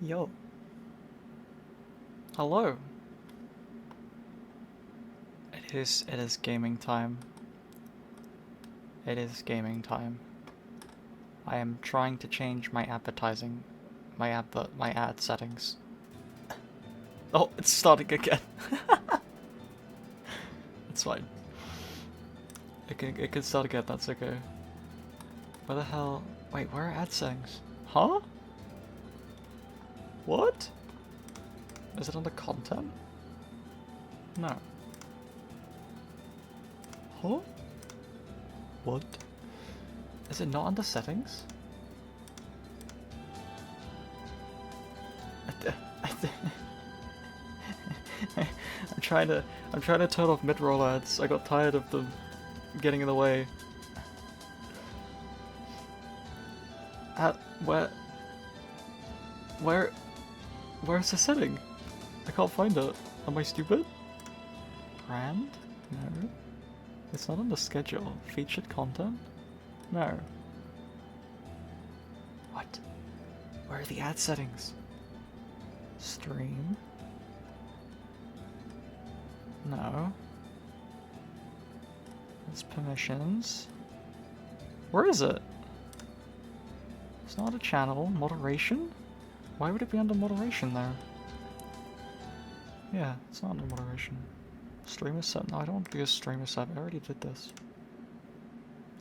Yo. Hello. It is gaming time. It is gaming time. I am trying to change my advertising, my ad settings. Oh, it's starting again. It's fine. It can start again, that's okay. Where the hell? Wait, where are ad settings? Huh? What? Is it under content? No. Huh? What? Is it not under settings? I'm trying to turn off mid-roll ads. I got tired of them getting in the way. Where? Where's the setting? I can't find it. Am I stupid? Brand? No. It's not on the schedule. Featured content? No. What? Where are the ad settings? Stream? No. It's permissions. Where is it? It's not a channel. Moderation? Why would it be under moderation there? Yeah, it's not under moderation. Streamer set? No, I don't want to be a streamer set. I already did this.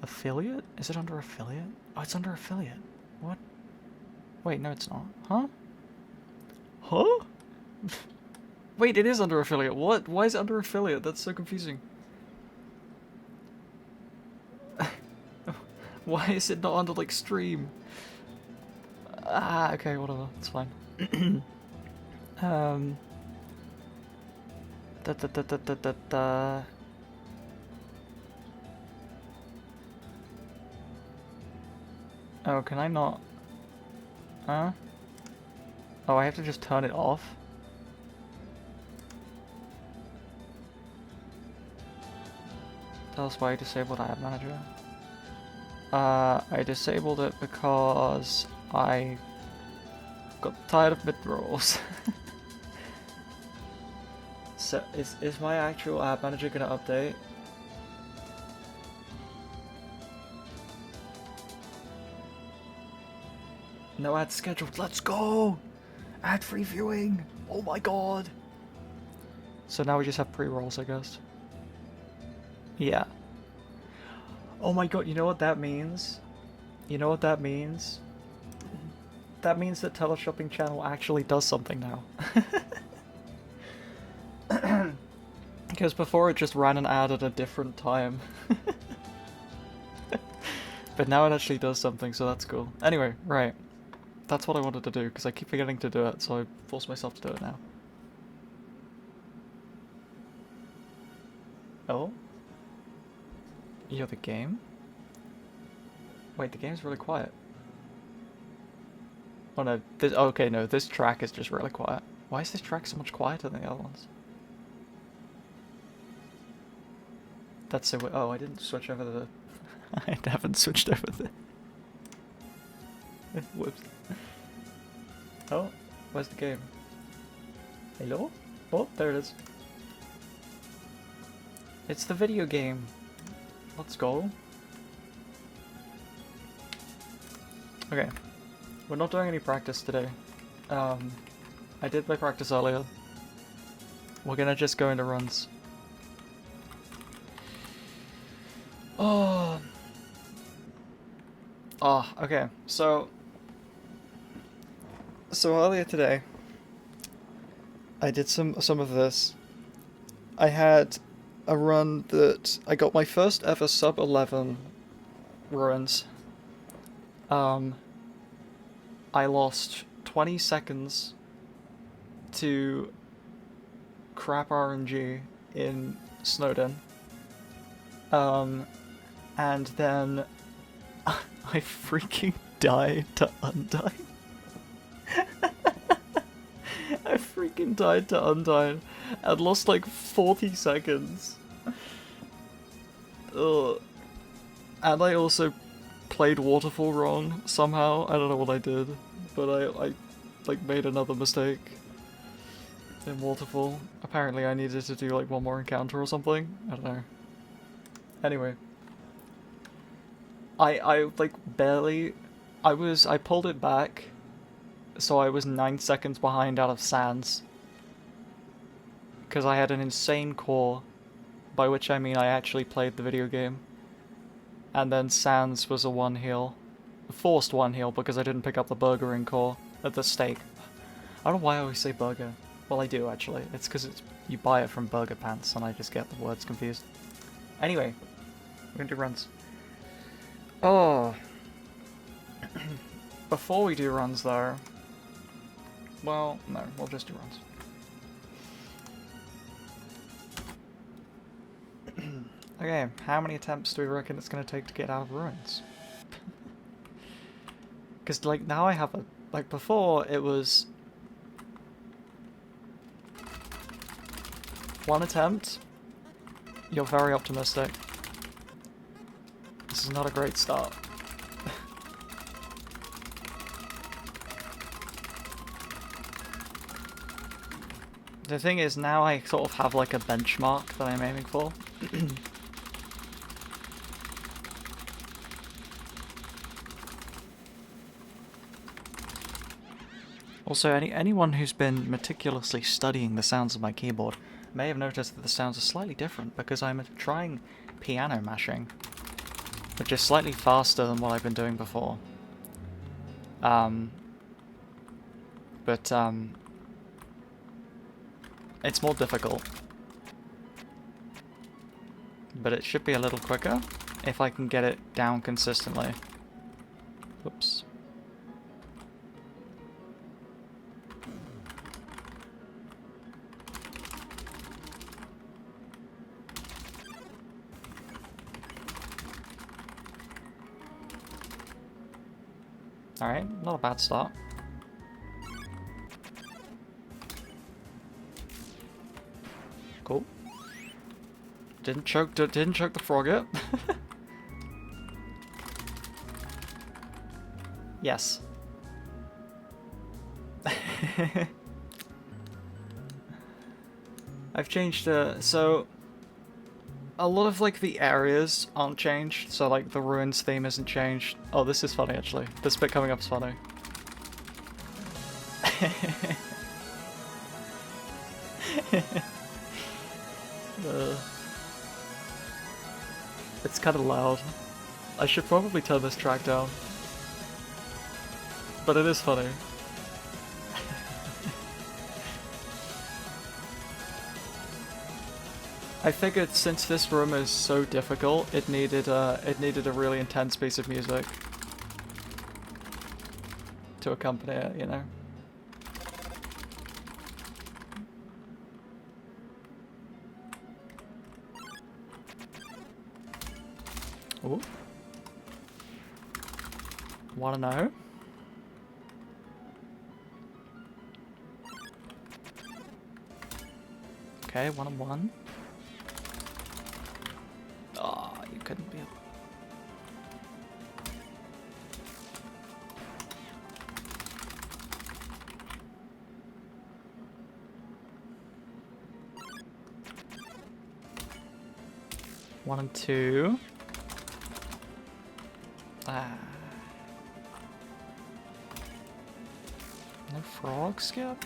Affiliate? Is it under affiliate? Oh, it's under affiliate. What? Wait, no it's not. Huh? Huh? Wait, it is under affiliate. What? Why is it under affiliate? That's so confusing. Why is it not under, like, stream? Ah, okay, whatever. It's fine. Da da da da da da da. Oh, can I not? Huh? Oh, I have to just turn it off? Tell us why you disabled Ad Manager. I disabled it because I got tired of mid-rolls. So, is my actual Ad Manager gonna update? No ads scheduled, let's go! Ad-free viewing! Oh my god! So now we just have pre-rolls, I guess. Yeah. Oh my god, you know what that means? You know what that means? That means that Teleshopping Channel actually does something now. Because before it just ran an ad at a different time. But now it actually does something, so that's cool. Anyway, right. That's what I wanted to do, because I keep forgetting to do it, so I force myself to do it now. Oh? You're the game? Wait, the game's really quiet. Oh no, this, okay, no, this track is just really quiet. Why is this track so much quieter than the other ones? That's so weird. Oh, I didn't switch over the... I haven't switched over the... Whoops. Oh, where's the game? Hello? Oh, there it is. It's the video game. Let's go. Okay. We're not doing any practice today. I did my practice earlier. We're gonna just go into runs. Oh. Oh, okay. So earlier today, I did some of this. I had a run that I got my first ever sub 11 ruins. I lost 20 seconds to crap RNG in Snowden. And then I freaking died to Undyne. I freaking died to Undyne and lost like 40 seconds. Ugh. And I also played Waterfall wrong somehow. I don't know what I did, but like made another mistake in Waterfall. Apparently I needed to do like one more encounter or something. I don't know. Anyway. I like barely I pulled it back, so I was 9 seconds behind out of Sans. Because I had an insane core, by which I mean I actually played the video game. And then Sans was a one heal. A forced one heal because I didn't pick up the burgering core at the steak. I don't know why I always say burger. Well, I do actually. It's because you buy it from Burger Pants and I just get the words confused. Anyway, we're gonna do runs. Oh. Before we do runs though, well, no, we'll just do runs. Okay, how many attempts do we reckon it's going to take to get out of ruins? Because, like, now I have a... Like, before, it was... 1 attempt. You're very optimistic. This is not a great start. The thing is, now I sort of have, like, a benchmark that I'm aiming for. Also, anyone who's been meticulously studying the sounds of my keyboard may have noticed that the sounds are slightly different because I'm trying piano mashing, which is slightly faster than what I've been doing before. It's more difficult. But it should be a little quicker if I can get it down consistently. Whoops. Alright, not a bad start. Cool. Didn't choke the frog yet. Yes. I've changed so a lot of like the areas aren't changed, so like the ruins theme isn't changed. Oh, this is funny actually. This bit coming up is funny. It's kind of loud. I should probably turn this track down. But it is funny. I figured since this room is so difficult, it needed a really intense piece of music to accompany it, you know. Ooh. Wanna know? Okay, 1-on-1. Oh, you couldn't be. One and 2. Ah. No frog skip?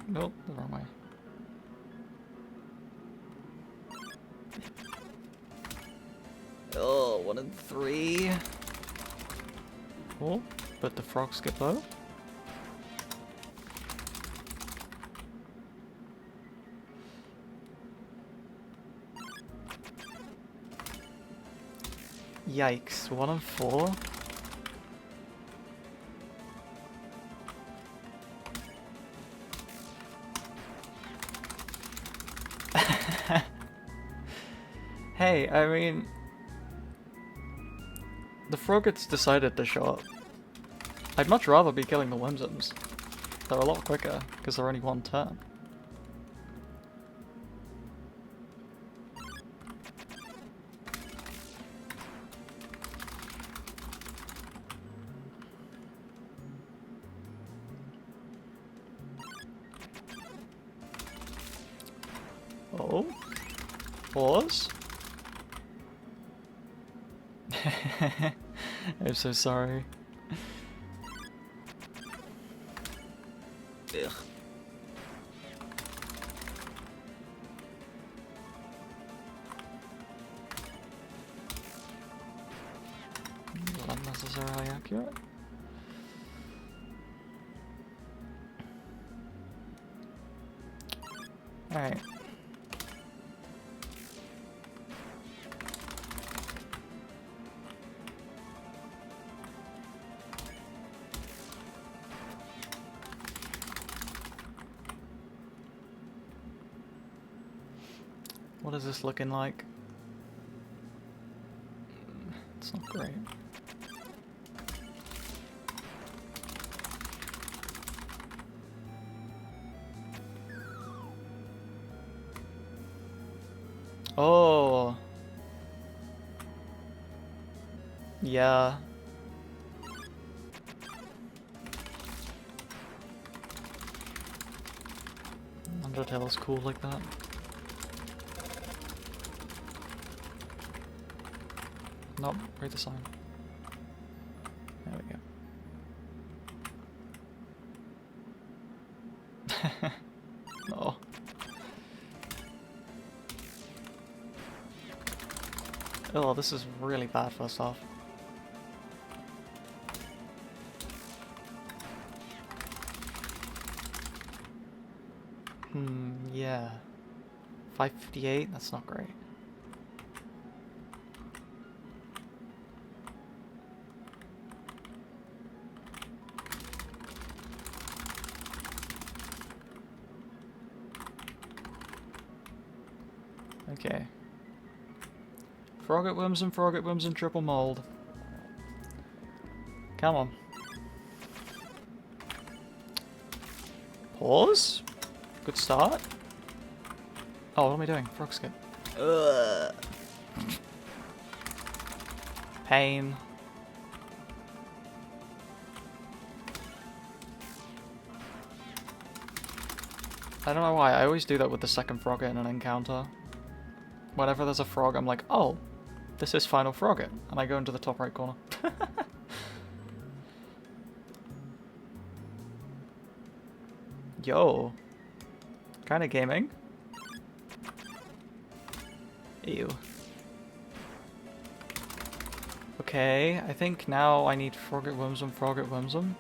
Nope, the wrong way. Oh, 1 and 3. Cool, but the frog skip though. Yikes, 1 and 4. Hey, I mean, the Froggets decided to show up. I'd much rather be killing the Whimsims. They're a lot quicker, because they're only 1 turn. Oh? Pause? I'm so sorry. Ugh. Not necessarily accurate. Alright. What is this looking like? It's not great. Oh. Yeah. Undertale is cool like that. Nope, read the sign. There we go. No. Oh, this is really bad first off. Yeah. 558? That's not great. Okay. Frogget worms and triple mold. Come on. Pause? Good start. Oh, what am I doing? Frog skip. Ugh. Pain. I don't know why, I always do that with the second Frogget in an encounter. Whenever there's a frog, I'm like, oh, this is final Frogget. And I go into the top right corner. Yo. Kinda gaming. Ew. Okay, I think now I need Frogget Wormsum.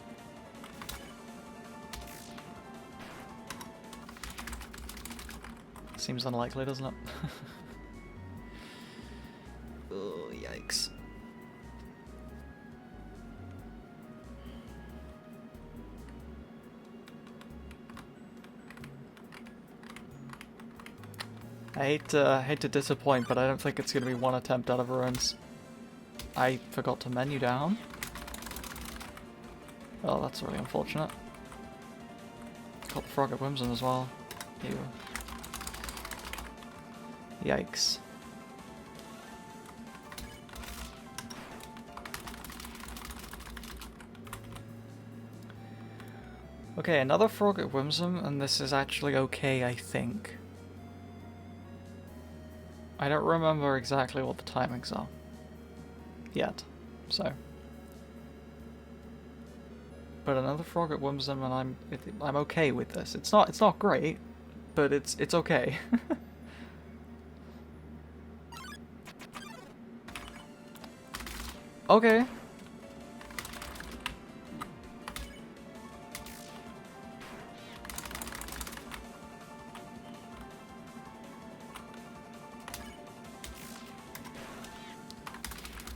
Seems unlikely, doesn't it? Oh, yikes. I hate to disappoint, but I don't think it's gonna be one attempt out of ruins. I forgot to menu down. Oh, that's really unfortunate. Got the frog at Whimsun as well. Ew. Yikes. Okay, another frog at Whimsun, and this is actually okay, I think. I don't remember exactly what the timings are yet, so. But another frog at Whimsun, and I'm okay with this. It's not great, but it's okay. Okay.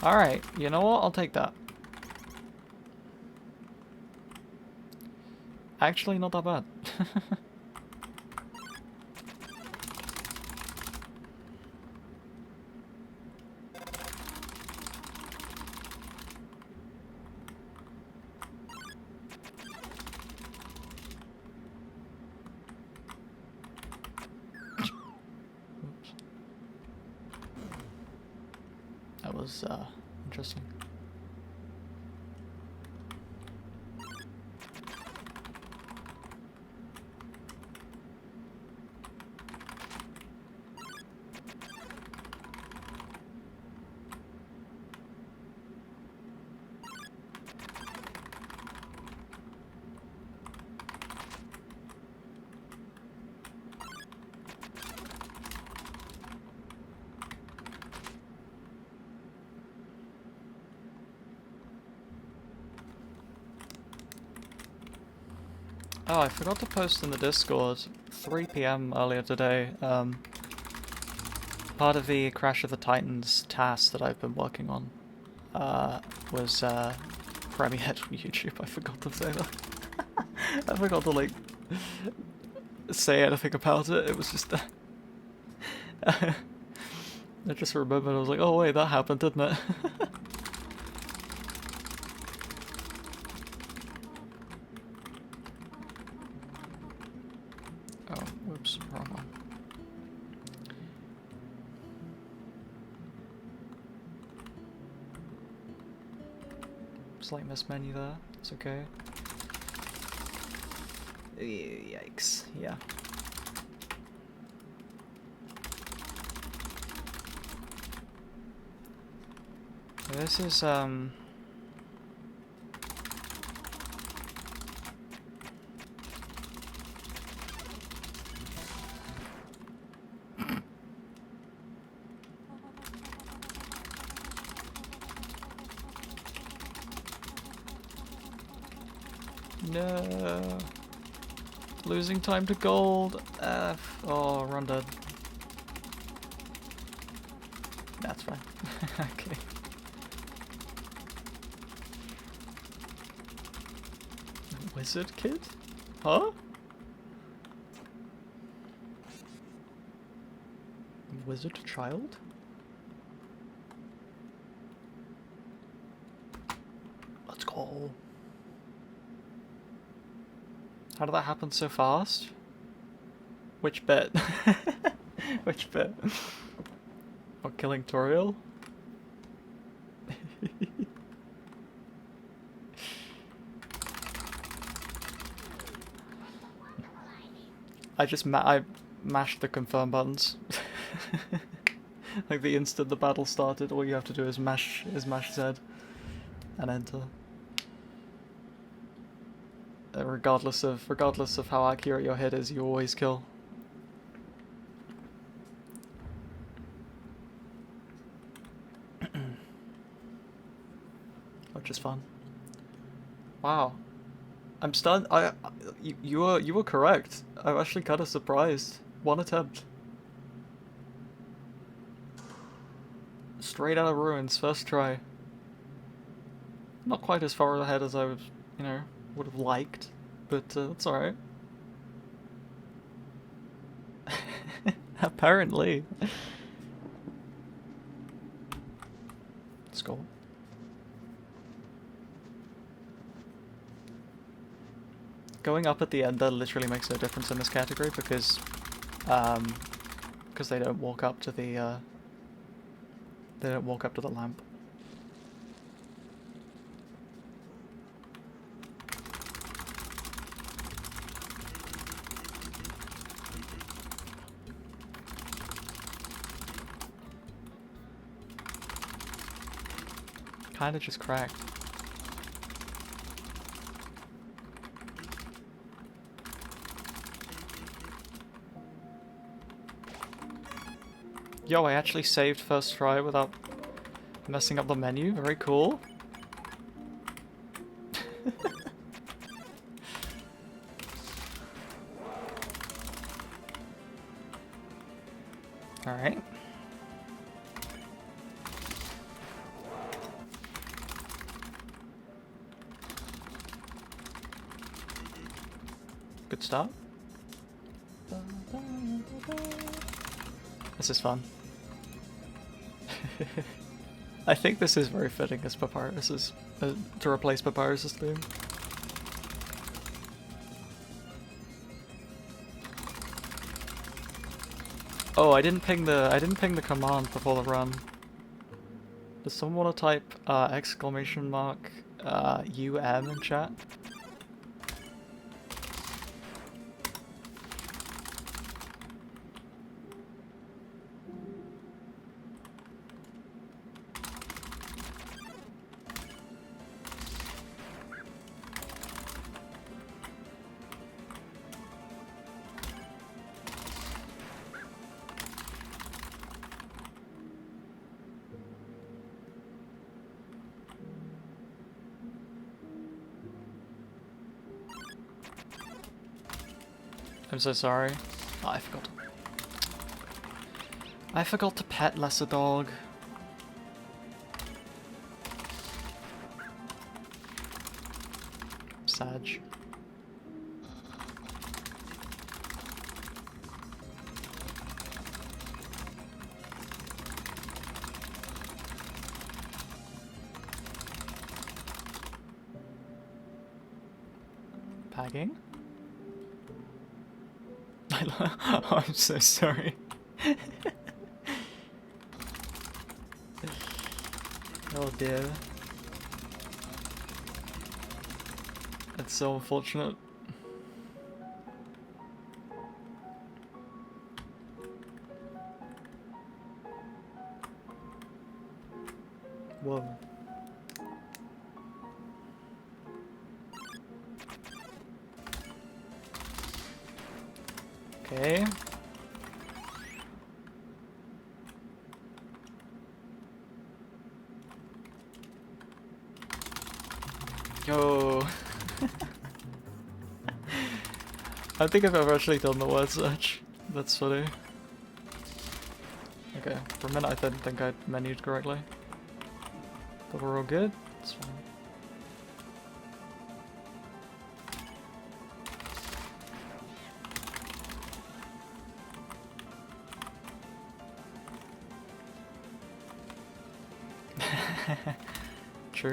Alright, you know what? I'll take that. Actually, not that bad. That was, interesting. Oh, I forgot to post in the Discord, 3 PM earlier today, part of the Crash of the Titans task that I've been working on, was, premiered on YouTube. I forgot to say that. I forgot to, like, say anything about it. It was just, I just remembered, I was like, oh wait, that happened, didn't it? Oh, whoops, wrong one. Slight miss menu there, it's okay. Yikes, yeah. This is, no. Losing time to gold. F. Oh, run dead. That's fine. Okay. Wizard kid? Huh? Wizard child? Let's go. How did that happen so fast? Which bit? Which bit? What, killing Toriel? I mashed the confirm buttons. Like the instant the battle started, all you have to do is mash Z and enter. Regardless of how accurate your hit is, you always kill. Which is fun. Wow. I'm stunned. You were correct. I'm actually kind of surprised. One attempt. Straight out of ruins, first try. Not quite as far ahead as I would, would have liked, but that's alright. Apparently. Let's go. Going up at the end there literally makes no difference in this category because they don't walk up to the lamp. Kinda just cracked. Yo, I actually saved first try without messing up the menu. Very cool. Alright. Good start. This is fun. I think this is very fitting as Papyrus's to replace Papyrus's theme. Oh, I didn't ping the command before the run. Does someone want to type exclamation mark UM in chat? I'm so sorry. Oh, I forgot to pet lesser dog. Sag. Pagging? Oh, I'm so sorry. Oh dear. That's so unfortunate. Whoa. Okay. Yo. I don't think I've ever actually done the word search. That's funny. Okay, for a minute I didn't think I'd menued correctly. But we're all good. It's fine. True.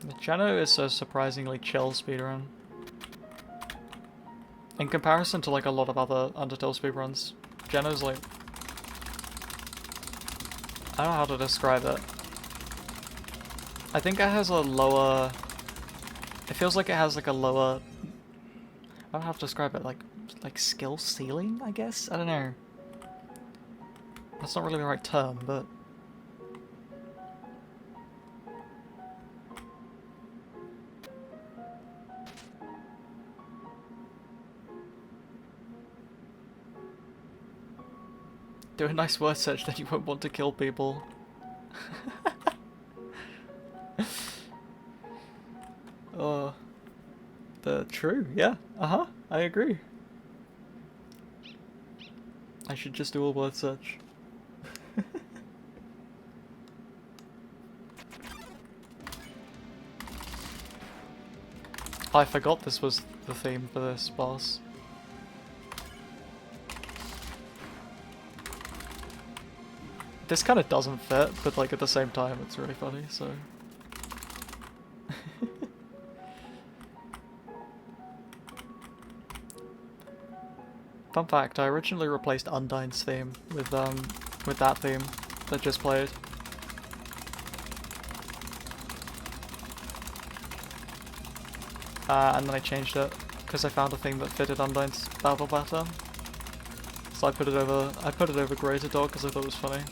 The geno is a surprisingly chill speedrun. In comparison to like a lot of other Undertale speedruns, geno's like... I don't know how to describe it. I think it has a lower... It feels like it has like a lower... I don't know how to describe it, like skill ceiling, I guess? I don't know. That's not really the right term, but... Do a nice word search, then you won't want to kill people. Oh, true, yeah, I agree. I should just do a word search. I forgot this was the theme for this boss. This kind of doesn't fit, but like at the same time it's really funny, so... Fun fact, I originally replaced Undyne's theme with that theme that just played. And then I changed it, because I found a theme that fitted Undyne's battle better. So I put it over Greater Dog because I thought it was funny.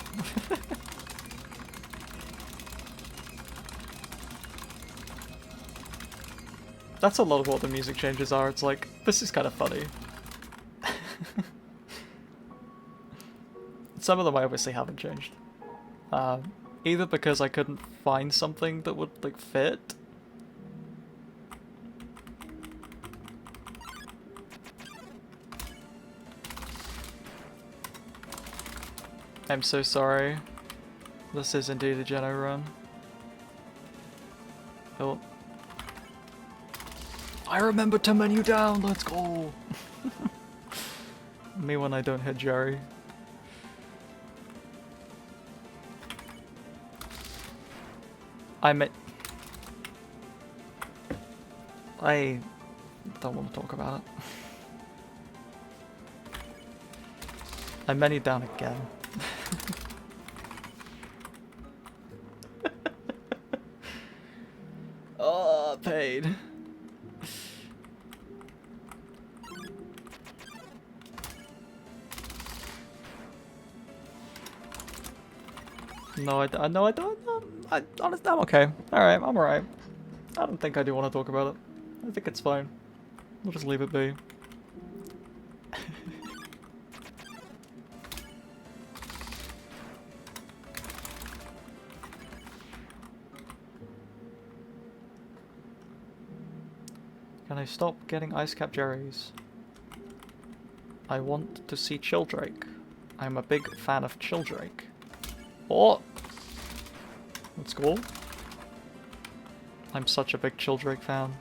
That's a lot of what the music changes are, it's like, this is kind of funny. Some of them I obviously haven't changed. Either because I couldn't find something that would, like, fit. I'm so sorry. This is indeed a geno run. Oh. I remember to menu down, let's go! Me when I don't hit Jerry. I don't want to talk about it. I menued down again. Oh, pain. No, I don't. Honestly, I'm okay. Alright, I'm alright. I don't think I do want to talk about it. I think it's fine. We'll just leave it be. Can I stop getting ice cap Jerry's? I want to see Childrake. I'm a big fan of Childrake. Oh! Let's go. I'm such a big Childrake fan.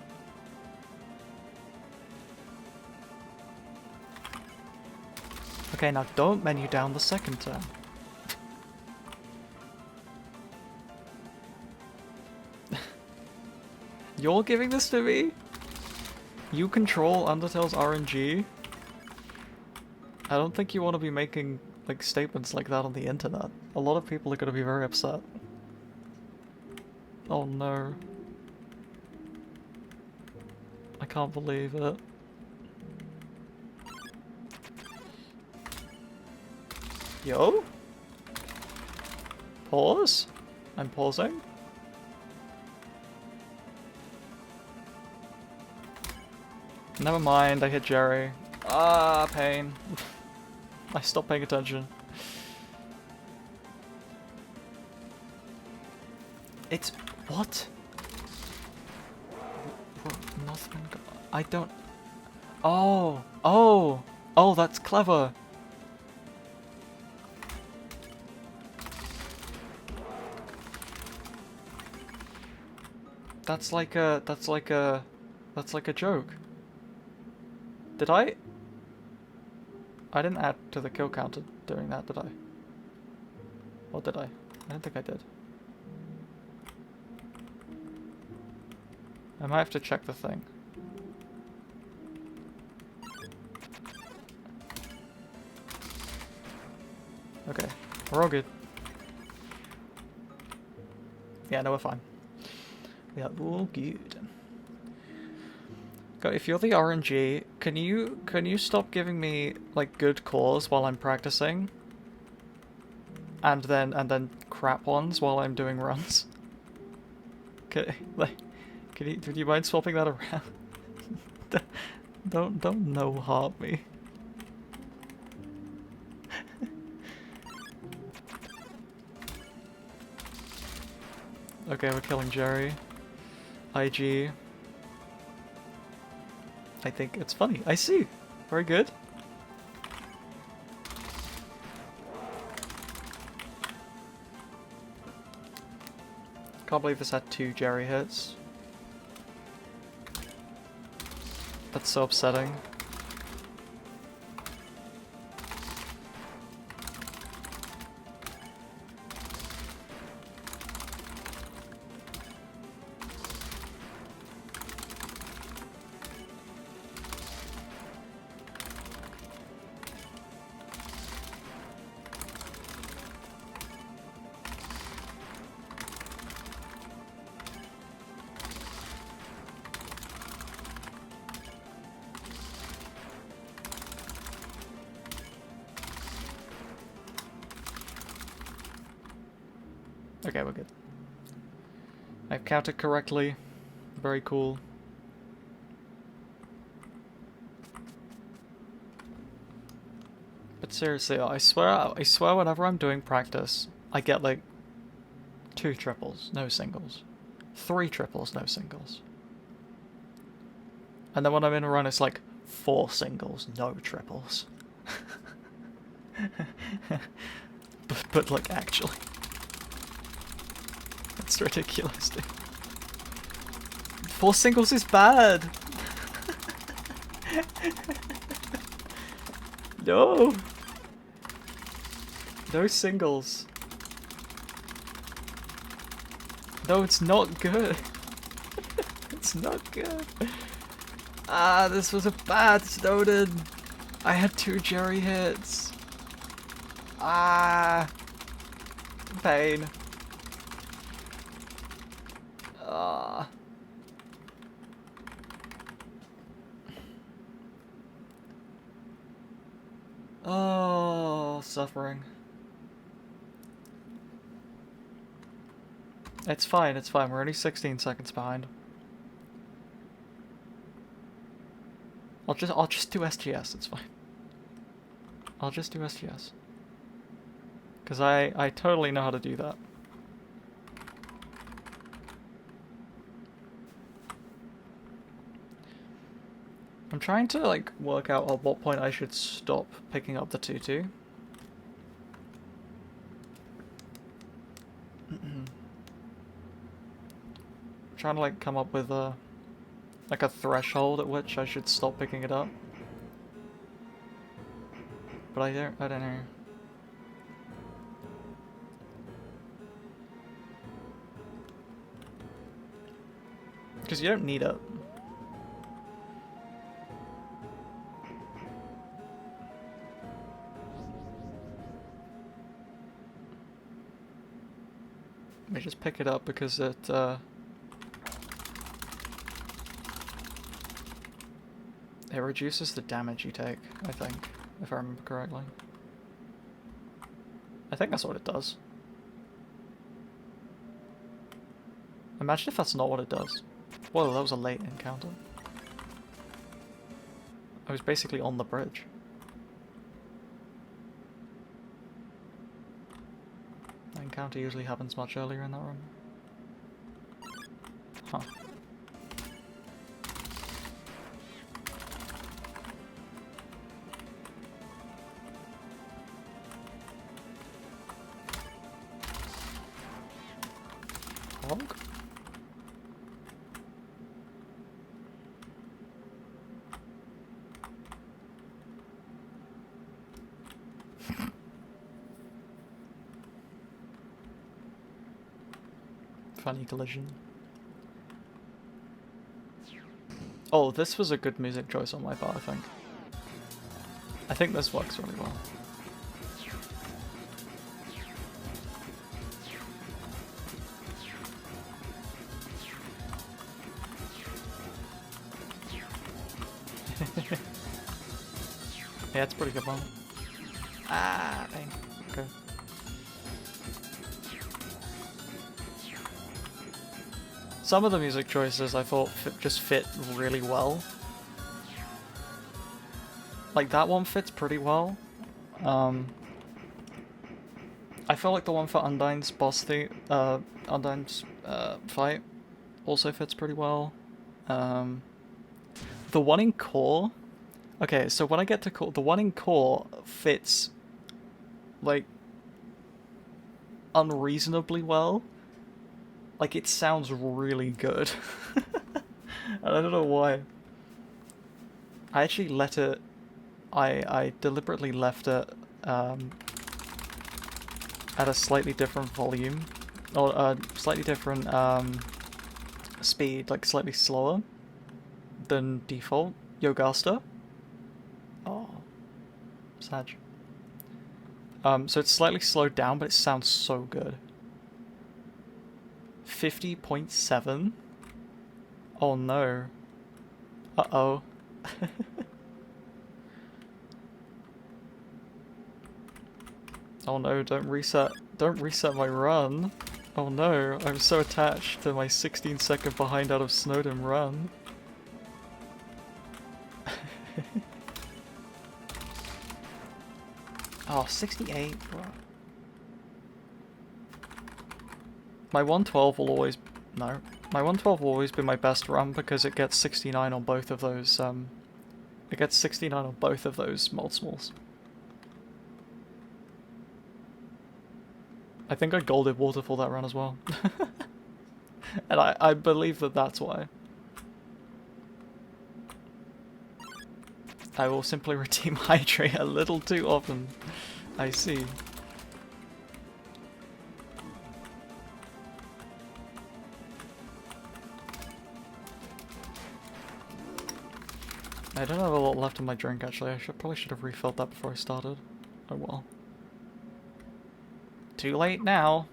Okay, now don't menu down the second turn. You're giving this to me? You control Undertale's RNG? I don't think you want to be making, like, statements like that on the internet. A lot of people are going to be very upset. Oh no. I can't believe it. Yo? Pause? I'm pausing. Never mind, I hit Jerry. Ah, pain. I stopped paying attention. It's... what? Nothing... I don't... Oh! Oh! Oh, that's clever! That's like a... that's like a... that's like a joke. Did I? I didn't add to the kill counter doing that, did I? Or did I? I don't think I did. I might have to check the thing. Okay, we're all good. Yeah, no, we're fine. We are all good. God, if you're the RNG, can you stop giving me like good cores while I'm practicing? And then crap ones while I'm doing runs? Okay, like, would you mind swapping that around? don't no heart me. Okay, we're killing Jerry. IG. I think it's funny. I see. Very good. Can't believe this had 2 Jerry hits. That's so upsetting. Okay, we're good. I've counted correctly. Very cool. But seriously, I swear whenever I'm doing practice, I get like 2 triples, no singles. 3 triples, no singles. And then when I'm in a run, it's like 4 singles, no triples. but like actually. It's ridiculous, dude. 4 singles is bad! No! No singles. No, it's not good. It's not good. Ah, this was a bad Snowden. I had 2 Jerry hits. Ah. Pain. Ah. Oh, suffering. It's fine, we're only 16 seconds behind. I'll just do STS, it's fine. I'll just do STS. Because I totally know how to do that. I'm trying to like work out at what point I should stop picking up the 2-2. Trying to like come up with a like a threshold at which I should stop picking it up. But I don't know. Because you don't need it. Let me just pick it up because it reduces the damage you take, I think, if I remember correctly. I think that's what it does. Imagine if that's not what it does. Whoa, that was a late encounter. I was basically on the bridge. The encounter usually happens much earlier in that room. Huh. Hog? Funny collision. Oh, this was a good music choice on my part, I think. I think this works really well. Yeah, it's a pretty good one. Ah, dang. Okay. Some of the music choices I thought just fit really well. Like that one fits pretty well. I feel like the one for Undyne's Undyne's fight also fits pretty well. The one in Core. Okay, so when I get to Core, the one in Core fits like unreasonably well. Like it sounds really good. I don't know why. I actually let it. I deliberately left it at a slightly different volume, or a slightly different speed, like slightly slower than default. Yogasta. Oh, Sag. So it's slightly slowed down, but it sounds so good. 50.7. Oh no. Uh-oh. Oh no, don't reset my run. Oh no, I'm so attached to my 16-second behind out of Snowdon run. Oh, 68, bro. My 112 will always... No. My 112 will always be my best run because it gets 69 on both of those, It gets 69 on both of those mod smalls. I think I golded Waterfall that run as well. And I believe that that's why. I will simply redeem Hydrate a little too often. I see. I don't have a lot left in my drink actually. I probably should have refilled that before I started. Oh well. Too late now.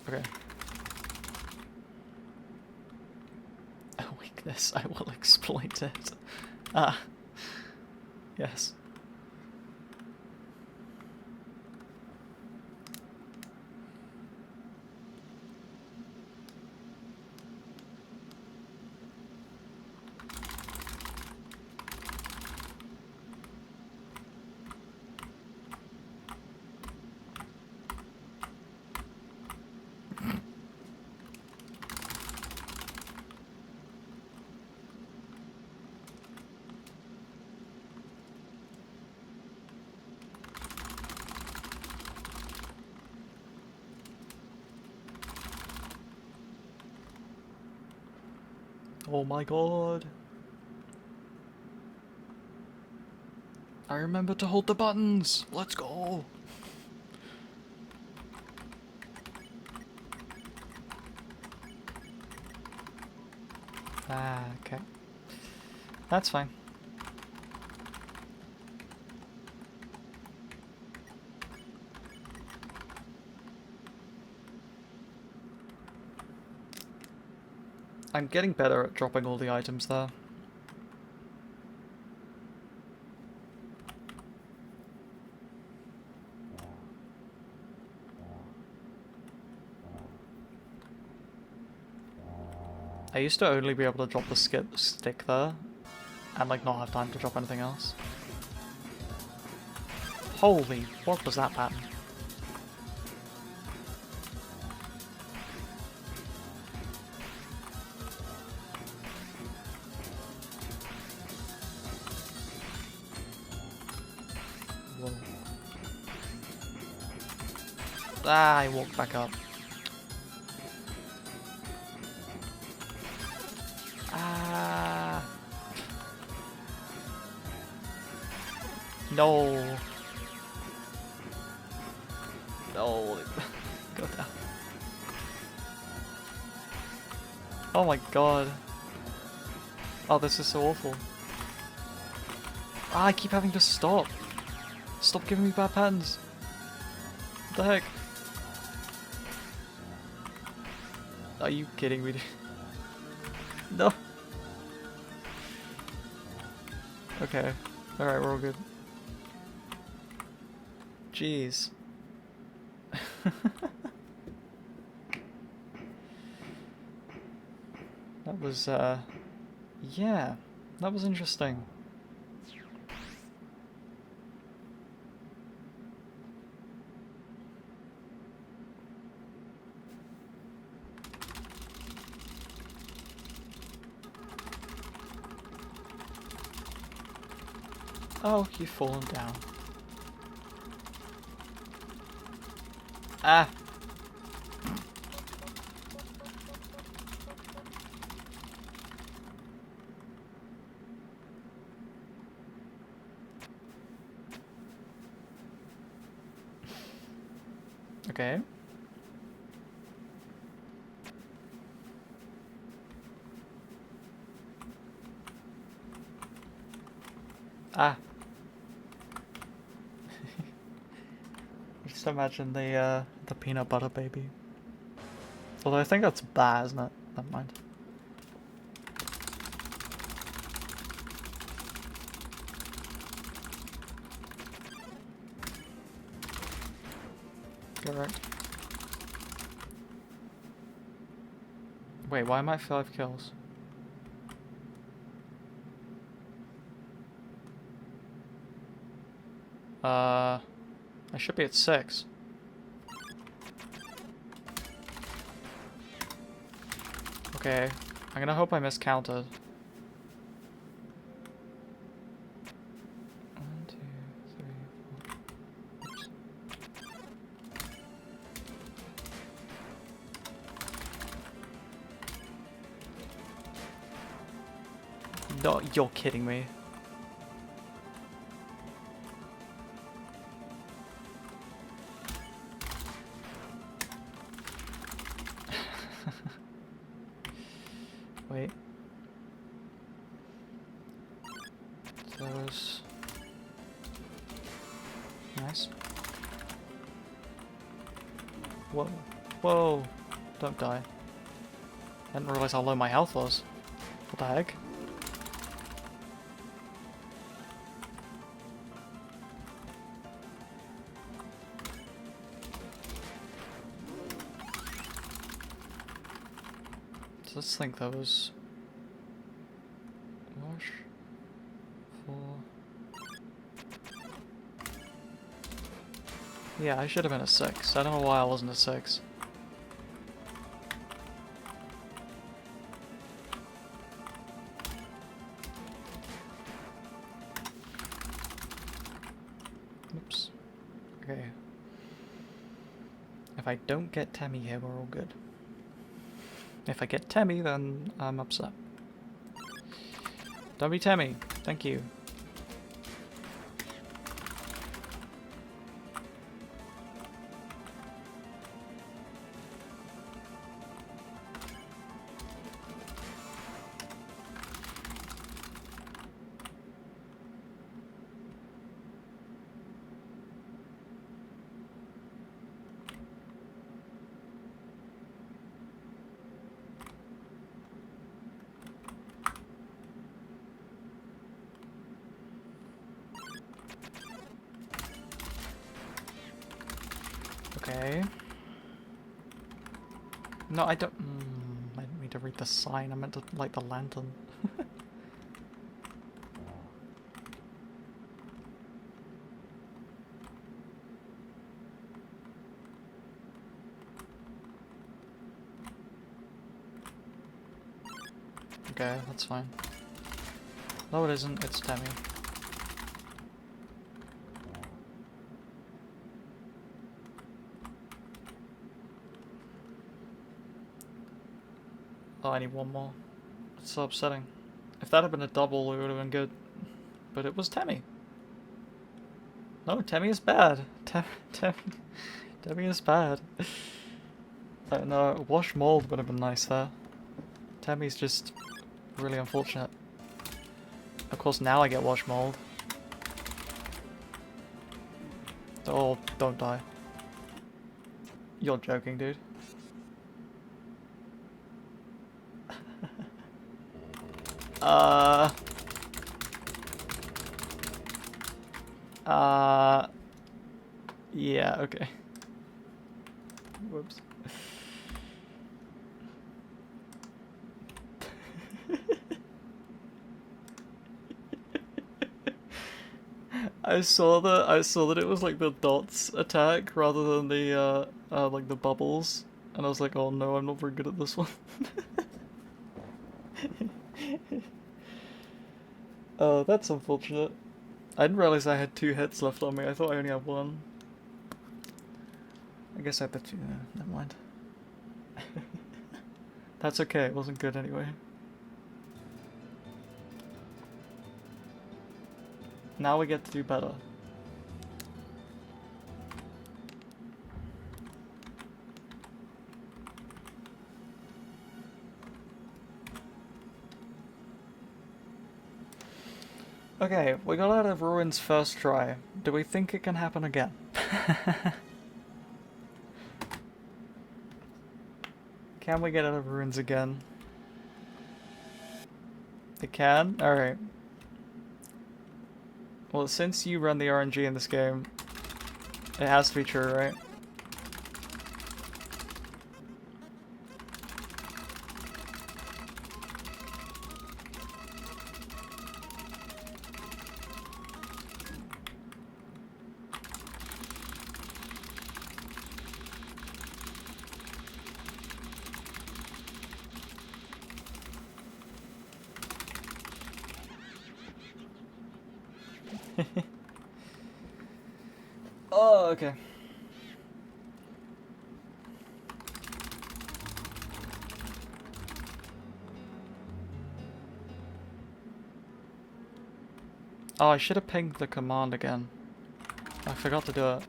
Okay. Oh, weakness. this, I will exploit it. Ah. Yes. Oh my god. I remember to hold the buttons. Let's go. Ah, okay. That's fine. I'm getting better at dropping all the items there. I used to only be able to drop the stick there, and like not have time to drop anything else. Holy, what was that pattern? Whoa. Ah, I walked back up. Ah. No. No. Go down. Oh my god. Oh, this is so awful. Ah, I keep having to stop. Stop giving me bad patterns. What the heck? Are you kidding me? No. Okay. Alright, we're all good. Jeez. That was, yeah. That was interesting. Oh, you've fallen down. Ah! Okay. Ah. Just imagine the peanut butter baby. Although I think that's bad, isn't it? Never mind. Correct. Wait, why am I 5 kills? I should be at 6. Okay, I'm gonna hope I miscounted. 1, 2, 3, 4. Oops. No, you're kidding me. Wait. Those. Nice. Whoa. Whoa. Don't die. I didn't realize how low my health was. What the heck? So let's think that was... Wash... 4... Yeah, I should have been a 6. I don't know why I wasn't a 6. Oops. Okay. If I don't get Temmie here, we're all good. If I get Temmie, then I'm upset. Don't be Temmie. Thank you. Okay. No, I don't... I didn't mean to read the sign. I meant to light the lantern. Okay, that's fine. No, it isn't. It's Temmie. Oh, I need one more. It's so upsetting. If that had been a double, it would have been good. But it was Temmie. No, Temmie is bad. Temmie is bad. No, Wash Mold would have been nice there. Temmie's just really unfortunate. Of course, now I get Wash Mold. Oh, don't die. You're joking, dude. Yeah, okay. Whoops. I saw that it was like the dots attack rather than the like the bubbles, and I was like, oh no, I'm not very good at this one. Oh, that's unfortunate. I didn't realize I had 2 hits left on me. I thought I only had 1. I guess I bet you. Never mind. That's okay. It wasn't good anyway. Now we get to do better. Okay, we got out of ruins first try. Do we think it can happen again? Can we get out of ruins again? It can? Alright. Well, since you run the RNG in this game, it has to be true, right? Oh, okay. Oh, I should have pinged the command again. I forgot to do it.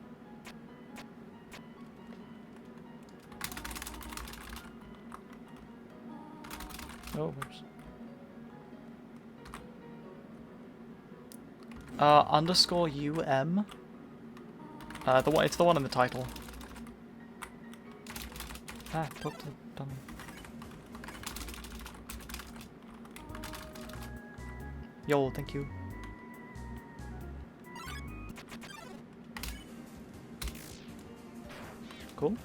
Oh, whoops. Underscore UM. It's the one in the title. Ah, put the dummy. Yo, thank you. Cool.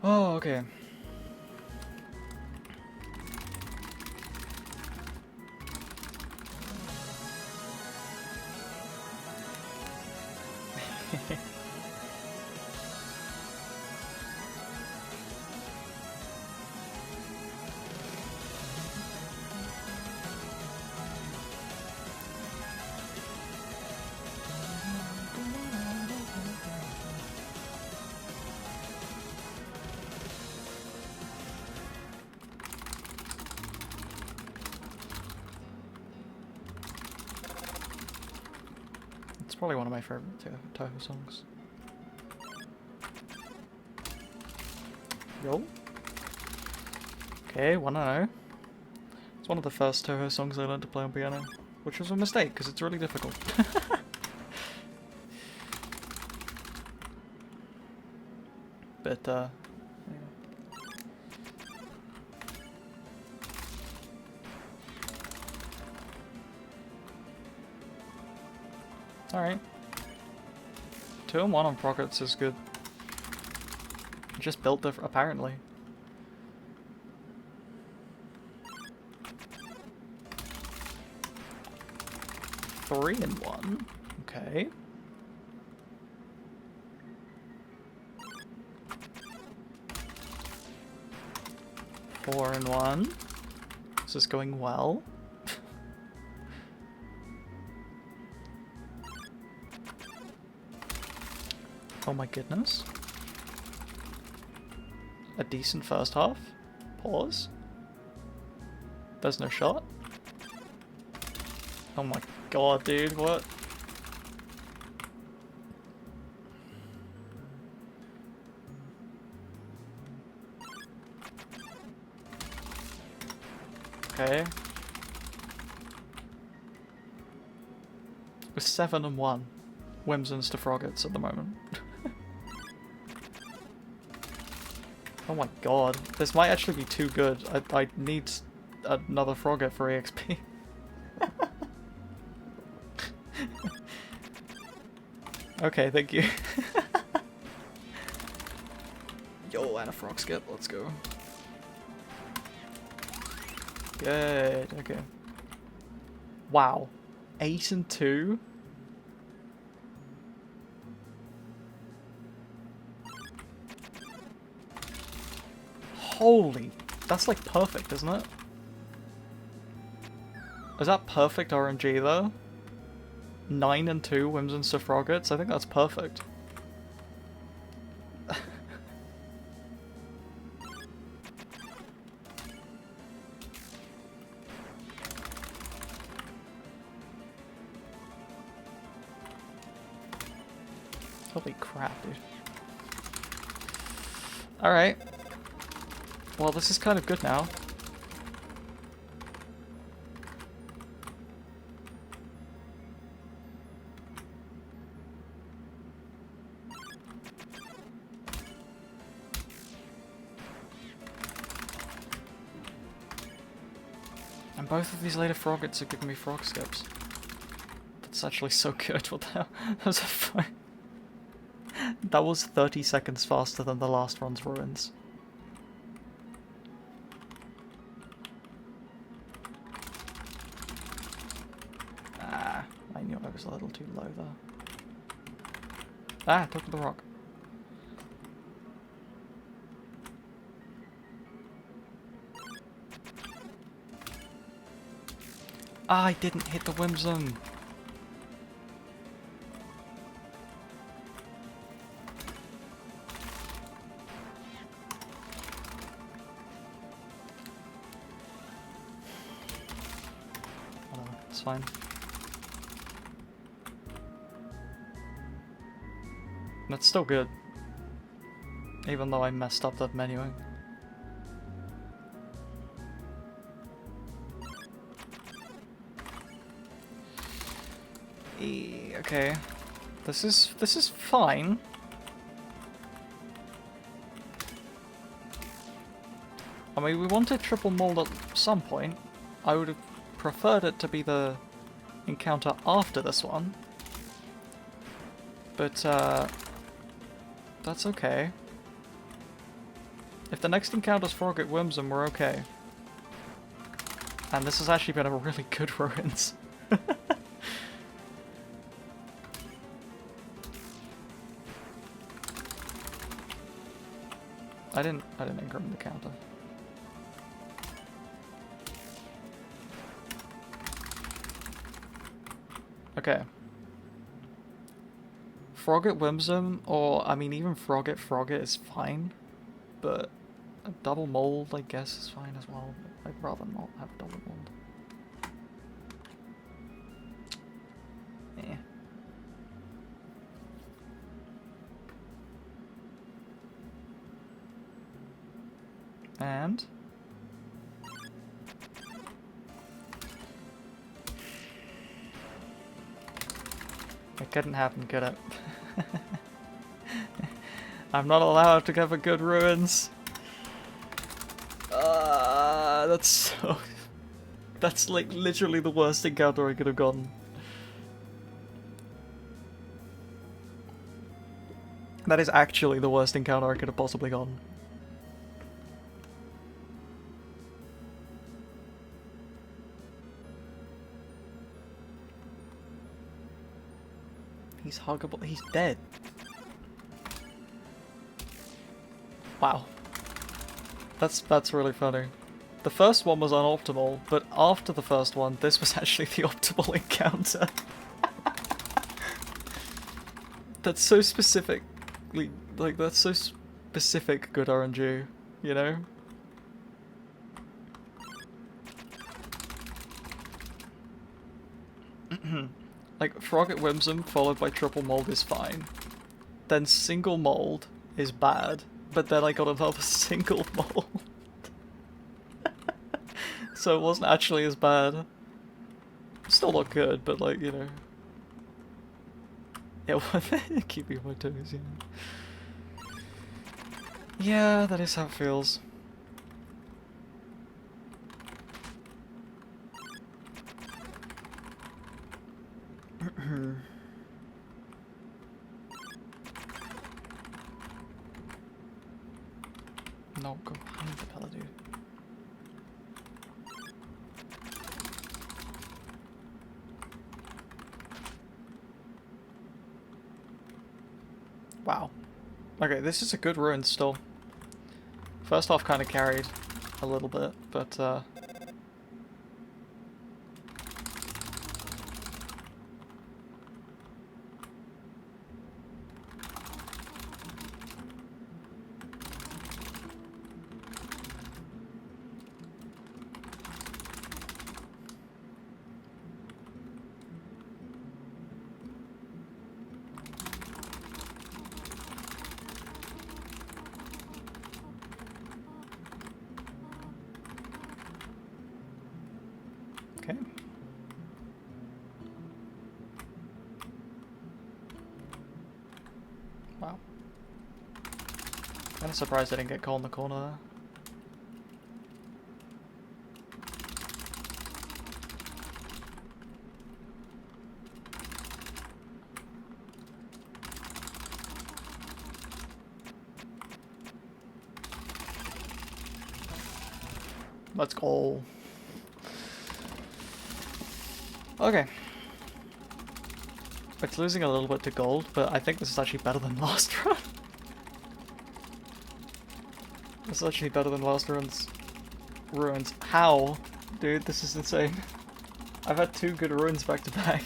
Oh, okay. It's probably one of my favorite Toho songs. Yo. Okay, 1-0. It's one of the first Toho songs I learned to play on piano, which was a mistake because it's really difficult. But, yeah. Alright. 2-1 on Prockets is good. Just built it, apparently. Three and 1. Okay. Four and 1. This is going well. Oh my goodness. A decent first half. Pause. There's no shot. Oh my god, dude, what? Okay. We're 7 and 1. Whimsons to Froggets at the moment. Oh my god. This might actually be too good. I need another Frogget for EXP. Okay, thank you. Yo, and a frog skip, let's go. Good, okay. Wow. 8 and 2? Holy, that's like perfect, isn't it? Is that perfect RNG though? 9 and 2 Whimsons to Froggets? I think that's perfect. Holy crap, dude. Alright. Well, this is kind of good now. And both of these later Froggets are giving me frog skips. That's actually so good. What the hell? That was a fun. That was 30 seconds faster than the last run's ruins. Ah, I knew I was a little too low there. Ah, took the rock. Ah, I didn't hit the Whimsun. It's fine. That's still good. Even though I messed up that menuing. Okay. This is fine. I mean, we wanted triple mold at some point. I would have preferred it to be the encounter after this one. But, that's okay. If the next encounter's Frogget Whimsun, we're okay. And this has actually been a really good ruins. I didn't increment the counter. Okay. Frogget Whimsun, or I mean even Frogget is fine, but a double mold I guess is fine as well. I'd rather not have double mold. Eh. And it couldn't happen, could it? I'm not allowed to have a good ruins. That's so... That's like literally the worst encounter I could have gotten. That is actually the worst encounter I could have possibly gotten. He's huggable. He's dead. Wow. That's really funny. The first one was unoptimal, but after the first one, this was actually the optimal encounter. That's so specifically, like, that's so specific good RNG, you know? Like, Frogget Whimsun followed by triple mold is fine. Then single mold is bad, but then I got another single mold. So it wasn't actually as bad. Still not good, but like, you know. Yeah, keep me on my toes, yeah. Yeah, that is how it feels. No, go behind the pillar, dude. Wow. Okay, this is a good ruin still. First off kind of carried a little bit, but okay. Wow. Kinda surprised I didn't get caught in the corner there. Let's go. Okay. It's losing a little bit to gold, but I think this is actually better than last run. This is actually better than last run's ruins. How? Dude, this is insane. I've had 2 good ruins back to back.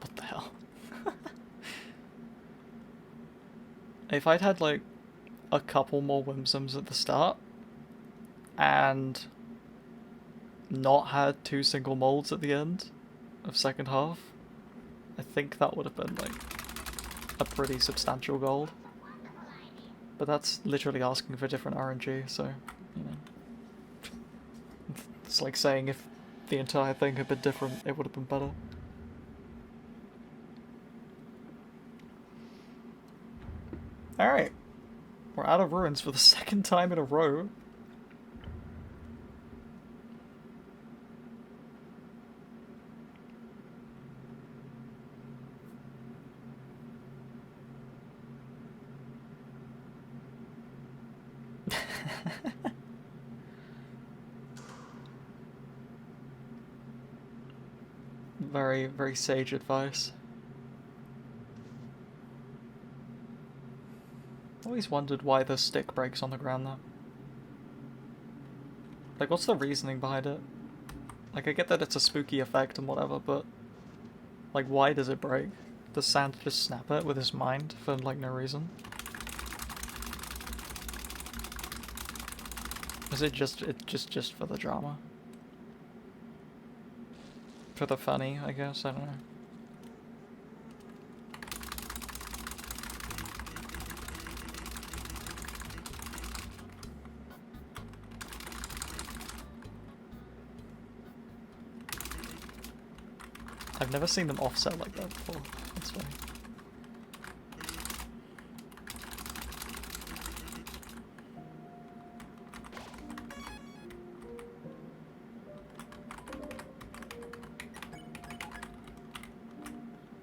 What the hell? If I'd had like a couple more Whimsums at the start, and not had 2 single molds at the end of second half, I think that would have been like a pretty substantial gold. But that's literally asking for different RNG, so, you know. It's like saying if the entire thing had been different, it would have been better. Alright. We're out of ruins for the second time in a row. Very, very sage advice. Always wondered why the stick breaks on the ground though. Like, what's the reasoning behind it? Like, I get that it's a spooky effect and whatever, but like, why does it break? Does Santa just snap it with his mind for like no reason? Is it just for the drama? For the funny, I guess, I don't know. I've never seen them offset like that before. That's funny.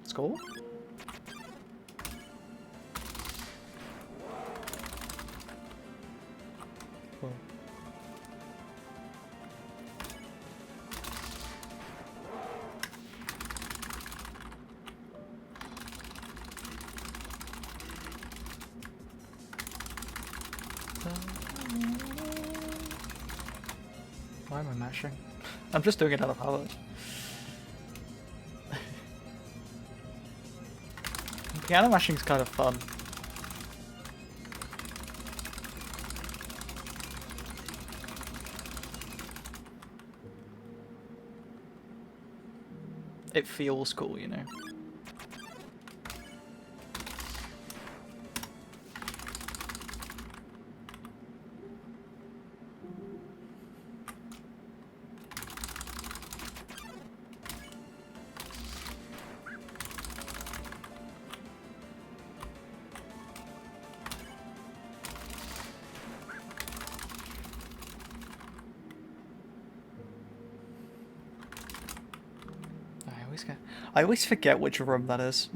Let's go. Cool. Why am I mashing? I'm just doing it out of habit. Piano mashing's kind of fun. It feels cool, you know. I always forget which room that is.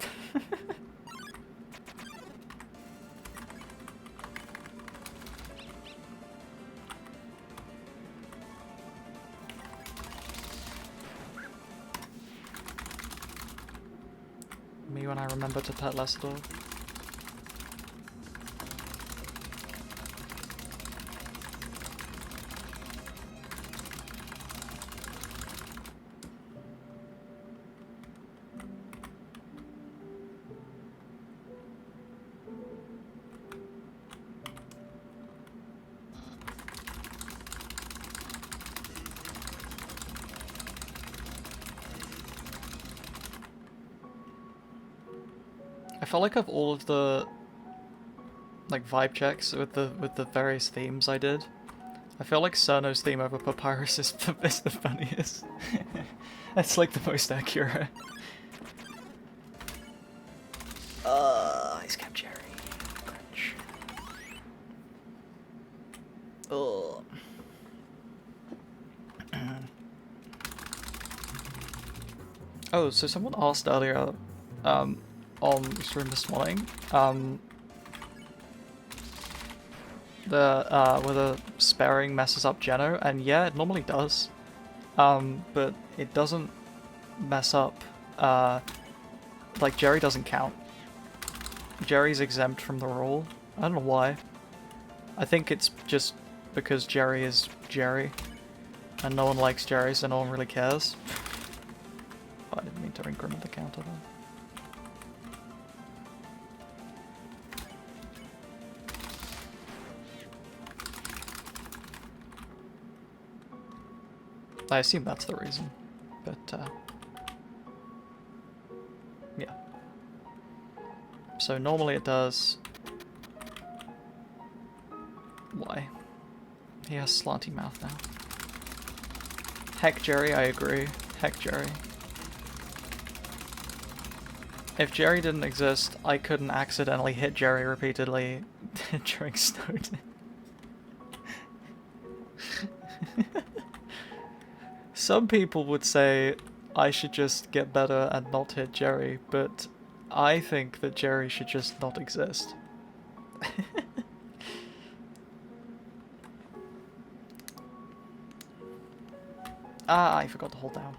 Me when I remember to pet less dog. I felt like of all of the like vibe checks with the various themes I did, I feel like Cerno's theme over Papyrus is the funniest. That's like the most accurate. Ice Cap Cherry. Crunch. Oh. Oh, so someone asked earlier, on stream this morning, whether sparing messes up geno, and yeah, it normally does, but it doesn't mess up, like Jerry doesn't count. Jerry's exempt from the rule. I don't know why. I think it's just because Jerry is Jerry, and no one likes Jerry, so no one really cares. I didn't mean to increment the counter though. I assume that's the reason, but yeah. So normally it does... Why? He has slanty mouth now. Heck, Jerry, I agree. Heck, Jerry. If Jerry didn't exist, I couldn't accidentally hit Jerry repeatedly during Snowden. Some people would say I should just get better and not hit Jerry, but I think that Jerry should just not exist. Ah, I forgot to hold down.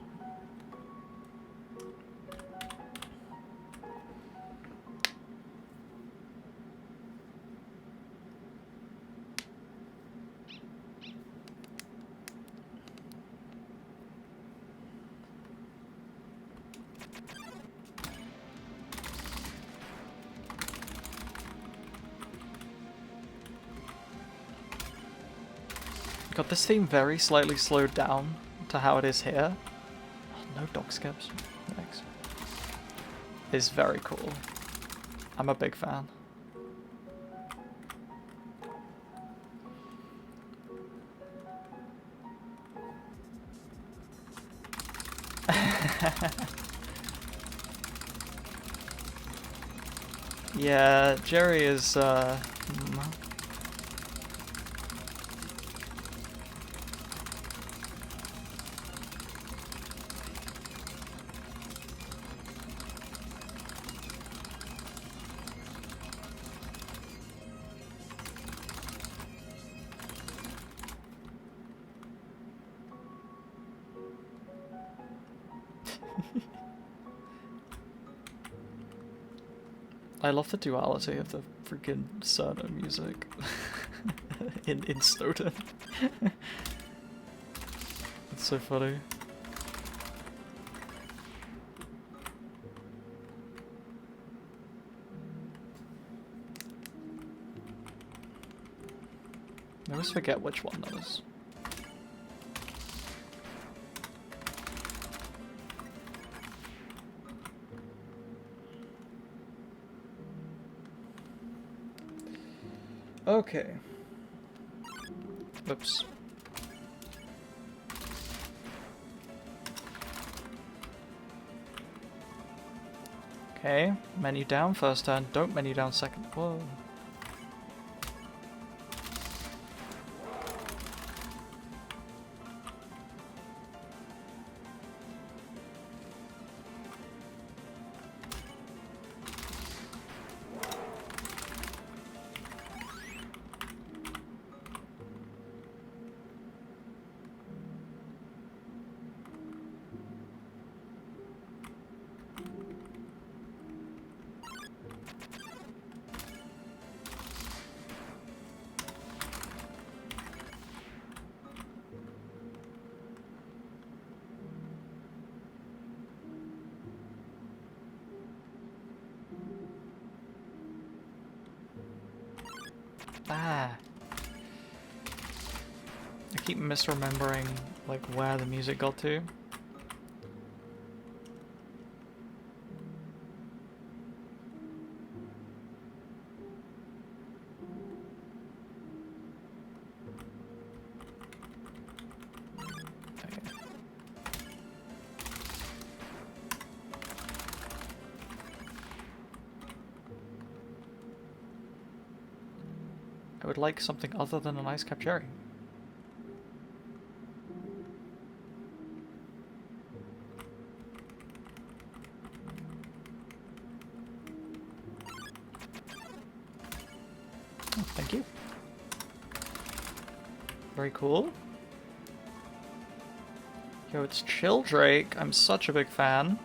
Got this theme very slightly slowed down to how it is here. Oh, no dog skips. Thanks. Is very cool. I'm a big fan. Yeah, Jerry is I love the duality of the freaking Cerner music in Snowden. It's so funny. I always forget which one that is. Okay. Oops. Okay, menu down first turn, don't menu down second. Whoa. Ah. I keep misremembering, like, where the music got to. I would like something other than an ice cap cherry. Oh, thank you. Very cool. Yo, it's Chill Drake. I'm such a big fan.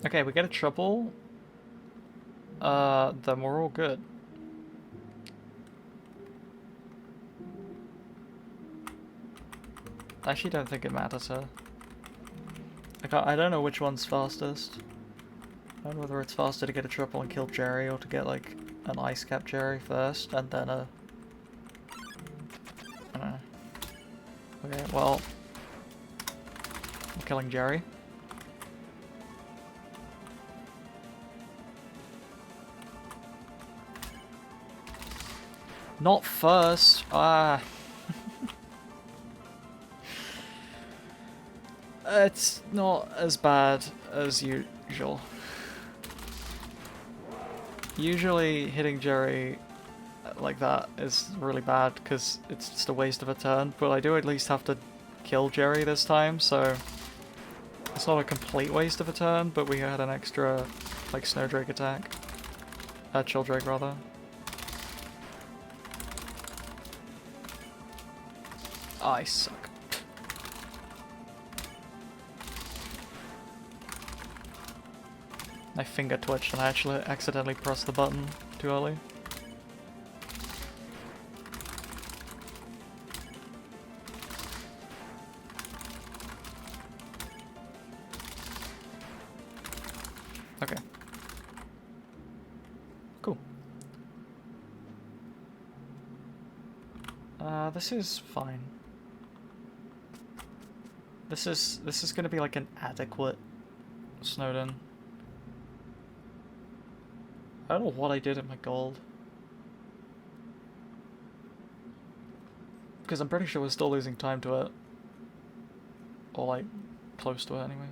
Okay, we get a triple. Then we're all good. I actually don't think it matters here. I don't know which one's fastest. I don't know whether it's faster to get a triple and kill Jerry or to get like an ice cap Jerry first and then a... I don't know. Okay, well... I'm killing Jerry. Not first! Ah! It's not as bad as usual. Usually hitting Jerry like that is really bad because it's just a waste of a turn, but I do at least have to kill Jerry this time, so it's not a complete waste of a turn, but we had an extra like Snow Drake attack. Chill Drake rather. I suck. My finger twitched and I actually accidentally pressed the button too early. Okay. Cool. This is fine. This is gonna be like an adequate Snowden. I don't know what I did in my gold. Because I'm pretty sure we're still losing time to it. Or like, close to it anyway.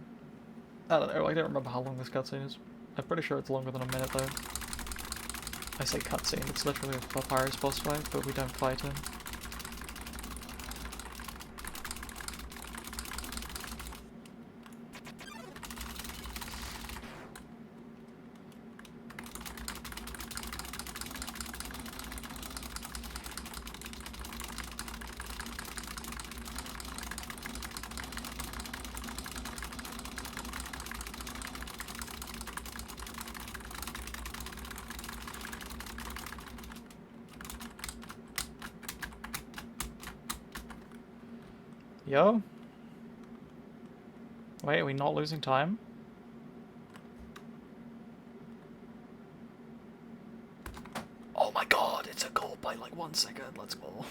I don't know, I don't remember how long this cutscene is. I'm pretty sure it's longer than a minute though. I say cutscene, it's literally a Papyrus boss fight, but we don't fight him. Yo? Wait, are we not losing time? Oh my god, it's a goal by like 1 second, let's go.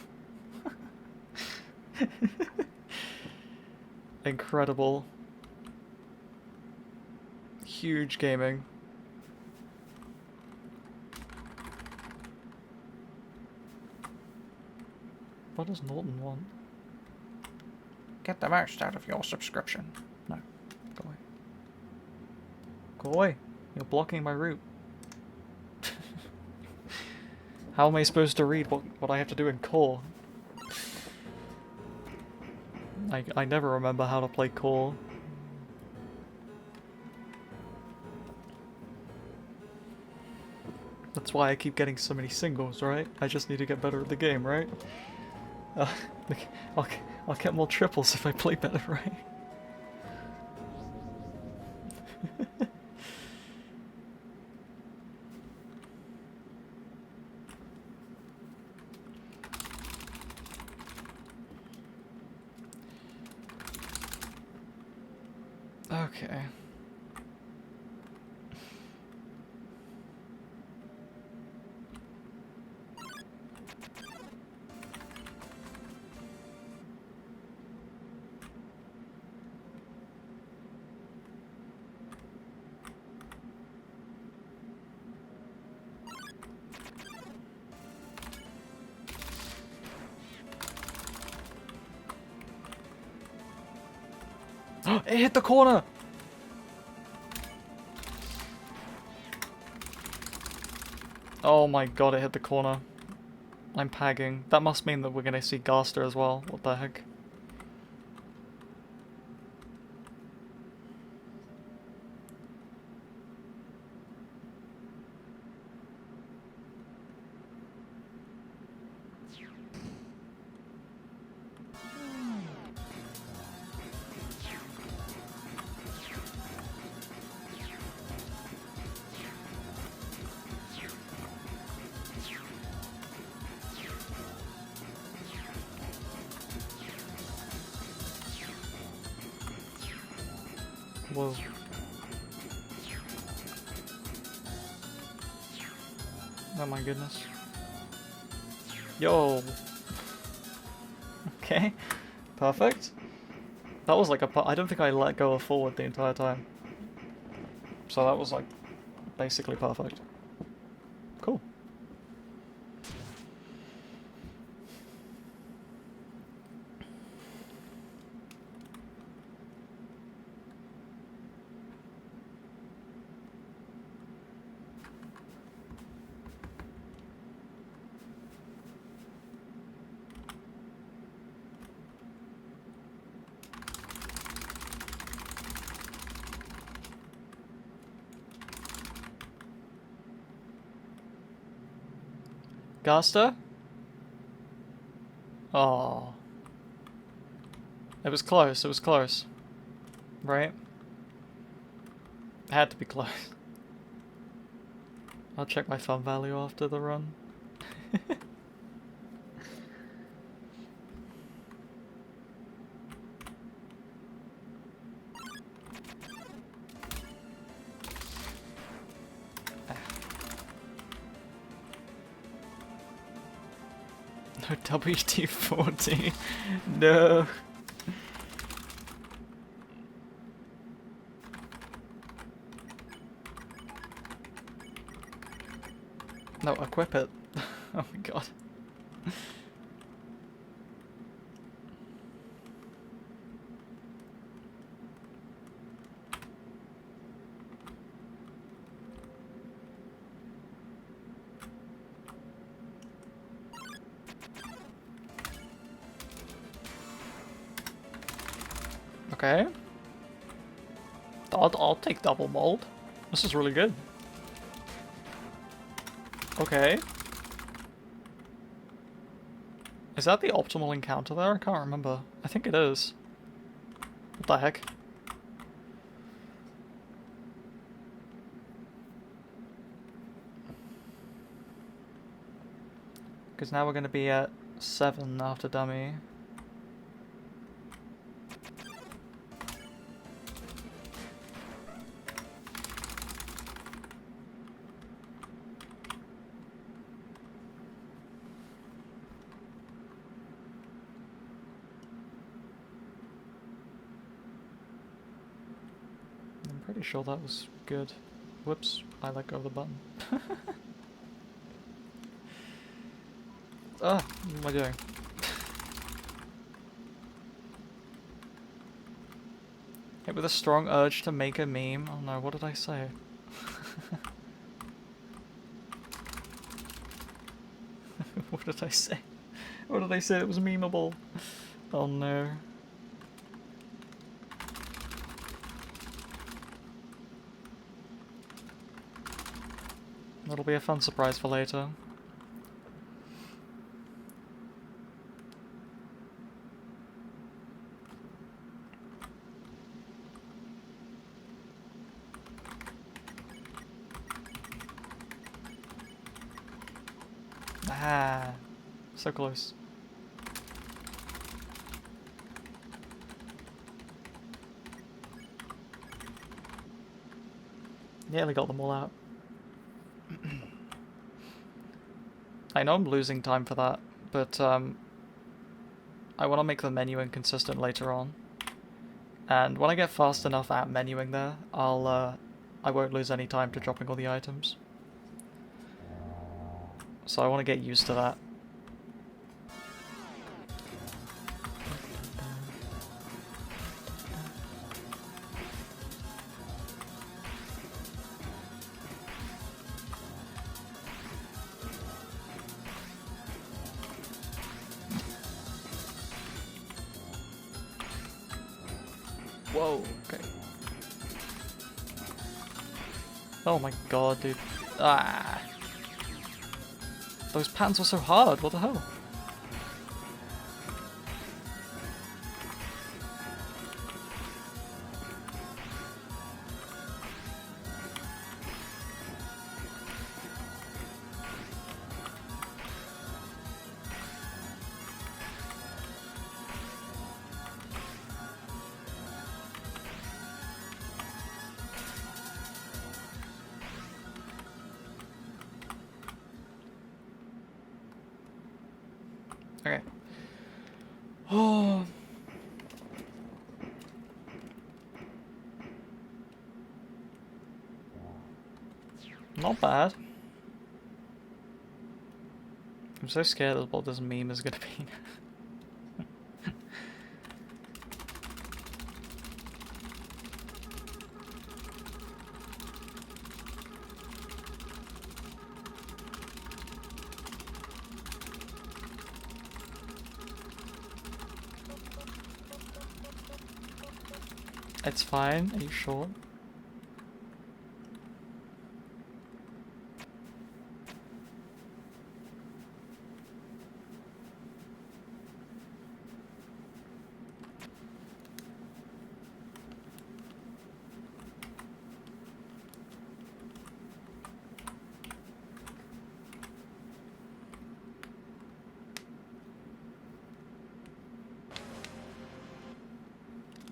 Incredible. Huge gaming. What does Norton want? Get the most out of your subscription. No. Go away. Go away. You're blocking my route. How am I supposed to read what I have to do in core? I never remember how to play core. That's why I keep getting so many singles, right? I just need to get better at the game, right? I'll get more triples if I play better, right? Okay. It hit the corner! Oh my god, it hit the corner. I'm pagging. That must mean that we're gonna see Gaster as well. What the heck? Whoa. Oh my goodness. Yo! Okay. Perfect. That was like I don't think I let go of forward the entire time. So that was like basically perfect. Cool. Gaster? Oh. It was close, it was close. Right? It had to be close. I'll check my thumb value after the run. No WD-40. No. No, equip it. Oh my god. Okay. I'll take double mold. This is really good. Okay. Is that the optimal encounter there? I can't remember. I think it is. What the heck? Because now we're going to be at 7 after dummy. I'm pretty sure that was good. Whoops, I let go of the button. Ah, what am I doing? Hit with a strong urge to make a meme. Oh no, what did I say? What did I say? What did I say? It was memeable. Oh no. That'll be a fun surprise for later. Ah, so close. Nearly got them all out. I know I'm losing time for that, but I want to make the menu inconsistent later on. And when I get fast enough at menuing there, I won't lose any time to dropping all the items. So I want to get used to that. Whoa, okay. Oh my god, dude. Ah. Those patterns were so hard, what the hell? Oh. Not bad. I'm so scared of what this meme is gonna be. It's fine, are you sure?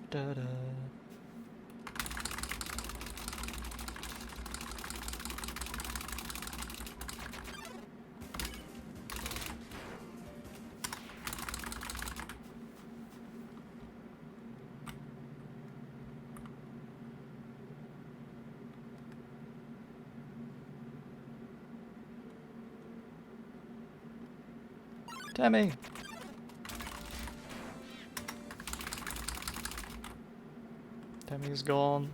Da-da. Demi! Demi's gone.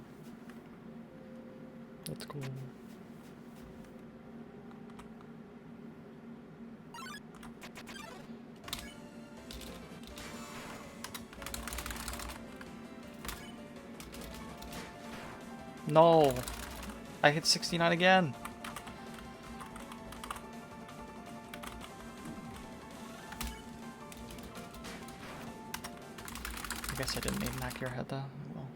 That's cool. No! I hit 69 again! I guess I didn't need an accurate head there. Well.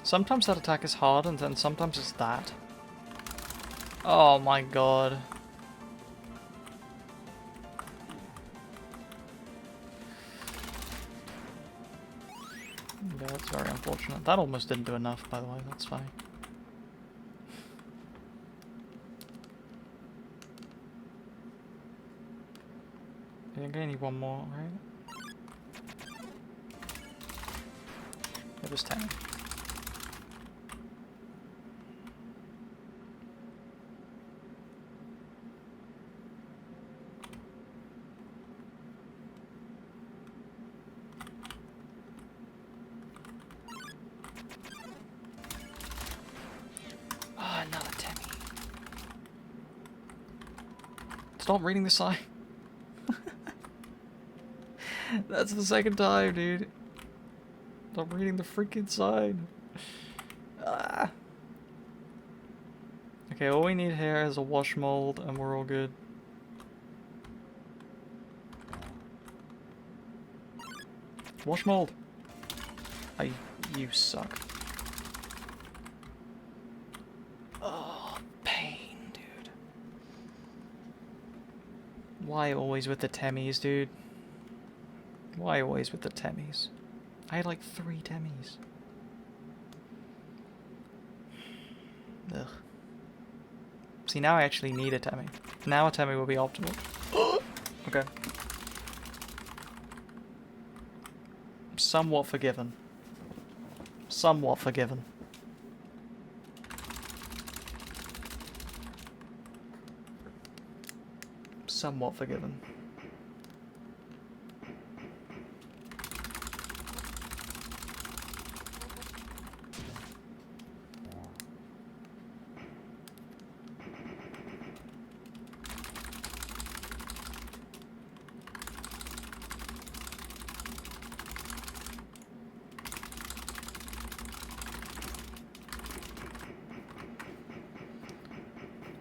Sometimes that attack is hard and then sometimes it's that. Oh my god. Yeah, that's very unfortunate. That almost didn't do enough, by the way, that's funny. I think I need one more, right? It was 10. Oh, another Temmie. Stop reading the sign. That's the second time, dude. Stop reading the freaking sign. Ah. Okay, all we need here is a wash mold and we're all good. Wash mold! You suck. Oh, pain, dude. Why always with the Temmies, dude? Why always with the Temmies? I had like 3 Temmies. Ugh. See, now I actually need a Temmie. Now a Temmie will be optimal. Okay. Somewhat forgiven. Somewhat forgiven. Somewhat forgiven.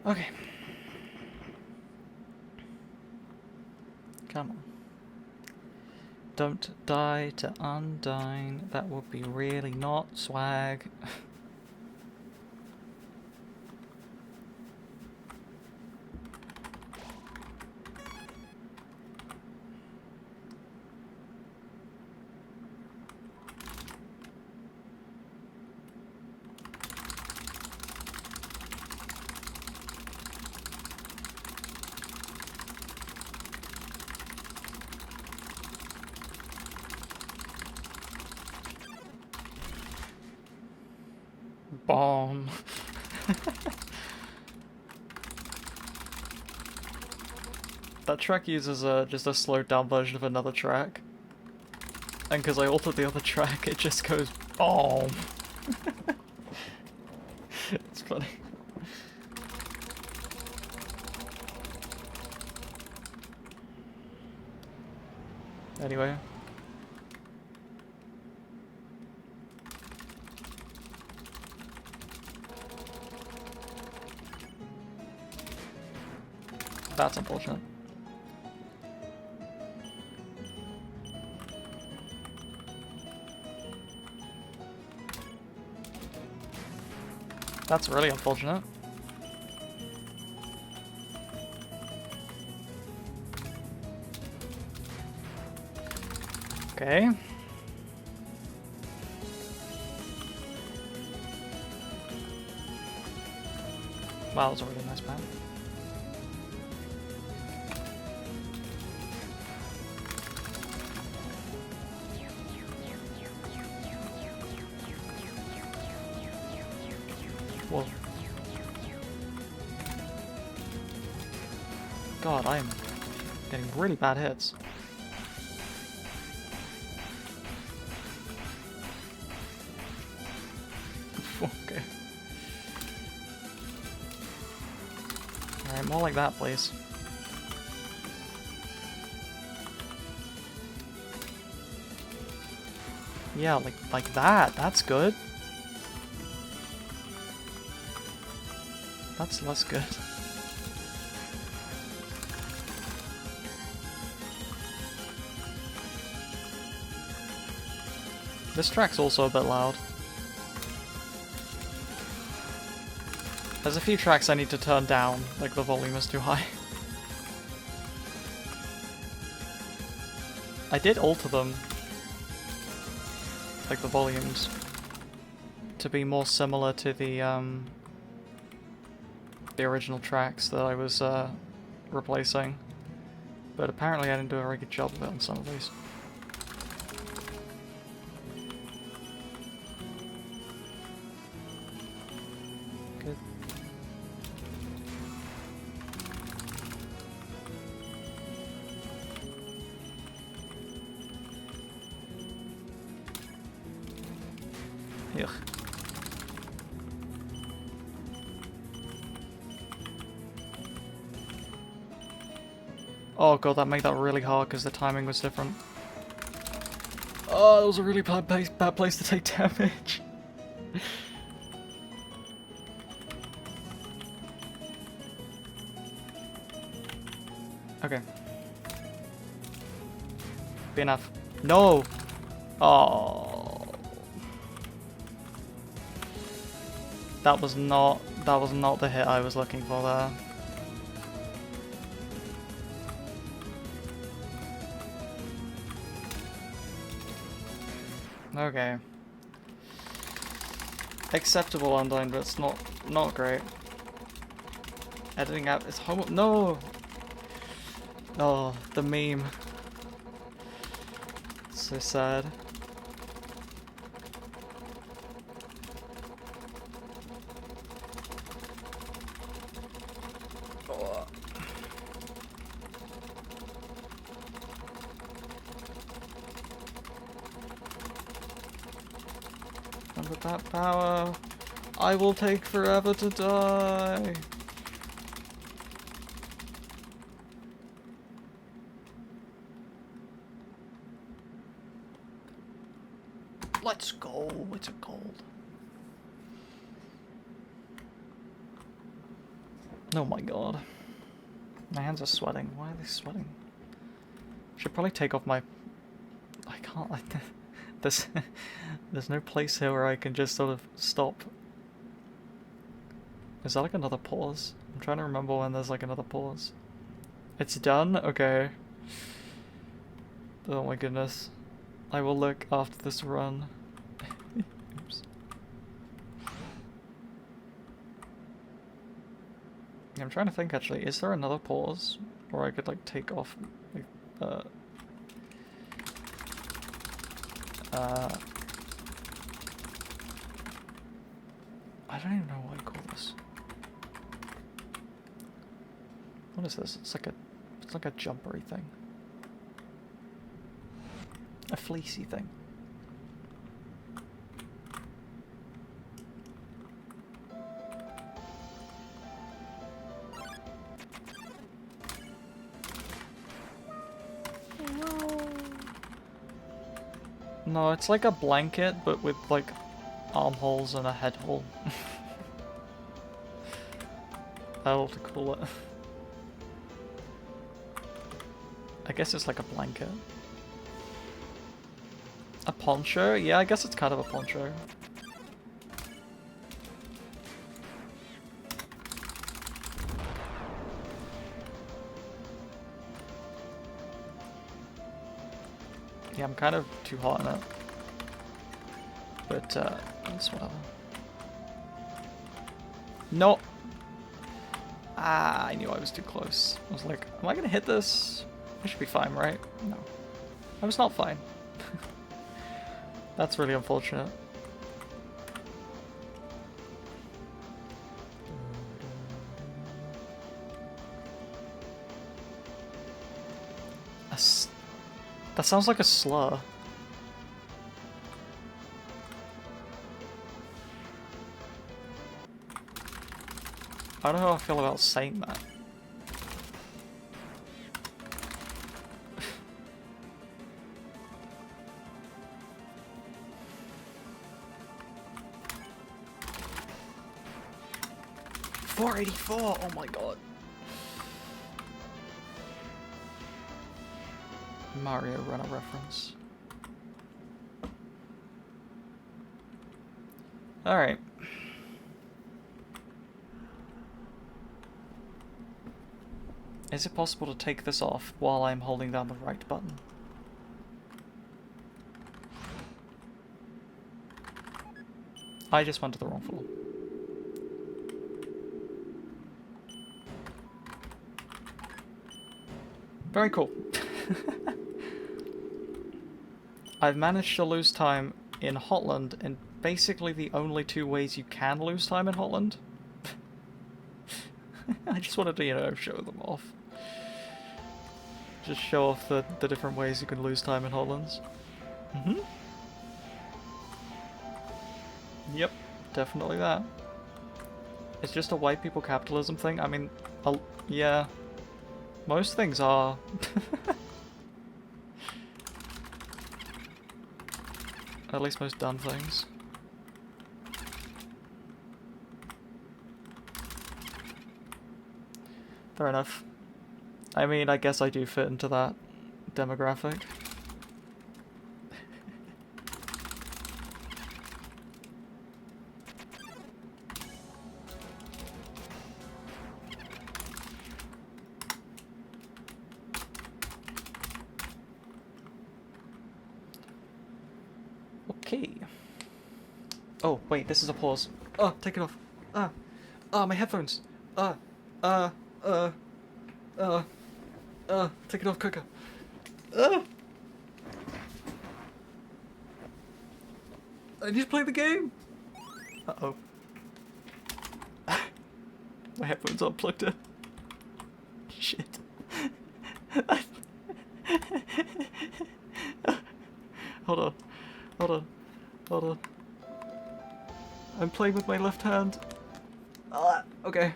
Okay. Come on. Don't die to Undyne. That would be really not swag. Bomb. That track uses just a slowed down version of another track. And because I altered the other track, it just goes bomb. It's funny. Anyway. That's unfortunate. That's really unfortunate. Okay. Wow, that was a really nice map. Whoa. God, I'm getting really bad hits. Okay. Alright, more like that, please. Yeah, like that. That's good. That's less good. This track's also a bit loud. There's a few tracks I need to turn down, like the volume is too high. I did alter them, like the volumes, to be more similar to the original tracks that I was replacing, but apparently I didn't do a very good job of it on some of these. Good. Ugh. Oh god, that made that really hard because the timing was different. Oh, that was a really bad place to take damage. Okay. Be enough. No! Oh. That was not the hit I was looking for there. Okay. Acceptable Undyne, but it's not great. Editing app is no! Oh, the meme. So sad. Oh. And with that power, I will take forever to die. Let's go, it's a gold. Oh my god. My hands are sweating. Why are they sweating? Should probably take off my... I can't... There's no place here where I can just sort of stop. Is that like another pause? I'm trying to remember when there's like another pause. It's done? Okay. Oh my goodness. I will look after this run. Oops. I'm trying to think actually, is there another pause? Or I could like take off like, I don't even know what I call this. What is this? It's like a jumpery thing. A fleecy thing. No, it's like a blanket, but with like armholes and a head hole. That'll to call it. I guess it's like a blanket. A poncho? Yeah, I guess it's kind of a poncho. Yeah, I'm kind of too hot in it. But, it's whatever. No! Ah, I knew I was too close. I was like, am I gonna hit this? I should be fine, right? No. I was not fine. That's really unfortunate. That sounds like a slur. I don't know how I feel about saying that. $484! Oh my god. Mario Runner reference. Alright. Is it possible to take this off while I'm holding down the right button? I just went to the wrong floor. Very cool. I've managed to lose time in Hotland in basically the only two ways you can lose time in Hotland. I just wanted to, you know, show them off. Just show off the different ways you can lose time in Hotlands. Mm-hmm. Yep, definitely that. It's just a white people capitalism thing. I mean, yeah. Most things are. At least most dumb things. Fair enough. I mean, I guess I do fit into that demographic. Okay. Oh, wait, this is a pause. Oh, take it off. My headphones. Take it off quicker. I need to play the game. Uh-oh. My headphones aren't plugged in. Shit. Hold on. Hold on. Hold on. I'm playing with my left hand. Okay.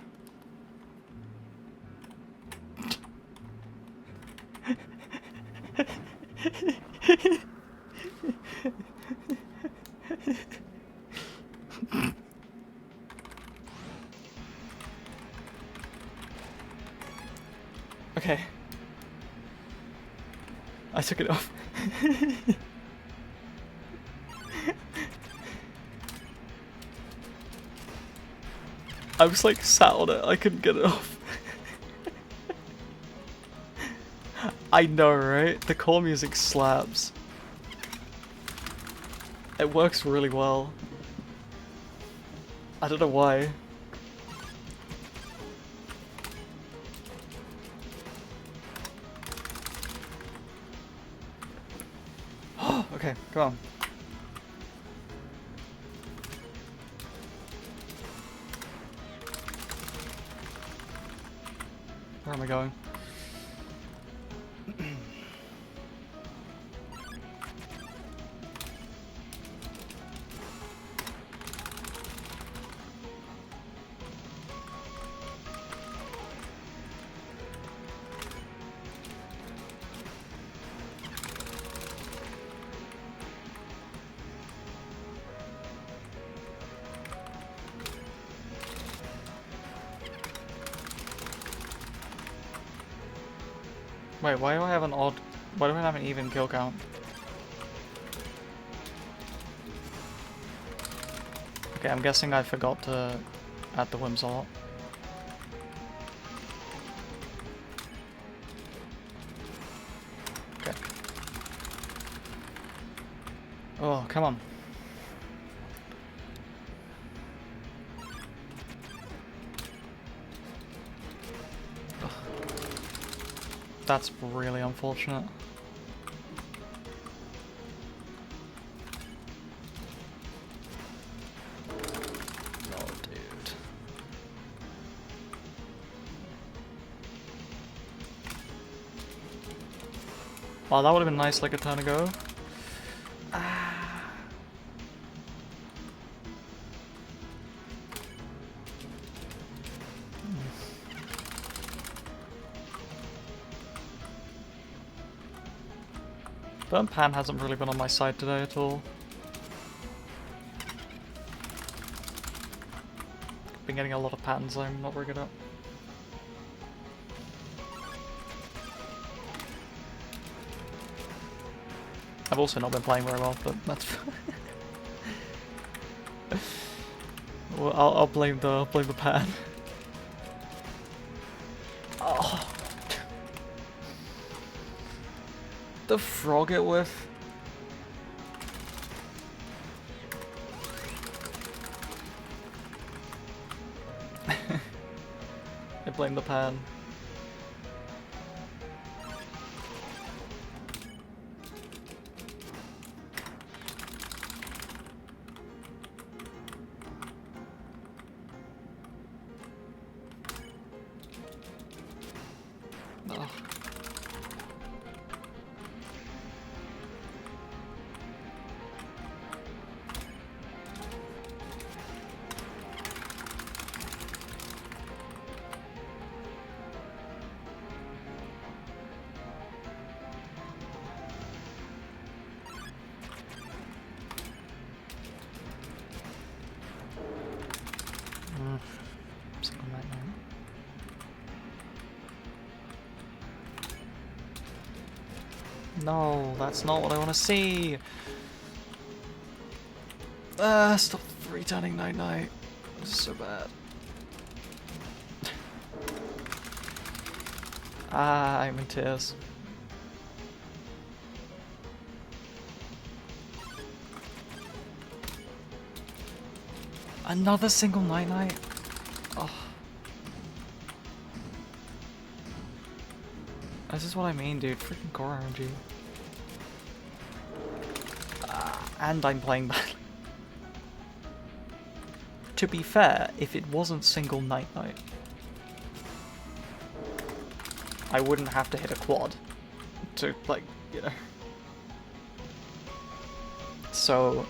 I took it off. I was like sat on it, I couldn't get it off. I know, right? The core music slaps. It works really well. I don't know why. Okay, come on. Where am I going? Wait, why do I have an odd... Why do I have an even kill count? Okay, I'm guessing I forgot to add the Whimsalot. Okay. Oh, come on. Ugh. That's really unfortunate. Wow, that would have been nice like a turn ago. Ah. Burn Pan hasn't really been on my side today at all. Been getting a lot of patterns I'm not very good at. I've also not been playing very well, but that's well, I'll blame the pan. Oh, the frog it with. I blame the pan. No, that's not what I want to see. Stop returning Night Night. This is so bad. I'm in tears. Another single Night Night? Oh. This is what I mean, dude. Freaking core RNG. And I'm playing bad. To be fair, if it wasn't single Night Night, I wouldn't have to hit a quad to, like, you know. So...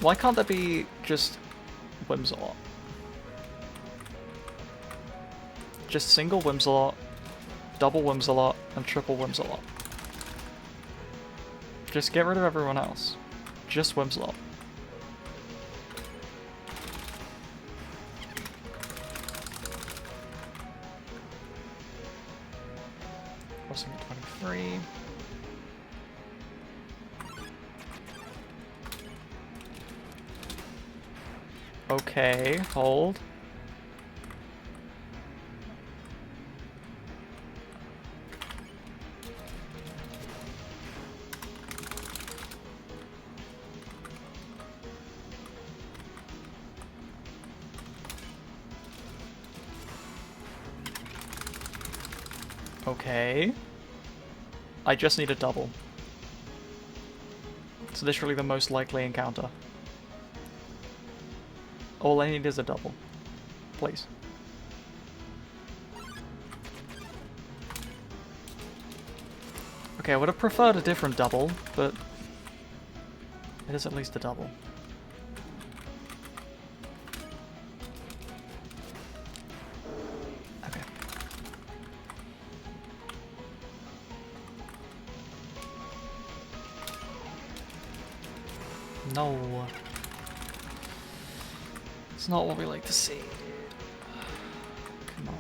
why can't there be just Whimsalot? Just single Whimsalot, double Whimsalot, and triple Whimsalot. Just get rid of everyone else. Just Whimsalot. Crossing at 23. Okay, hold. Okay. I just need a double. It's literally the most likely encounter. All I need is a double. Please. Okay, I would have preferred a different double, but it is at least a double. Okay. No. It's not what we like to see. Come on.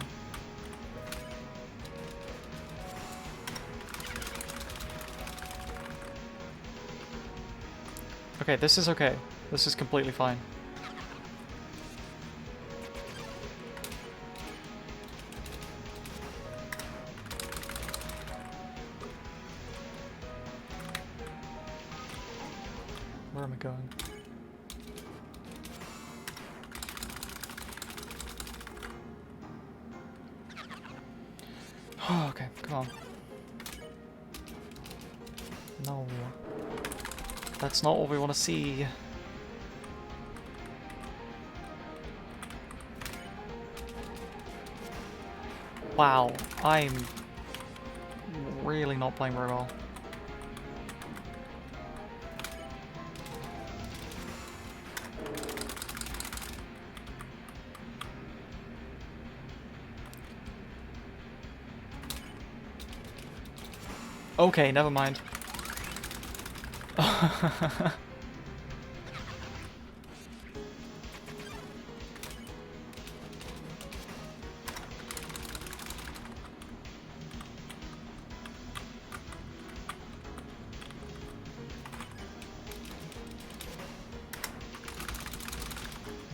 Okay, this is okay. This is completely fine. Where am I going? Oh, okay, come on. No. That's not what we want to see. Wow, I'm really not playing very well. Okay, never mind. I'm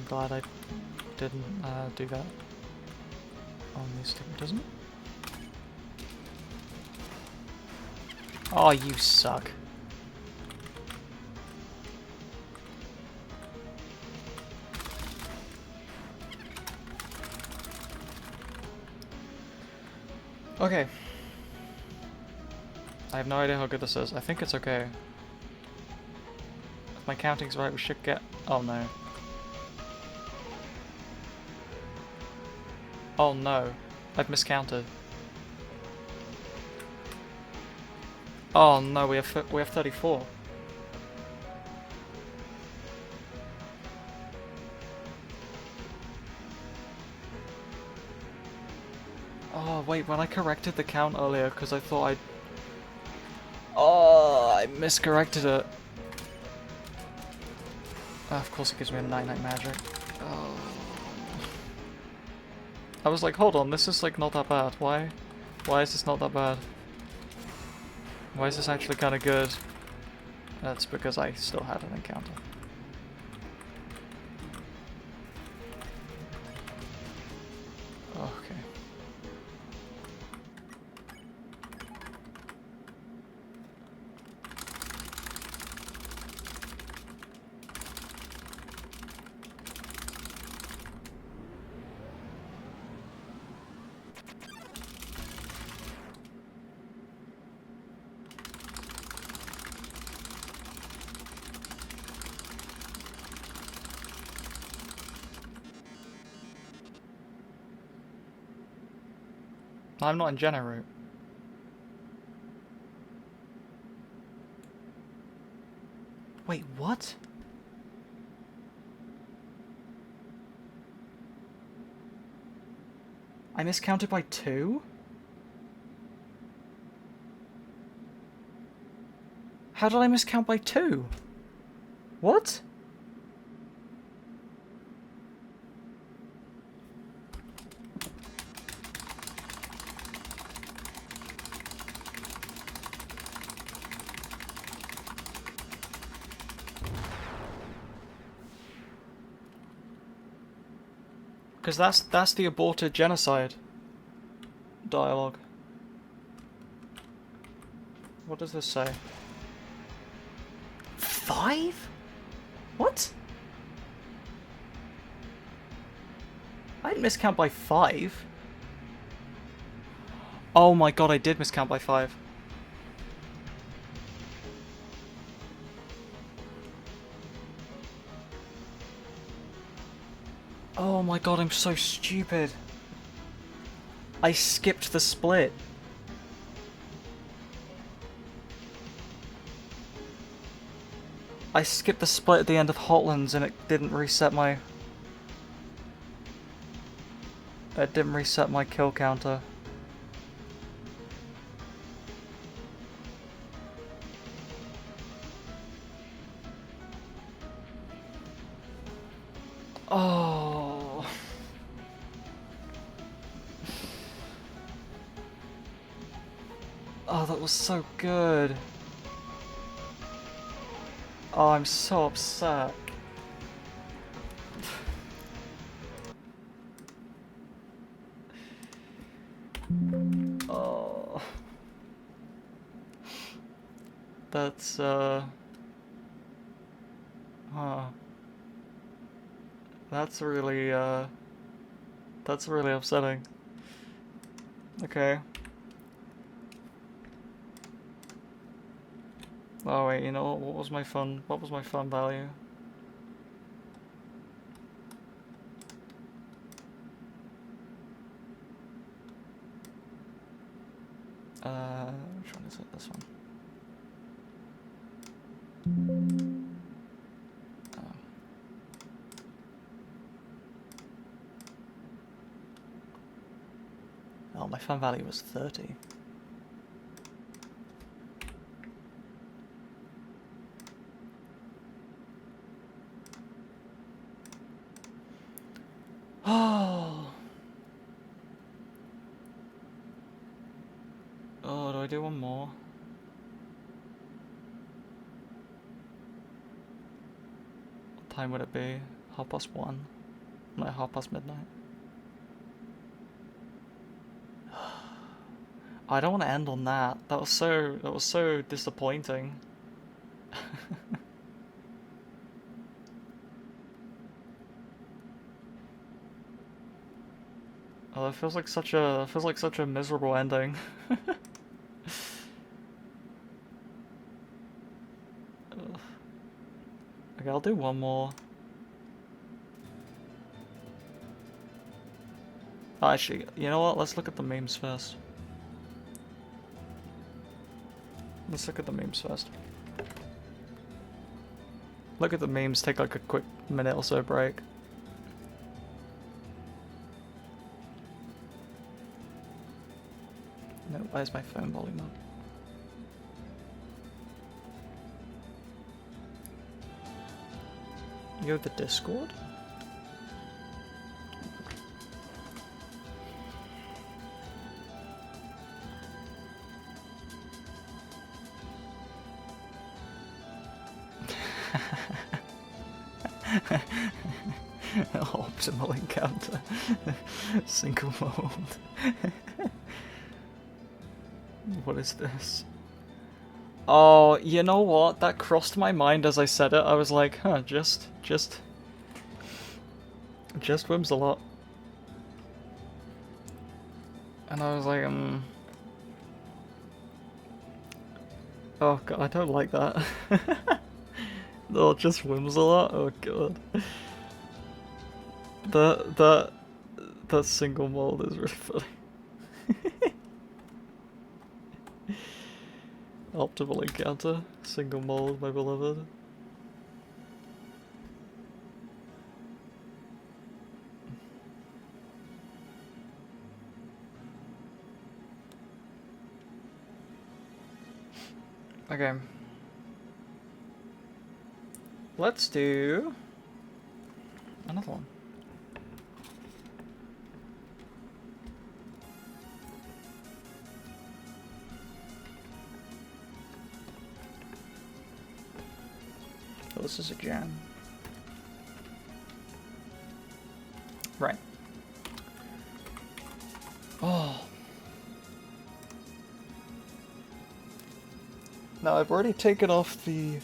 glad I didn't do that on this thing, doesn't it? Oh, you suck. Okay. I have no idea how good this is. I think it's okay. If my counting's right, we should get... Oh no. Oh no. I've miscounted. Oh no, we have 34. Oh wait, when I corrected the count earlier, because I thought I'd... Oh, I miscorrected it. Oh, of course it gives me a night-night magic. Oh. I was like, hold on, this is like not that bad. Why? Why is this not that bad? Why is this actually kind of good? That's because I still had an encounter. Okay. I'm not in geno route. Wait, what? I miscounted by 2? How did I miscount by 2? What? Because that's the aborted genocide dialogue. What does this say? 5? What? I didn't miscount by 5. Oh my god, I did miscount by 5. Oh my god, I'm so stupid. I skipped the split. I skipped the split at the end of Hotlands and it didn't reset my... It didn't reset my kill counter. Oh. Oh, that was so good. Oh, I'm so upset. Oh. That's, Huh. That's really upsetting. Okay. Oh wait, you know what was my fun value? Which one is it? This one. Oh, my fun value was 30. Oh. Oh, do I do one more? What time would it be? 1:30? No, midnight. I don't want to end on that. That was so disappointing. Oh, that feels like such a miserable ending. Okay, I'll do one more. Oh, actually, you know what? Let's look at the memes first. Let's look at the memes first. Look at the memes, take like a quick minute or so break. No, where's my phone volume up? You have the Discord? Optimal encounter. Single mode. What is this? Oh, you know what? That crossed my mind as I said it. I was like, huh, just whims a lot. And I was like, oh god, I don't like that. Oh, just whims a lot? Oh god. That single mold is really funny. Optimal encounter, single mold, my beloved. Okay. Let's do another one. Oh, this is a jam. Right. Now I've already taken off the...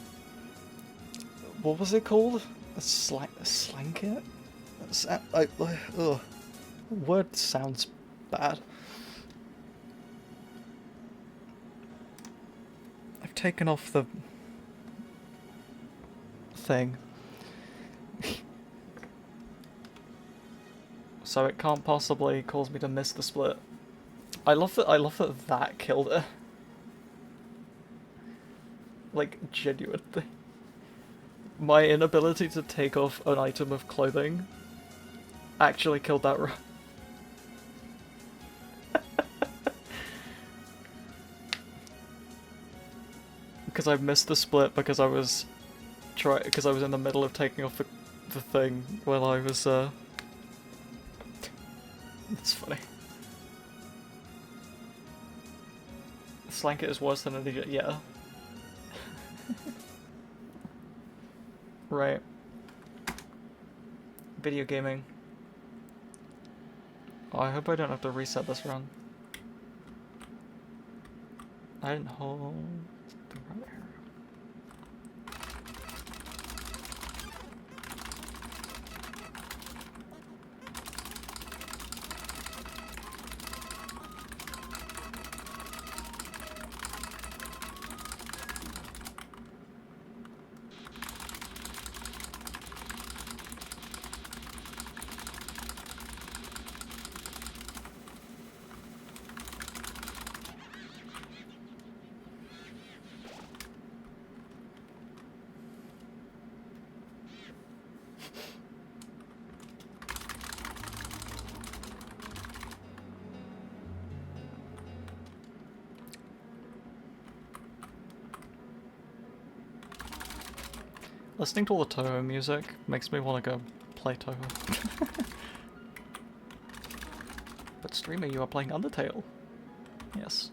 What was it called? A slanket? Ugh. Word sounds bad. I've taken off the... thing. So it can't possibly cause me to miss the split. I love that that killed it. Like, genuinely. My inability to take off an item of clothing actually killed that run. Because I missed the split because I was in the middle of taking off the thing while I was That's funny. Slanket is worse than an idiot, yeah. Right. Video gaming. Oh, I hope I don't have to reset this run. I didn't hold the right arrow. Listening to all the Toho music makes me want to go play Toho. But streamer, you are playing Undertale. Yes.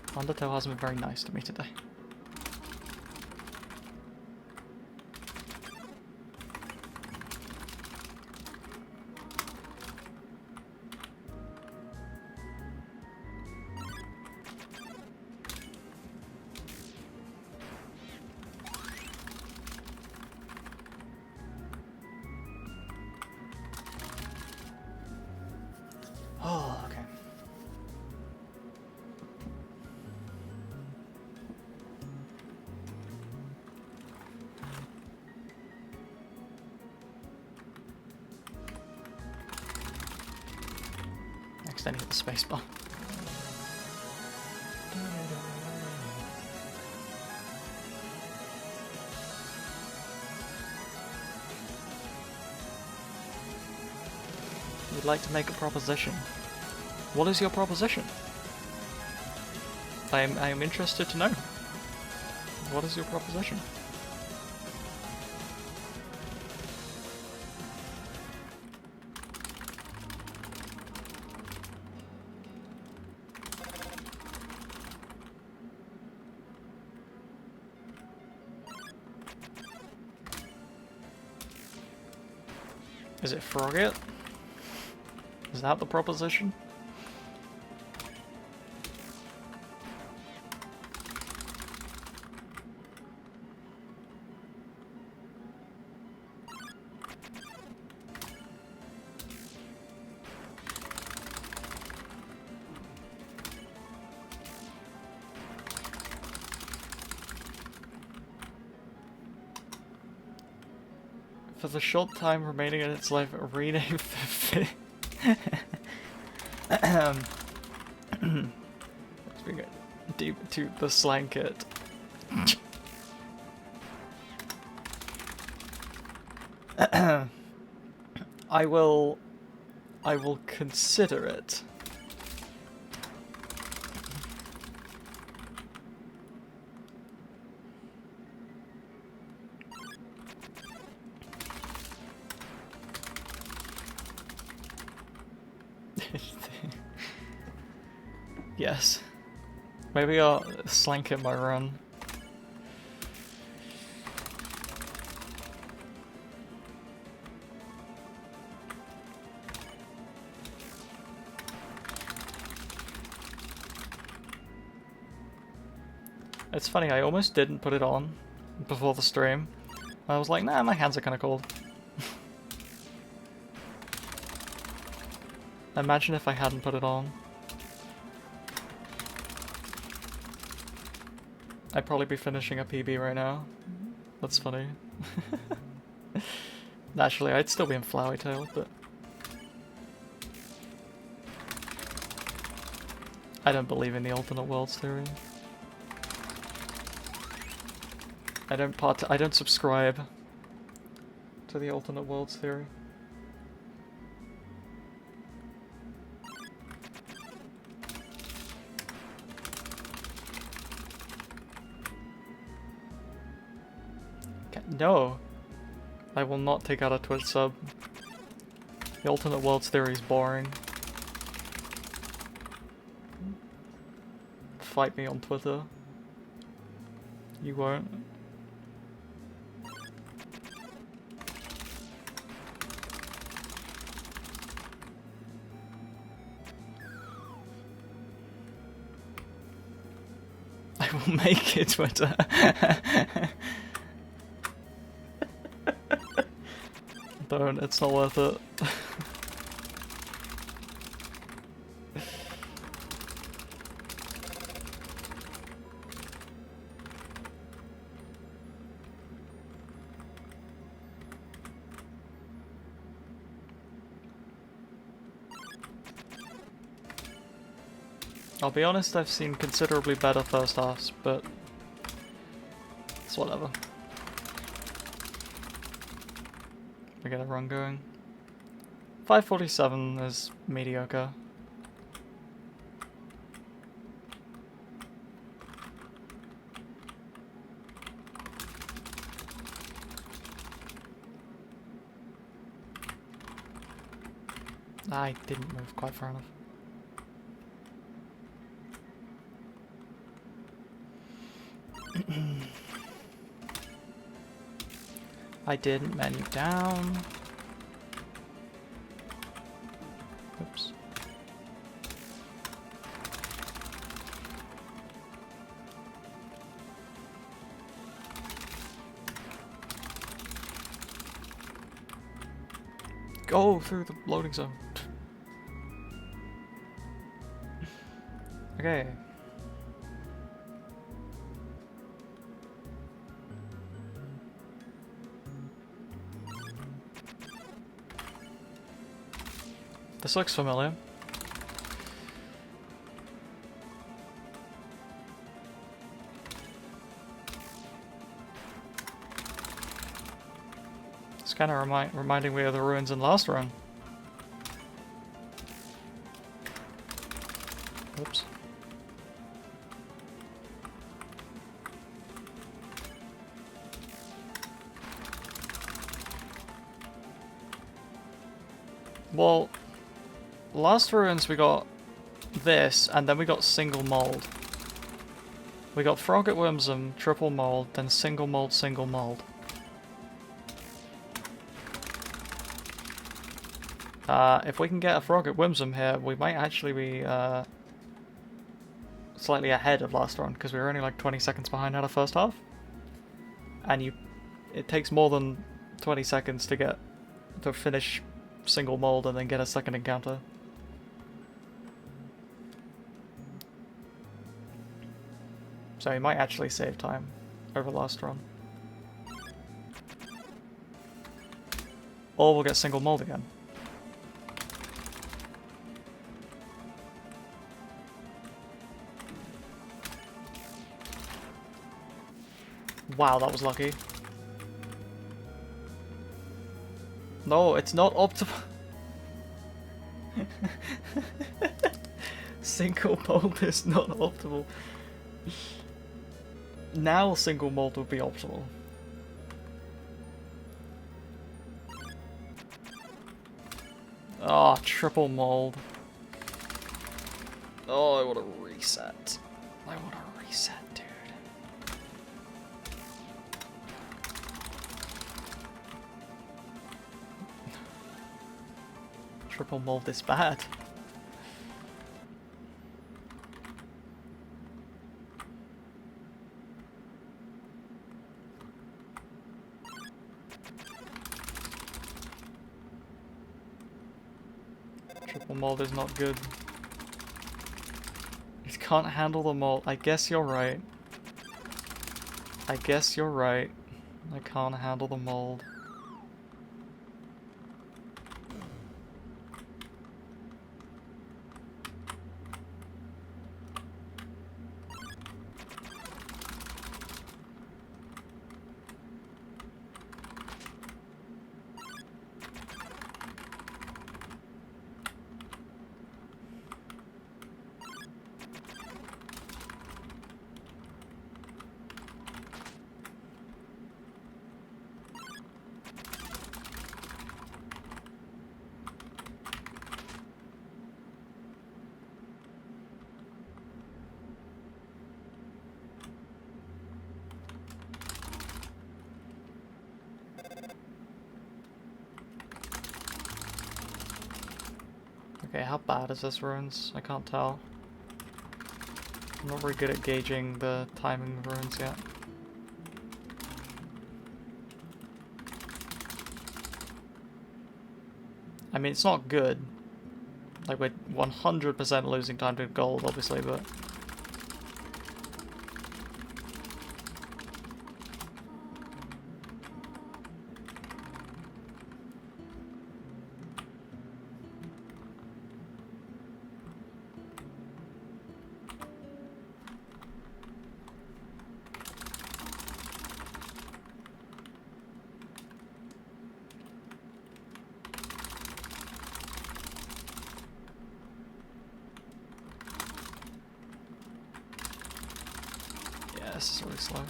Undertale hasn't been very nice to me today. Oh, okay. Next, I need the spacebar. You'd like to make a proposition. What is your proposition? I am interested to know. What is your proposition? Is it Frogget? Is that the proposition? For the short time remaining in its life, rename the Let's bring it deep to the slanket. I will consider it. Yes. Maybe I'll slank it my run. It's funny, I almost didn't put it on before the stream. I was like, nah, my hands are kind of cold. Imagine if I hadn't put it on. I'd probably be finishing a PB right now. That's funny. Naturally, I'd still be in Flowery Tail, but... I don't believe in the alternate worlds theory. I don't subscribe to the alternate worlds theory. No, I will not take out a Twitch sub. The alternate worlds theory is boring. Fight me on Twitter. You won't. I will make it Twitter. Don't, it's not worth it. I'll be honest, I've seen considerably better first halves, but it's whatever. We get a run going. 547 is mediocre. I didn't move quite far enough. I didn't menu down. Oops. Go through the loading zone. Okay. This looks familiar. It's kind of reminding me of the ruins in last run. Oops. Well, last ruins we got this, and then we got single mold. We got frog at Wormsum, triple mold, then single mold, single mold. If we can get a frog at Wormsum here, we might actually be slightly ahead of last run, because we were only like 20 seconds behind out of first half. And it takes more than 20 seconds to finish single mold and then get a second encounter. So you might actually save time over last run. Or we'll get single mold again. Wow, that was lucky. No, it's not optimal. Single mold is not optimal. Now single mold would be optimal. Ah, oh, triple mold. Oh, I want to reset. I want to reset, dude. Triple mold is bad. Purple mold is not good. It can't handle the mold. I guess you're right. I guess you're right. I can't handle the mold. Okay, how bad is this runes? I can't tell. I'm not very good at gauging the timing of runes yet. I mean, it's not good. Like, we're 100% losing time to gold, obviously, but... yeah, this is really slow.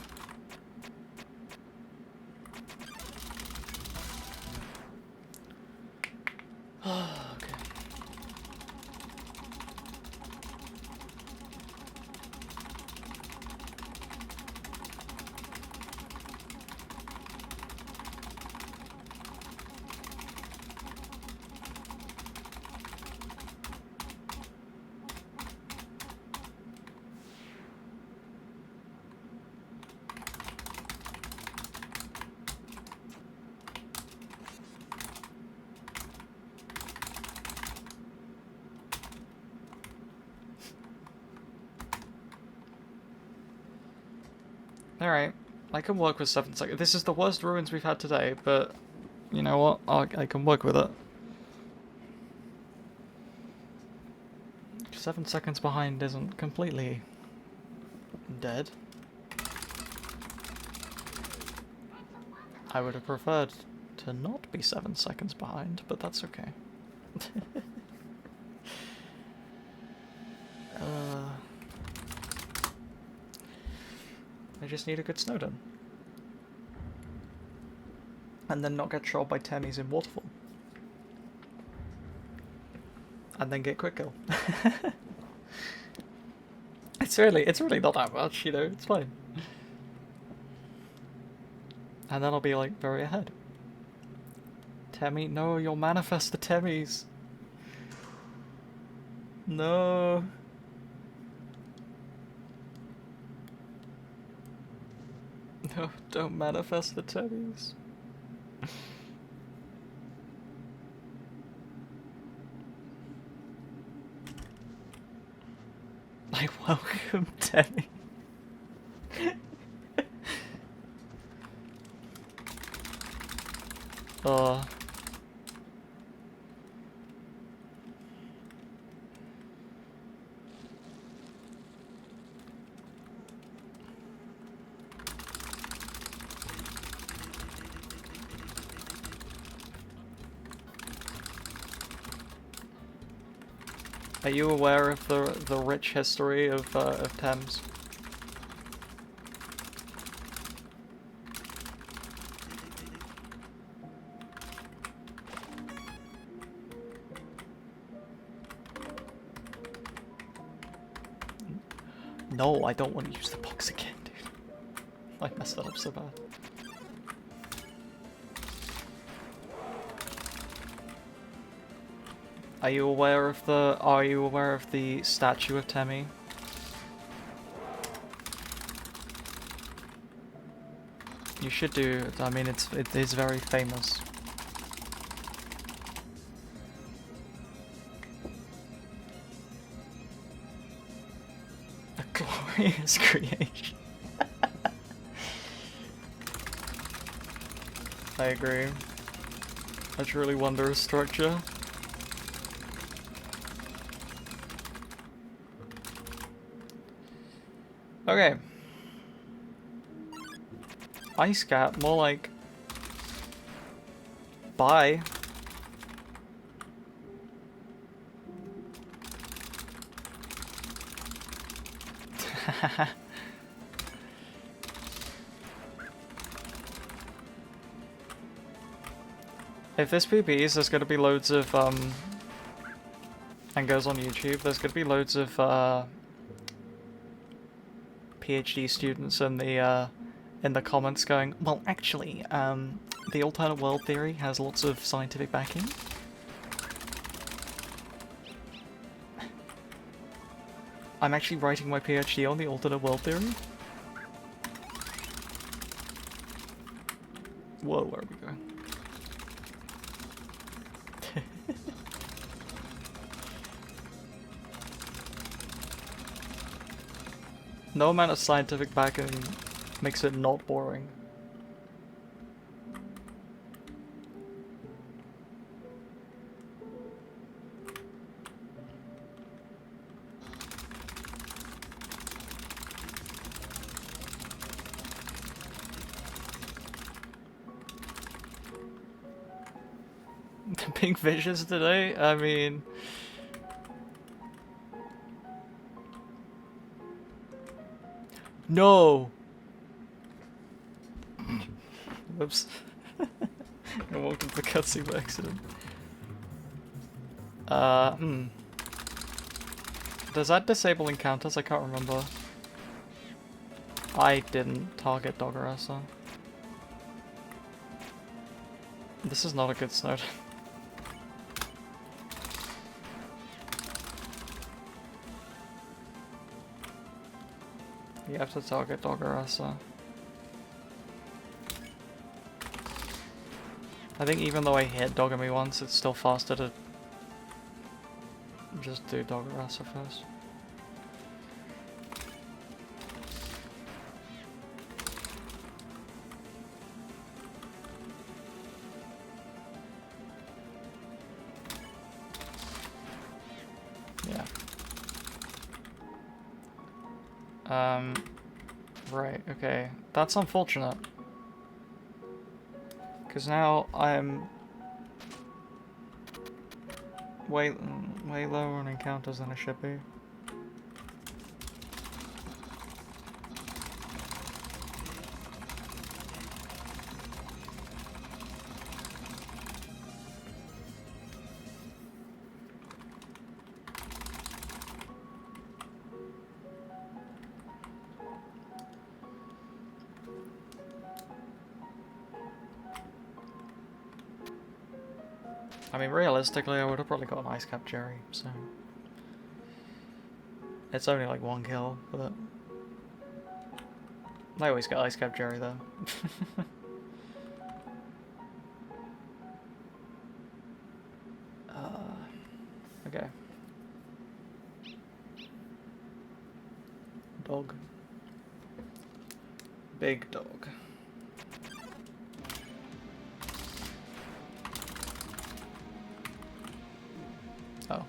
Okay. Alright, I can work with 7 seconds. This is the worst ruins we've had today, but you know what? I can work with it. 7 seconds behind isn't completely dead. I would have preferred to not be 7 seconds behind, but that's okay. I just need a good Snowden. And then not get trolled by Temmies in Waterfall. And then get quick kill. It's really not that much, you know, it's fine. And then I'll be like very ahead. Temmie, no, you'll manifest the Temmies. No. No, don't manifest the Temmies. I welcome Temmie. Oh. Are you aware of the rich history of Thames? No, I don't want to use the box again, dude. I messed that up so bad. Are you aware of the statue of Temmie? You should do. I mean, it is very famous. A glorious creation. I agree. A truly wondrous structure. Okay. Ice cap, more like... Bye. If this PBs, there's gonna be loads of, and goes on YouTube, there's gonna be loads of, PhD students in the comments going, well, actually, the alternate world theory has lots of scientific backing. I'm actually writing my PhD on the alternate world theory. Whoa, where are we going? No amount of scientific backing makes it not boring. Being vicious today? I mean... No! Whoops. I walked into the cutscene by accident. Does that disable encounters? I can't remember. I didn't target Doggeressa. This is not a good start. You have to target Doggeressa. I think even though I hit Dogami once, it's still faster to just do Doggeressa first. Yeah. Right, okay. That's unfortunate. Because now I'm way lower on encounters than I should be. I mean, realistically, I would have probably got an Ice Cap Jerry, so... It's only like one kill, but... I always get Ice Cap Jerry, though. Okay. Dog. Big dog. Oh.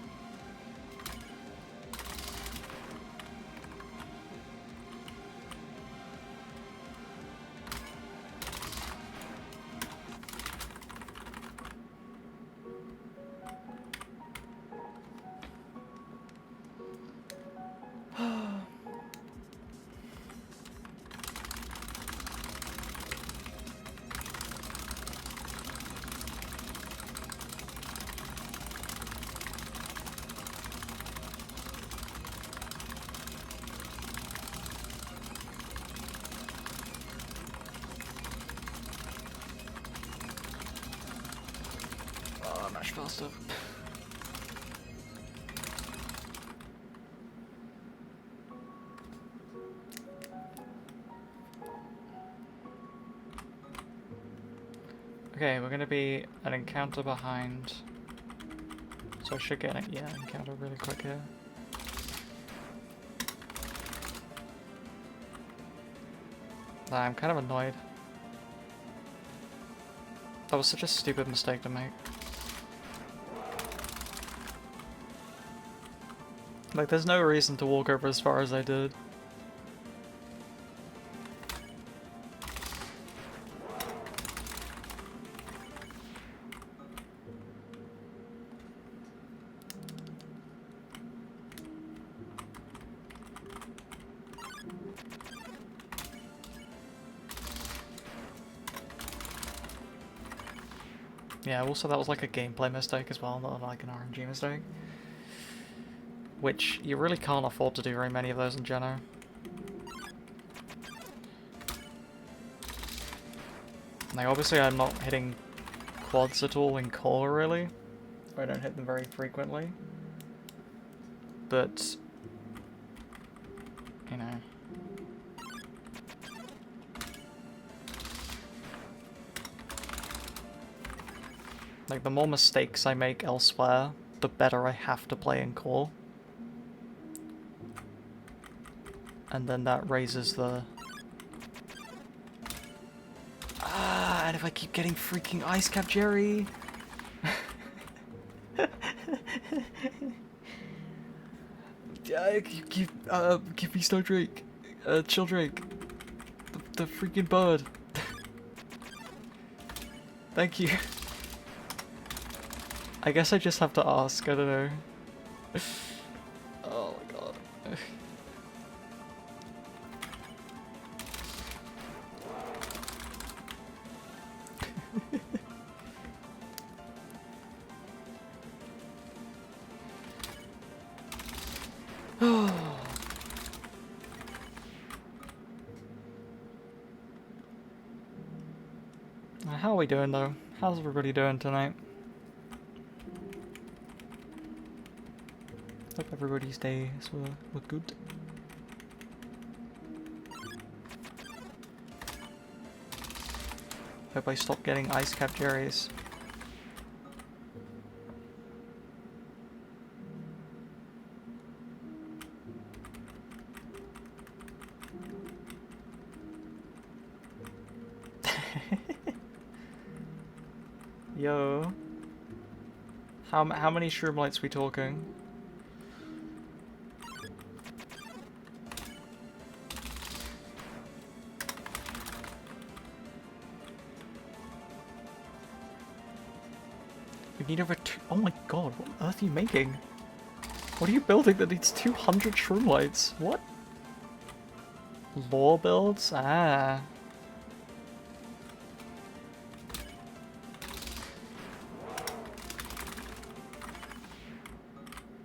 Much faster. Okay, we're gonna be an encounter behind. So I should get an encounter really quick here. I'm kind of annoyed. That was such a stupid mistake to make. Like, there's no reason to walk over as far as I did. Yeah, also that was like a gameplay mistake as well, not like an RNG mistake. Which you really can't afford to do very many of those in Geno. Like, obviously I'm not hitting quads at all in core, really. I don't hit them very frequently. But, you know. Like, the more mistakes I make elsewhere, the better I have to play in core. And then that raises the... Ah, and if I keep getting freaking Ice Cap Jerry... give me Snow Drake. Chill Drake. The freaking bird. Thank you. I guess I just have to ask, I don't know. Oh my god. How are we doing though? How's everybody doing tonight? Hope everybody's days were good. Hope I stop getting Ice Cap Jerrys. Yo. How many shroom lights we talking? We need over two. Oh my god, what on earth are you making? What are you building that needs 200 shroom lights? What? Lore builds? Ah.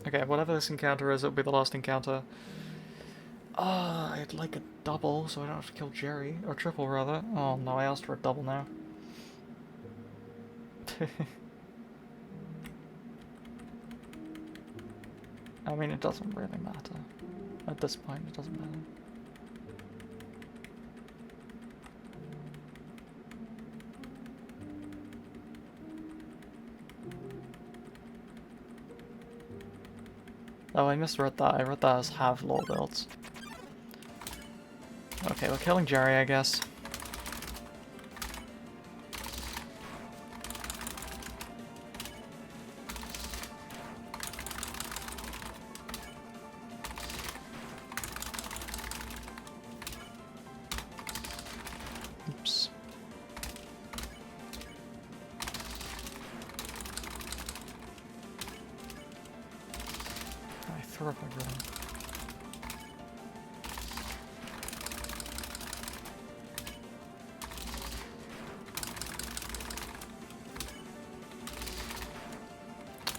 Okay, whatever this encounter is, it'll be the last encounter. Ah, I'd like a double so I don't have to kill Jerry. Or triple, rather. Oh no, I asked for a double now. I mean, it doesn't really matter. At this point, it doesn't matter. Oh, I misread that. I read that as have lore builds. Okay, we're killing Jerry, I guess. Oops. I threw up my gun.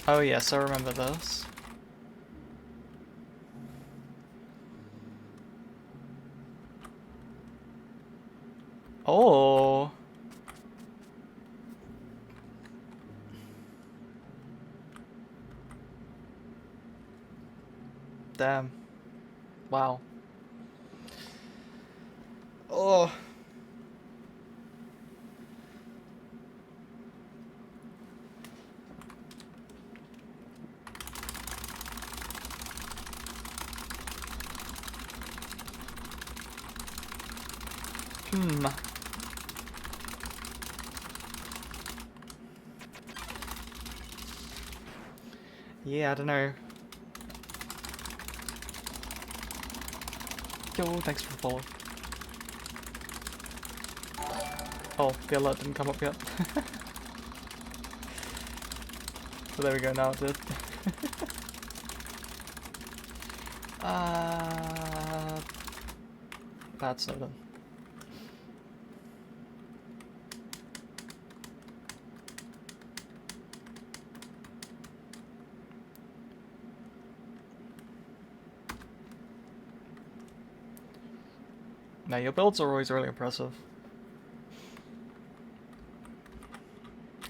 Oh yes, I remember this. Oh. Damn. Wow. Oh. Hmm. Yeah, I don't know. Yo, thanks for the follow. Oh, the alert didn't come up yet. So there we go, now it did. Bad soda. Now your builds are always really impressive.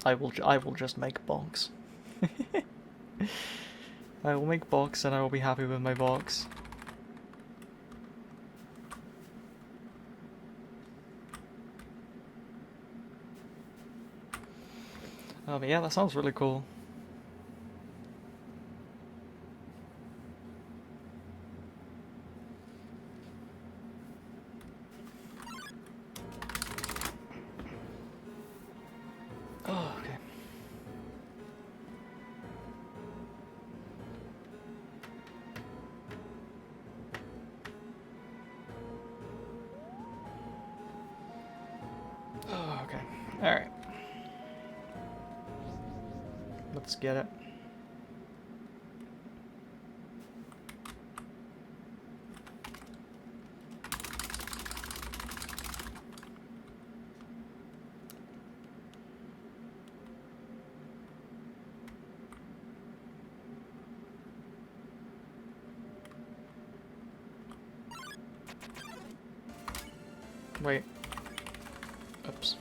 I will just make bonks. I will make box and I will be happy with my box. But yeah, that sounds really cool. Oh, okay. Oh, okay. Alright. Let's get it. Wait. Oops.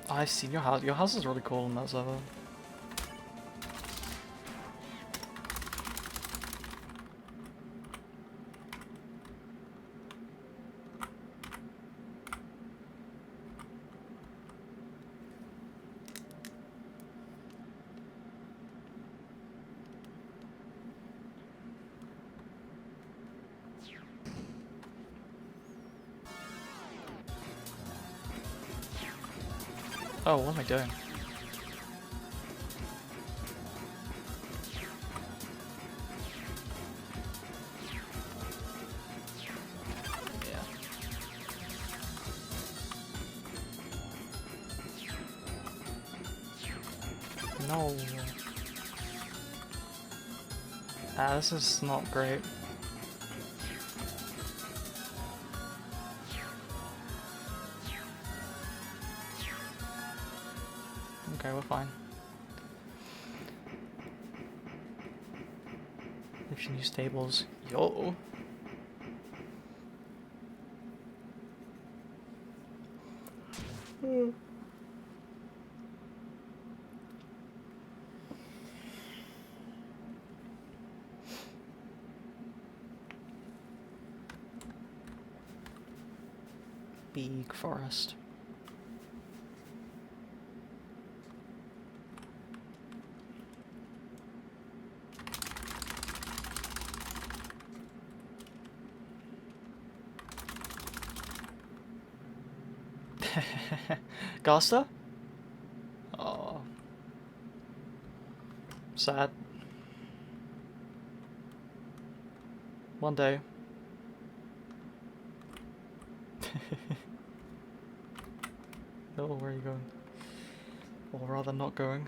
I've seen your house. Your house is really cool in that server. Oh, what am I doing? Yeah. No. This is not great. Okay, we're fine. If you new stables. Yo! Big forest. Gasta? Oh. Sad. One day. Oh, where are you going? Or rather not going.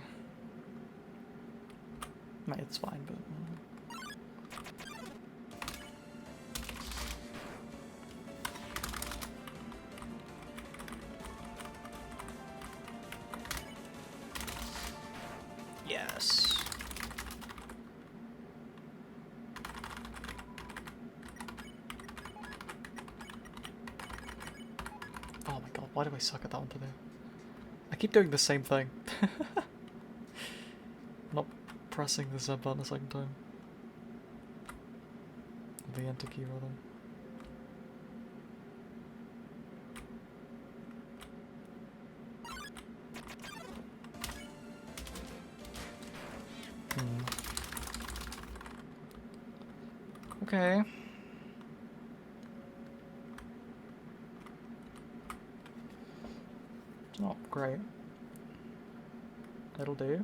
Mate, it's fine, but... Yes! Oh my god, why do I suck at that one today? I keep doing the same thing. Not pressing the Z button a second time. The enter key rather. Okay. It's not great. It'll do.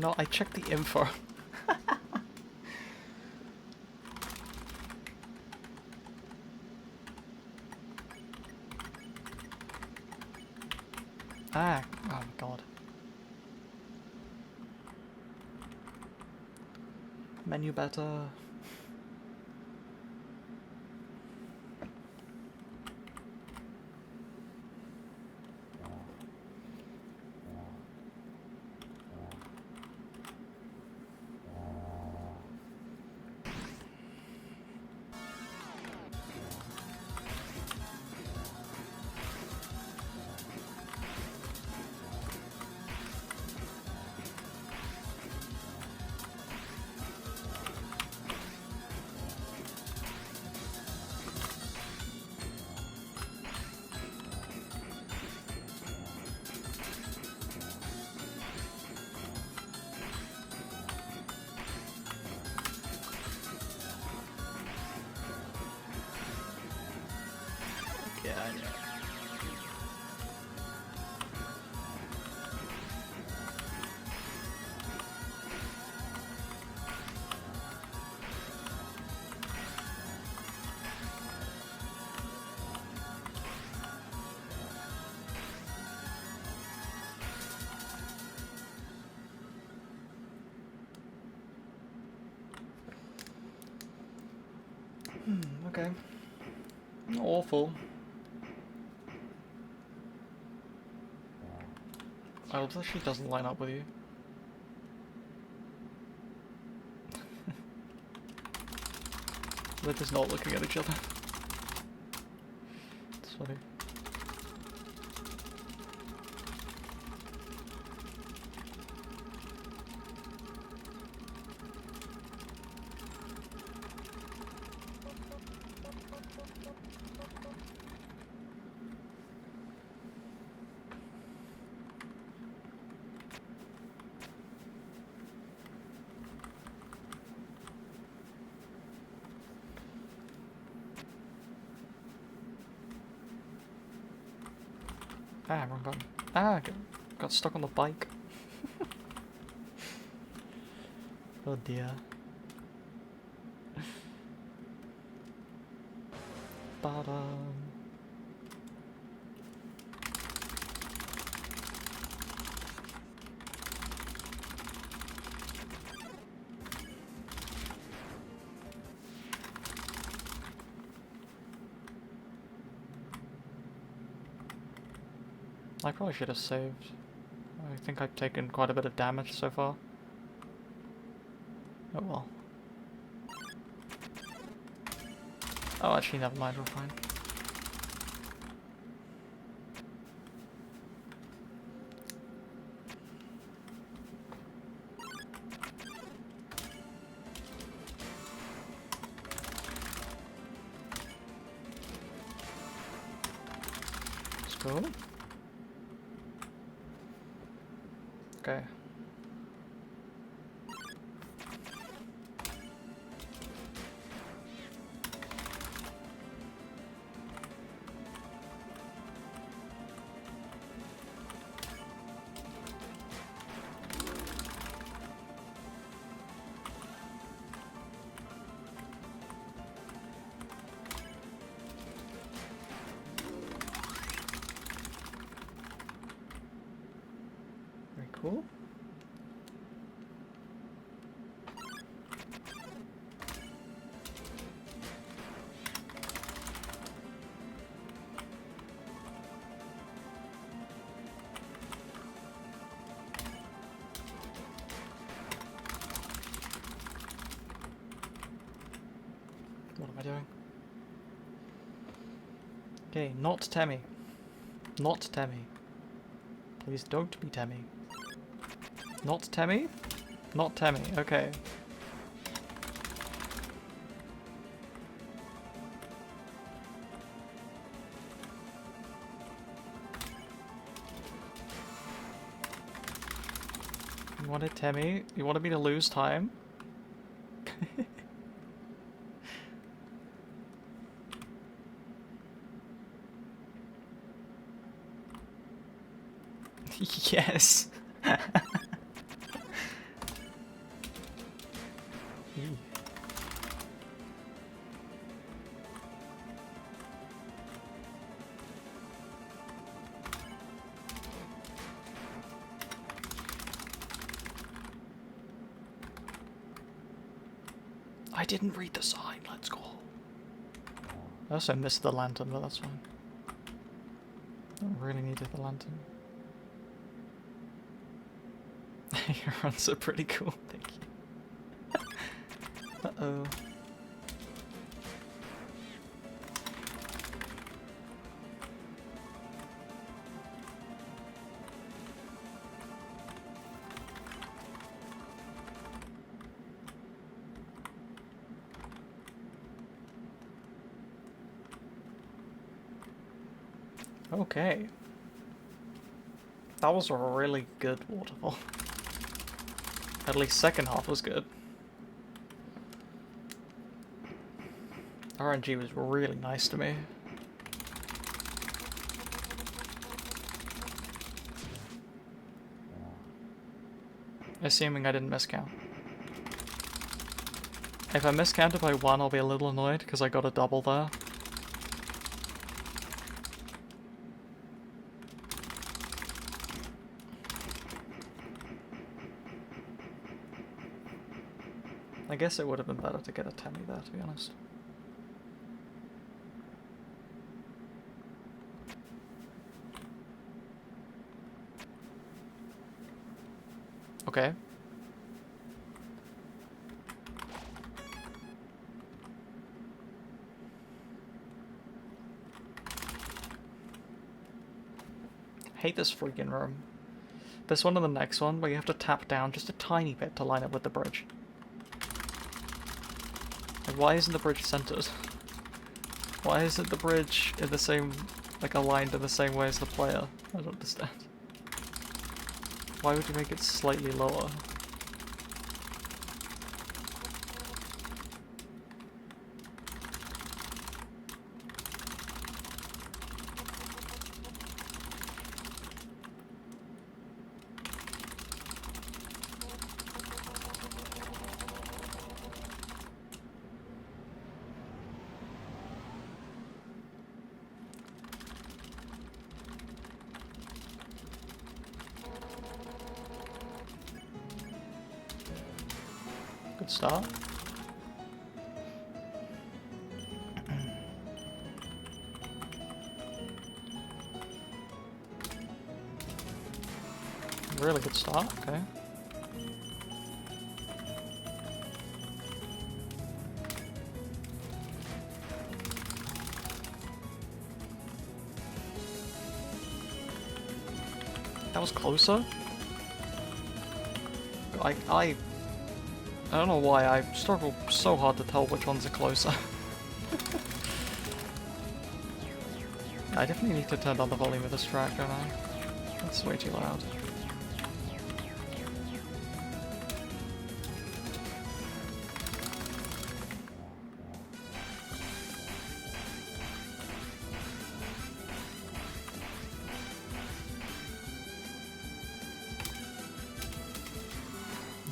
No, I checked the info. Ah, oh my god. Menu better. Yeah, I know. Okay. Not awful. I hope that she doesn't line up with you. They're just not looking at each other. It's funny. Ah, wrong button. Ah, got stuck on the bike. Oh dear. Ba-dum. I probably should have saved. I think I've taken quite a bit of damage so far. Oh well. Oh, actually, never mind, we're fine. Let's go. Okay. cool. What am I doing? Okay, not Temmie. Not Temmie. Please don't be Temmie. Not Temmie? Not Temmie, okay. You wanted Temmie? You wanted me to lose time? Yes. I didn't read the sign, let's go. I also missed the lantern, but that's fine. I really needed the lantern. Your runs are pretty cool, thank you. Uh-oh. Okay. That was a really good waterfall. At least second half was good. RNG was really nice to me. Assuming I didn't miscount. If I miscounted by 1, I'll be a little annoyed because I got a double there. I guess it would have been better to get a Temmie there, to be honest. Okay. Hate this freaking room. This one and the next one, where you have to tap down just a tiny bit to line up with the bridge. Like, why isn't the bridge centered? Why isn't the bridge in the same, like, aligned in the same way as the player? I don't understand. Why would you make it slightly lower? Good start. Really good start, okay. That was closer? I don't know why, I struggle so hard to tell which ones are closer. I definitely need to turn down the volume of this track, don't I? That's way too loud.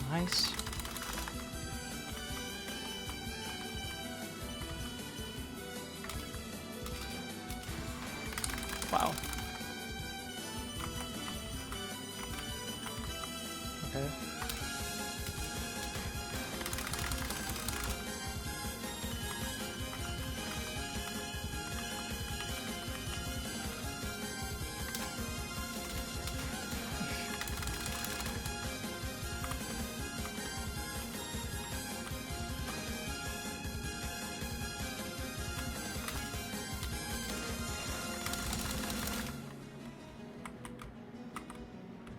Nice. Wow.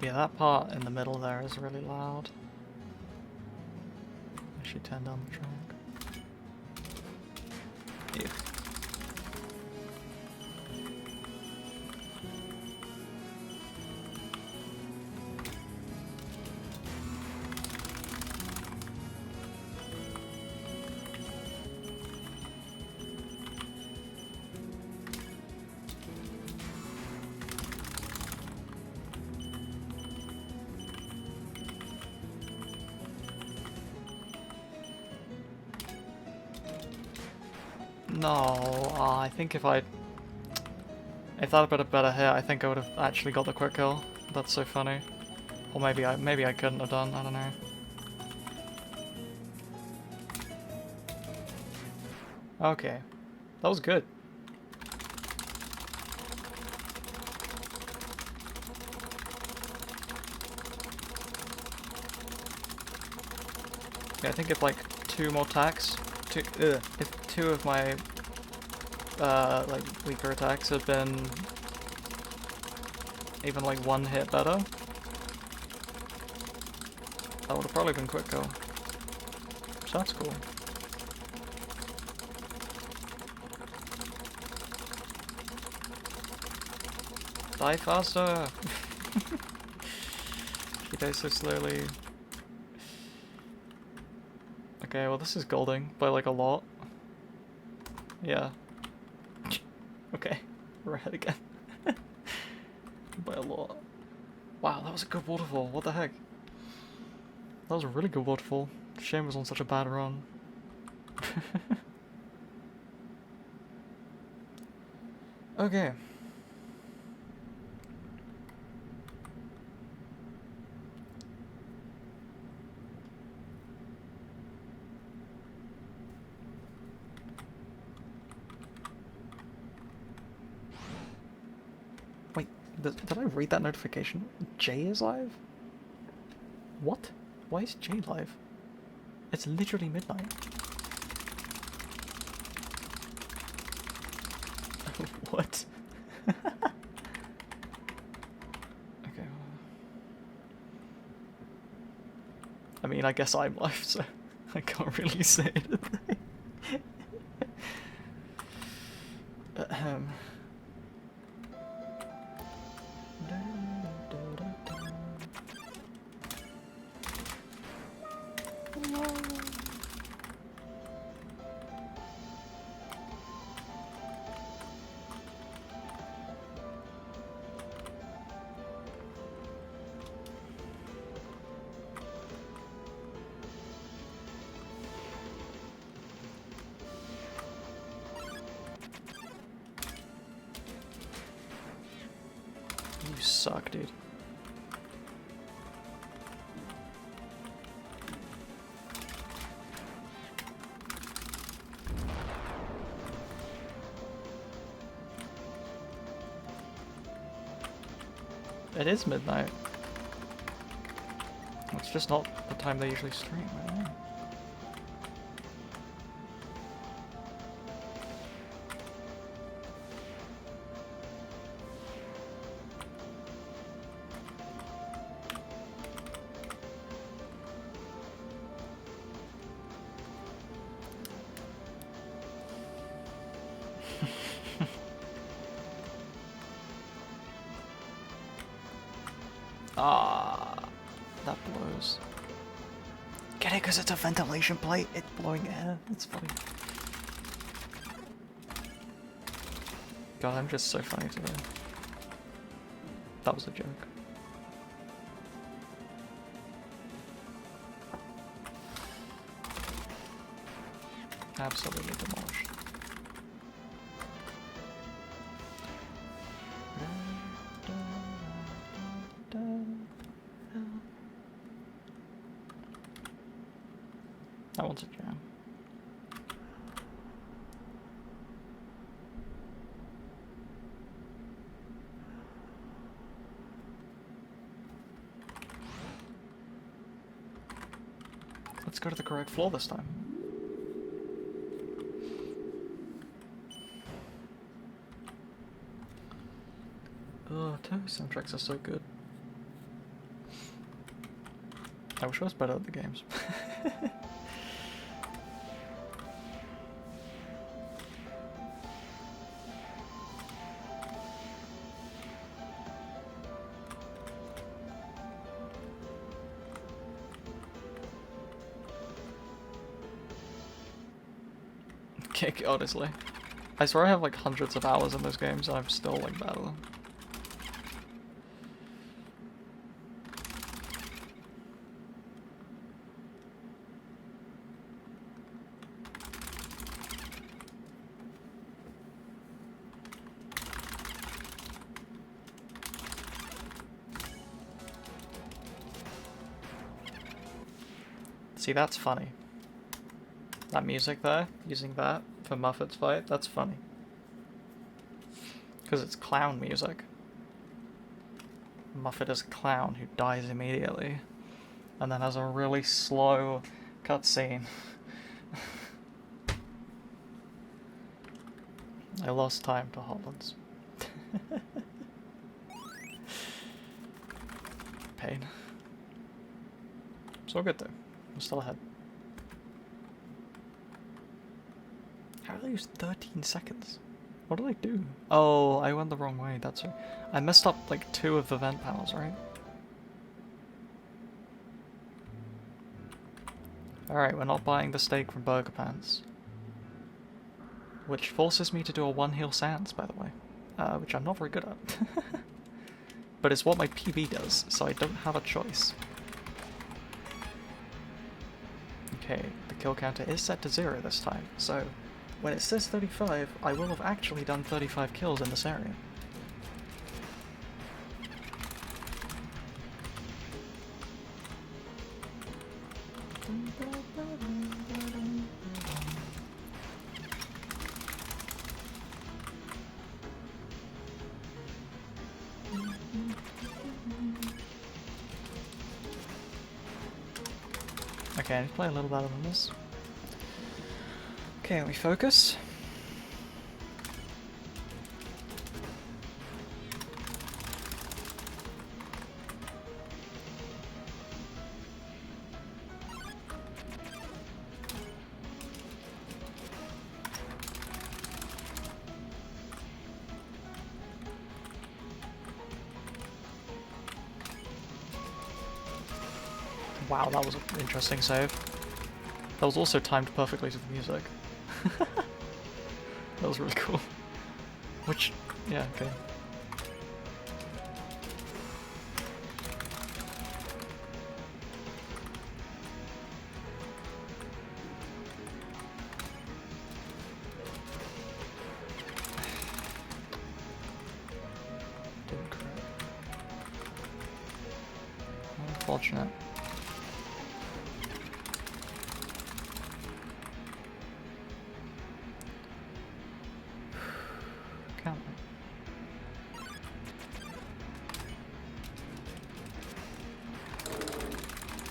Yeah, that part in the middle there is really loud. I should turn down the track. Yeah. No, I think if that had been a better hit, I think I would have actually got the quick kill. That's so funny. Or maybe I couldn't have done, I don't know. Okay. That was good. Yeah, I think if like if two of my like weaker attacks had been even like one hit better, that would have probably been quick kill. So that's cool. Die faster! She dies so slowly. Okay, well this is golding by like a lot. Yeah. Okay, we're ahead again. By a lot. Wow, that was a good waterfall, what the heck? That was a really good waterfall. Shame it was on such a bad run. Okay. Wait, did I read that notification? Jay is live? What? Why is Jay live? It's literally midnight. What? Okay. I mean, I guess I'm live, so I can't really say anything. Ahem. You suck, dude. It is midnight. It's just not the time they usually stream, I don't know. Ah, that blows. Get it? Because it's a ventilation plate. It's blowing air. It's funny. God, I'm just so funny today. That was a joke. Absolutely demolished. That one's a jam. Let's go to the correct floor this time. Oh, Toho soundtracks are so good. I wish I was better at the games. Kick, honestly. I swear I have like hundreds of hours in those games and I'm still like bad at them. See, that's funny. That music there, using that for Muffet's fight, that's funny. Because it's clown music. Muffet is a clown who dies immediately. And then has a really slow cutscene. I lost time to Hollands. Pain. It's all good though. I'm still ahead. How did I use 13 seconds? What did I do? Oh, I went the wrong way, that's right. I messed up like 2 of the vent panels, right? Alright, we're not buying the steak from Burger Pants. Which forces me to do a one-heel sans, by the way. Which I'm not very good at. But it's what my PB does, so I don't have a choice. Okay, the kill counter is set to 0 this time, so when it says 35, I will have actually done 35 kills in this area. Okay, I need to play a little better than this. Okay, let me focus. Wow, that was an interesting save. That was also timed perfectly to the music. That was really cool. Which, yeah, okay. Didn't crit. Unfortunate.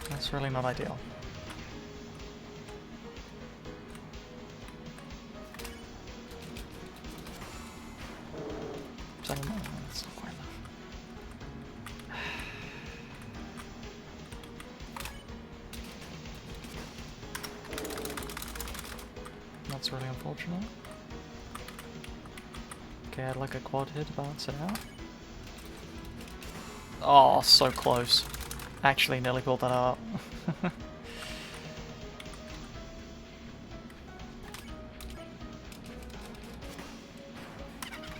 That's really not ideal. That's not quite enough. That's really unfortunate. Okay, I'd like a quad hit to balance it out. Oh, so close. Actually nearly pulled that out.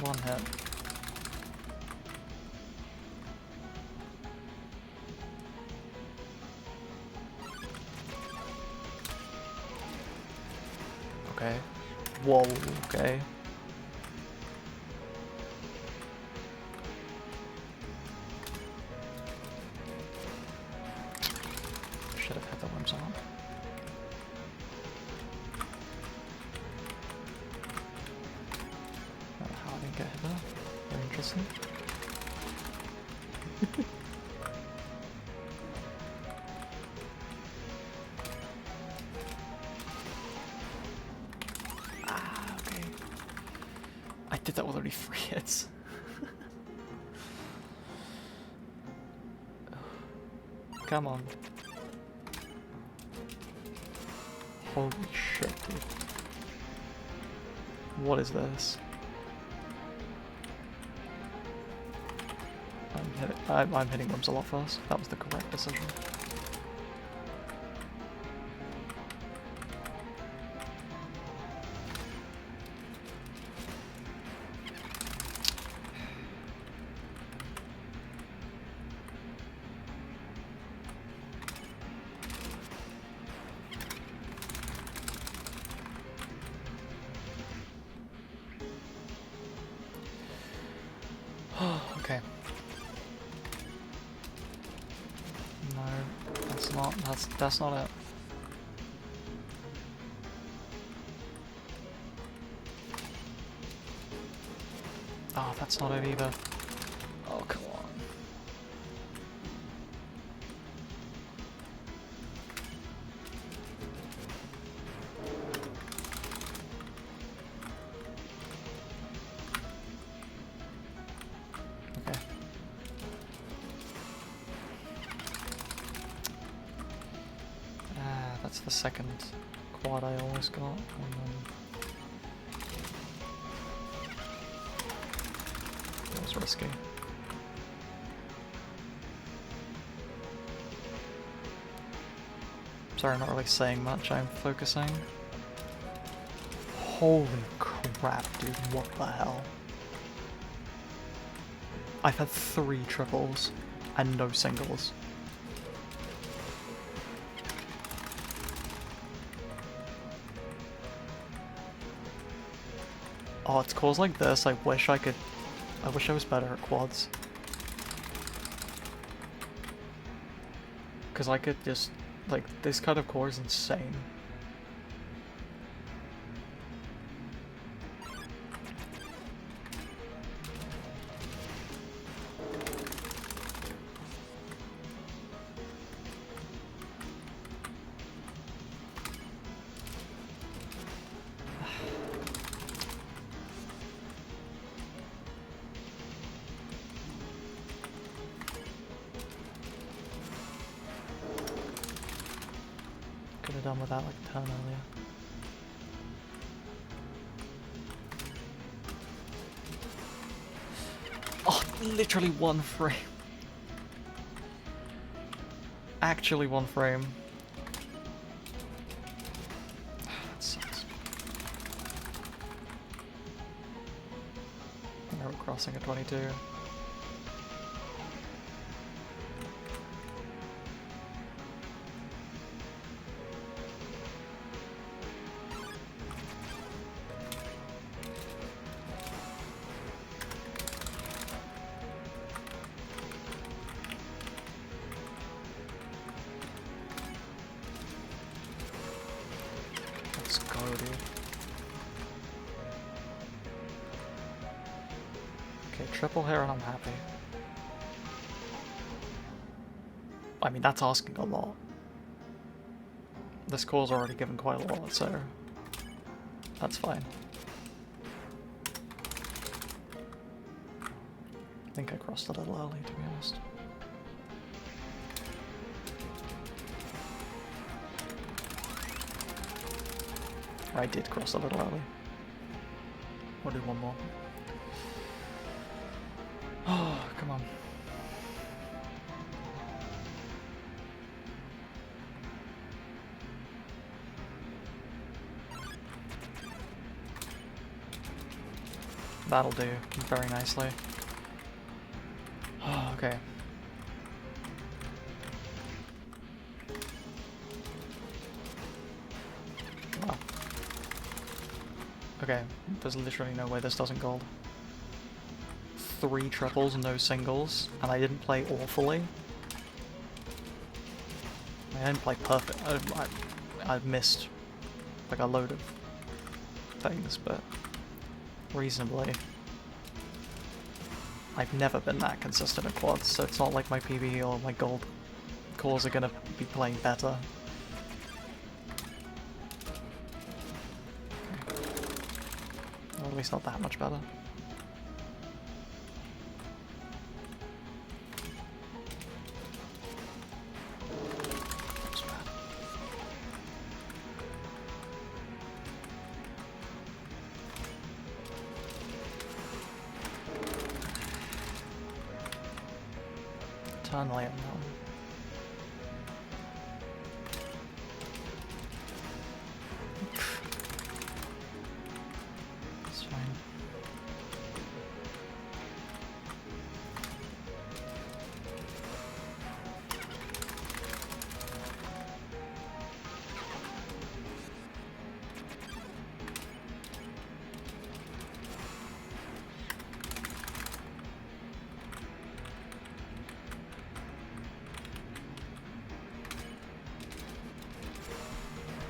One hit. Okay. Whoa, okay. Should have had the limbs on. I don't know how I didn't get hit there. Very interesting. Ah, okay. I did that with only 3 hits. Come on. Holy shit, dude. What is this? I'm hitting rooms a lot fast. That was the correct decision. Okay. No, that's not it. Oh, that's not it either. Oh, come on. Okay. That's the second quad I almost got, and then it was risky. Sorry, I'm not really saying much, I'm focusing. Holy crap, dude, what the hell? I've had 3 triples and no singles. Oh, it's calls like this. I wish I was better at quads. Because I could just, like, this kind of core is insane. Could have done with that like a turn earlier. Oh, literally 1 frame. Actually 1 frame. That sucks. Now we're crossing at 22. Let's go, dude. Okay, triple here and I'm happy. I mean, that's asking a lot. This core's already given quite a lot, so that's fine. I think I crossed a little early, to be honest. I did cross a little early. We'll do one more. Oh, come on. That'll do very nicely. Oh, okay. Wow. Okay, there's literally no way this doesn't gold. 3 triples, no singles, and I didn't play awfully. I didn't play perfect. I missed like a load of things, but reasonably. I've never been that consistent at quads, so it's not like my PB or my gold cores are gonna be playing better. Okay. Or at least not that much better. eternally on that one. It's fine.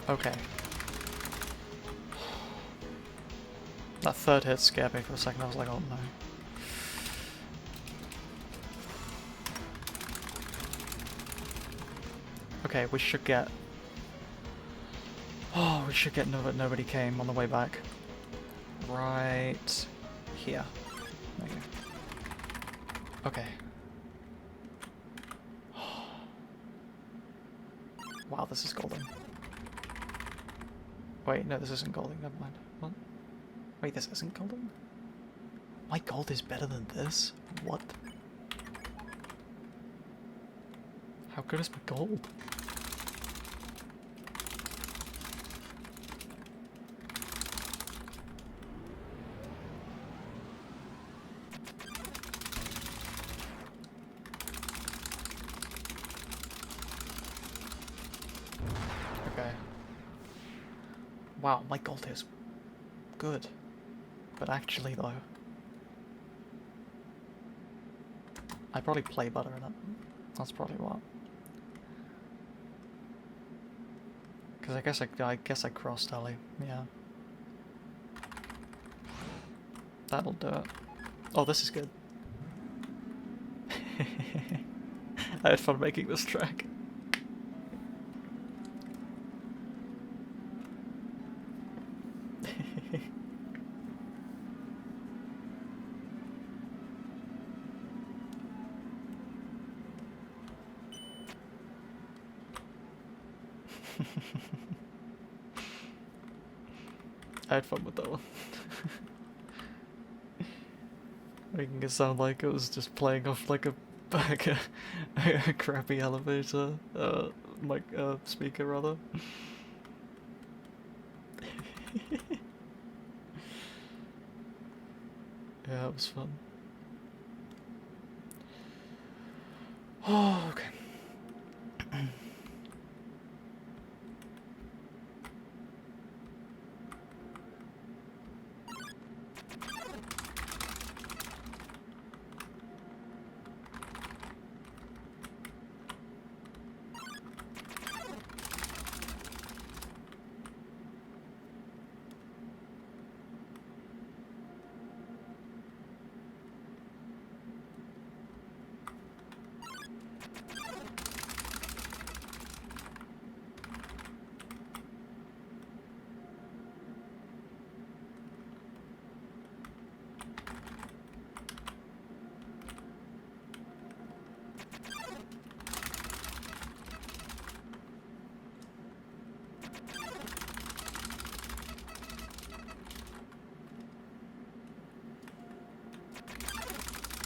Okay. That third hit scared me for a second. I was like, oh no. Okay, we should get... Oh, we should get nobody came on the way back. Right here. There you go. Okay. Wow, this is golden. Wait, no, this isn't golden. Never mind. What? Wait, this isn't golden? My gold is better than this? What? How good is my gold? Okay. Wow, my gold is good. But actually though, I probably play better in it. That's probably what. Because I guess I crossed Ellie. Yeah. That'll do it. Oh, this is good. I had fun making this track. I had fun with that one. Making it sound like it was just playing off like a crappy elevator, speaker rather. Yeah, it was fun. Oh, okay.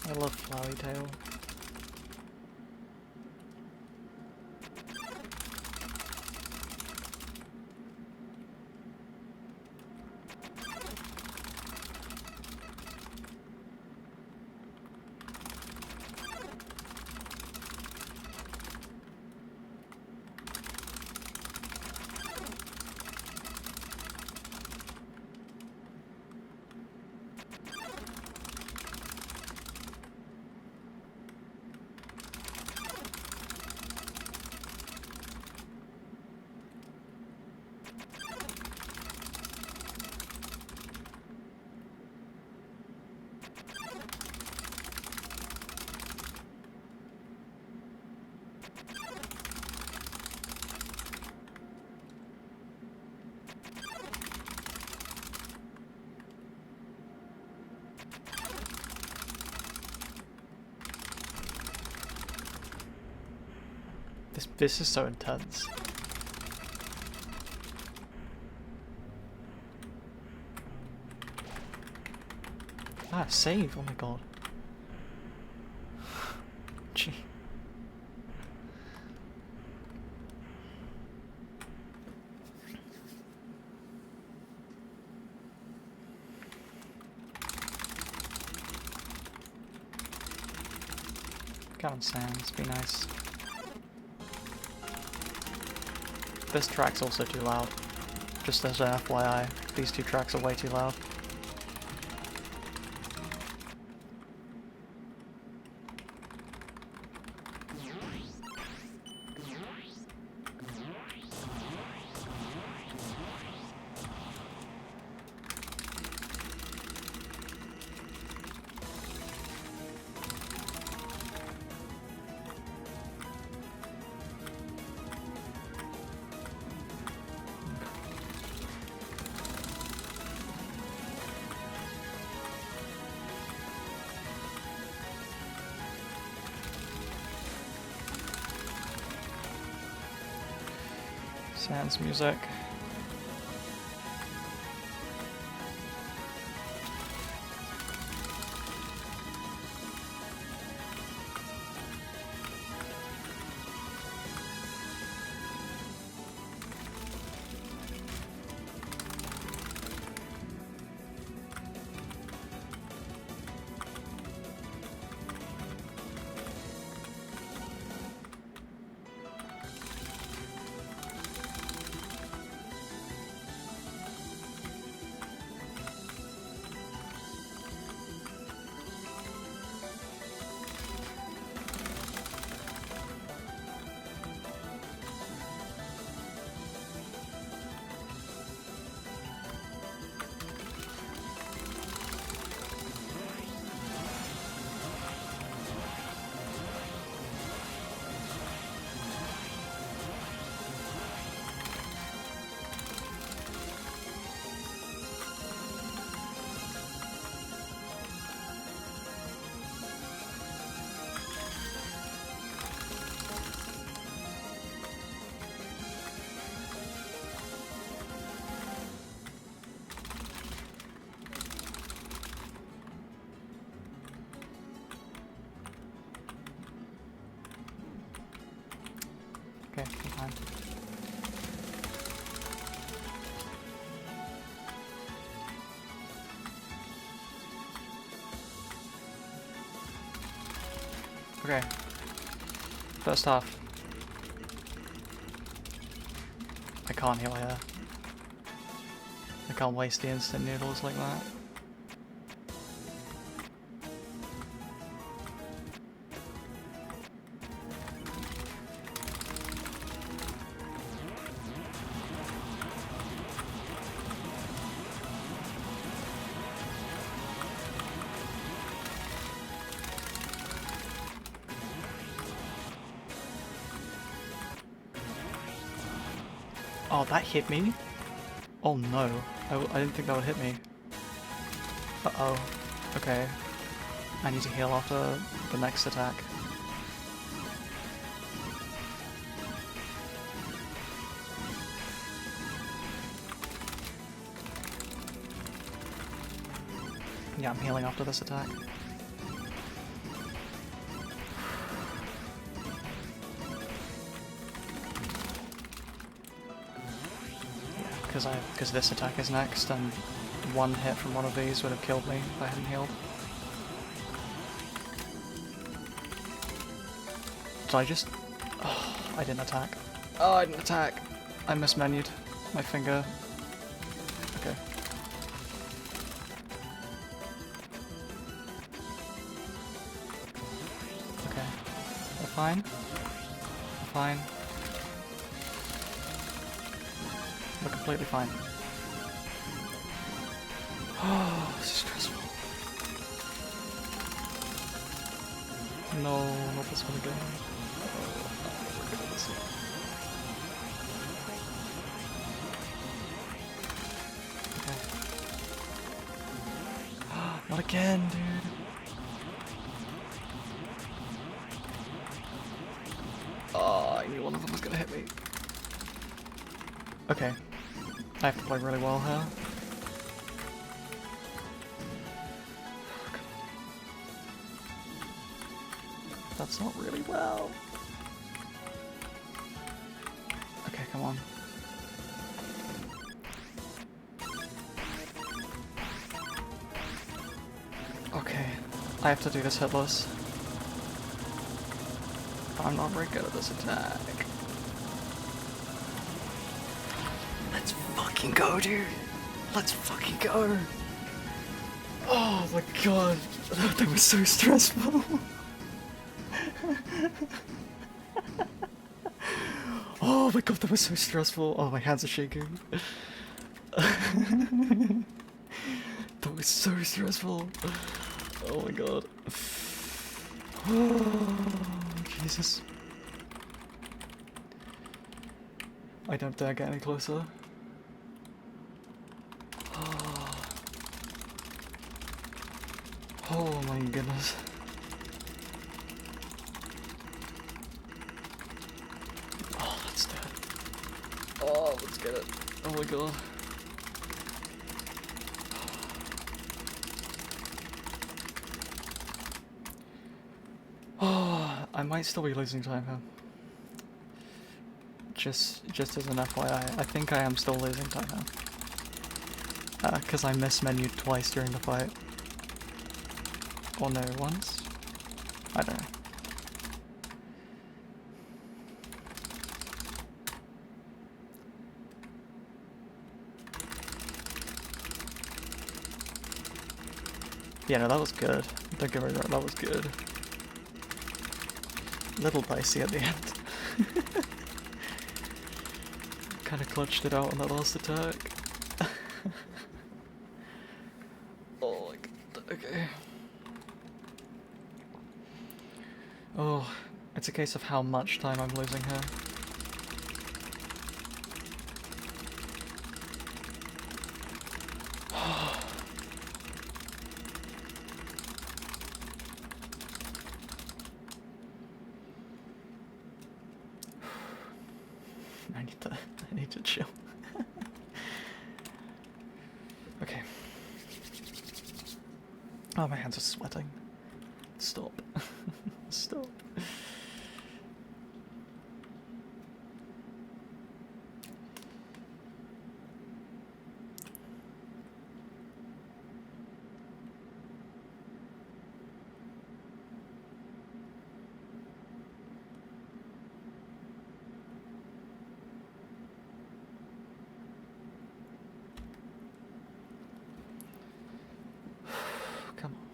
I love Flowy Tail. This is so intense. Ah, save! Oh my god. Gee. Get on Sans, be nice. This track's also too loud. Just as an FYI, these two tracks are way too loud. Sans music. Okay, fine. Okay. First off, I can't heal here. I can't waste the instant noodles like that. Oh, that hit me? Oh no, I didn't think that would hit me. Uh-oh. Okay. I need to heal after the next attack. Yeah, I'm healing after this attack. Because this attack is next, and one hit from one of these would have killed me if I hadn't healed. Did I just... Oh, I didn't attack. Oh, I didn't attack! I mismenued my finger. Okay. Okay. We're fine. We're fine. We're completely fine. Oh, this is stressful. No, not this one again. Okay. Not again, dude. Oh, I knew one of them was gonna hit me. Okay. I have to play really well here. That's not really well. Okay, come on. Okay, I have to do this hitless. I'm not very good at this attack. Let's fucking go, dude. Let's fucking go. Oh my god. That was so stressful. Oh my god, that was so stressful. Oh, my hands are shaking. That was so stressful. Oh my god. Oh, Jesus. I don't dare get any closer. Oh my goodness. Oh, that's dead. Oh, let's get it. Oh my god. Oh, I might still be losing time here. Just as an FYI, I think I am still losing time now. Because I mismenued twice during the fight. Or no, once? I don't know. Yeah, no, that was good. Don't get me wrong, that was good. A little dicey at the end. Kinda clutched it out on that last attack. Oh my god, okay. Oh, it's a case of how much time I'm losing here. I need to chill. Okay. Oh, my hands are sweating. Stop. Stop. Come on.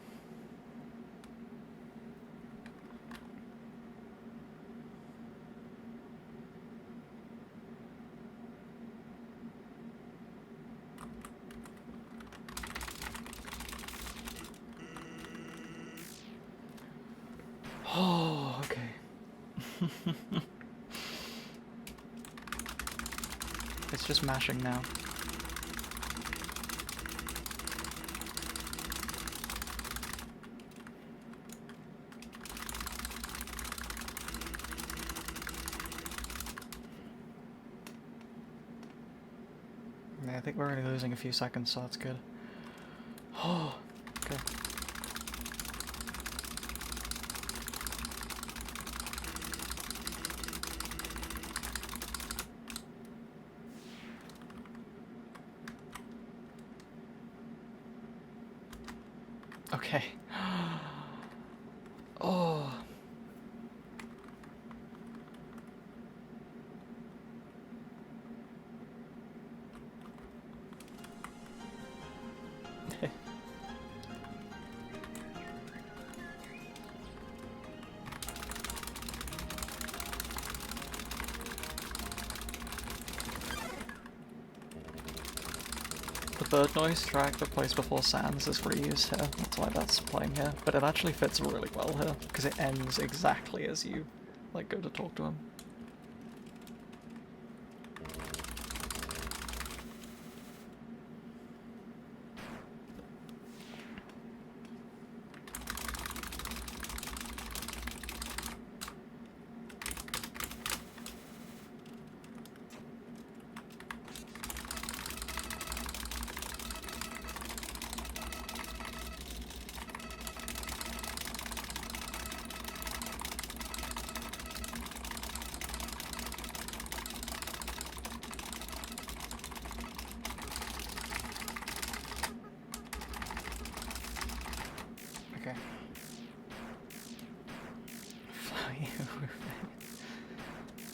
Oh, okay. It's just mashing now. Yeah, I think we're only losing a few seconds, so that's good. Oh, okay. Okay. Oh. The bird noise track that plays before Sans is reused here, that's why that's playing here, but it actually fits really well here, because it ends exactly as you, like, go to talk to him.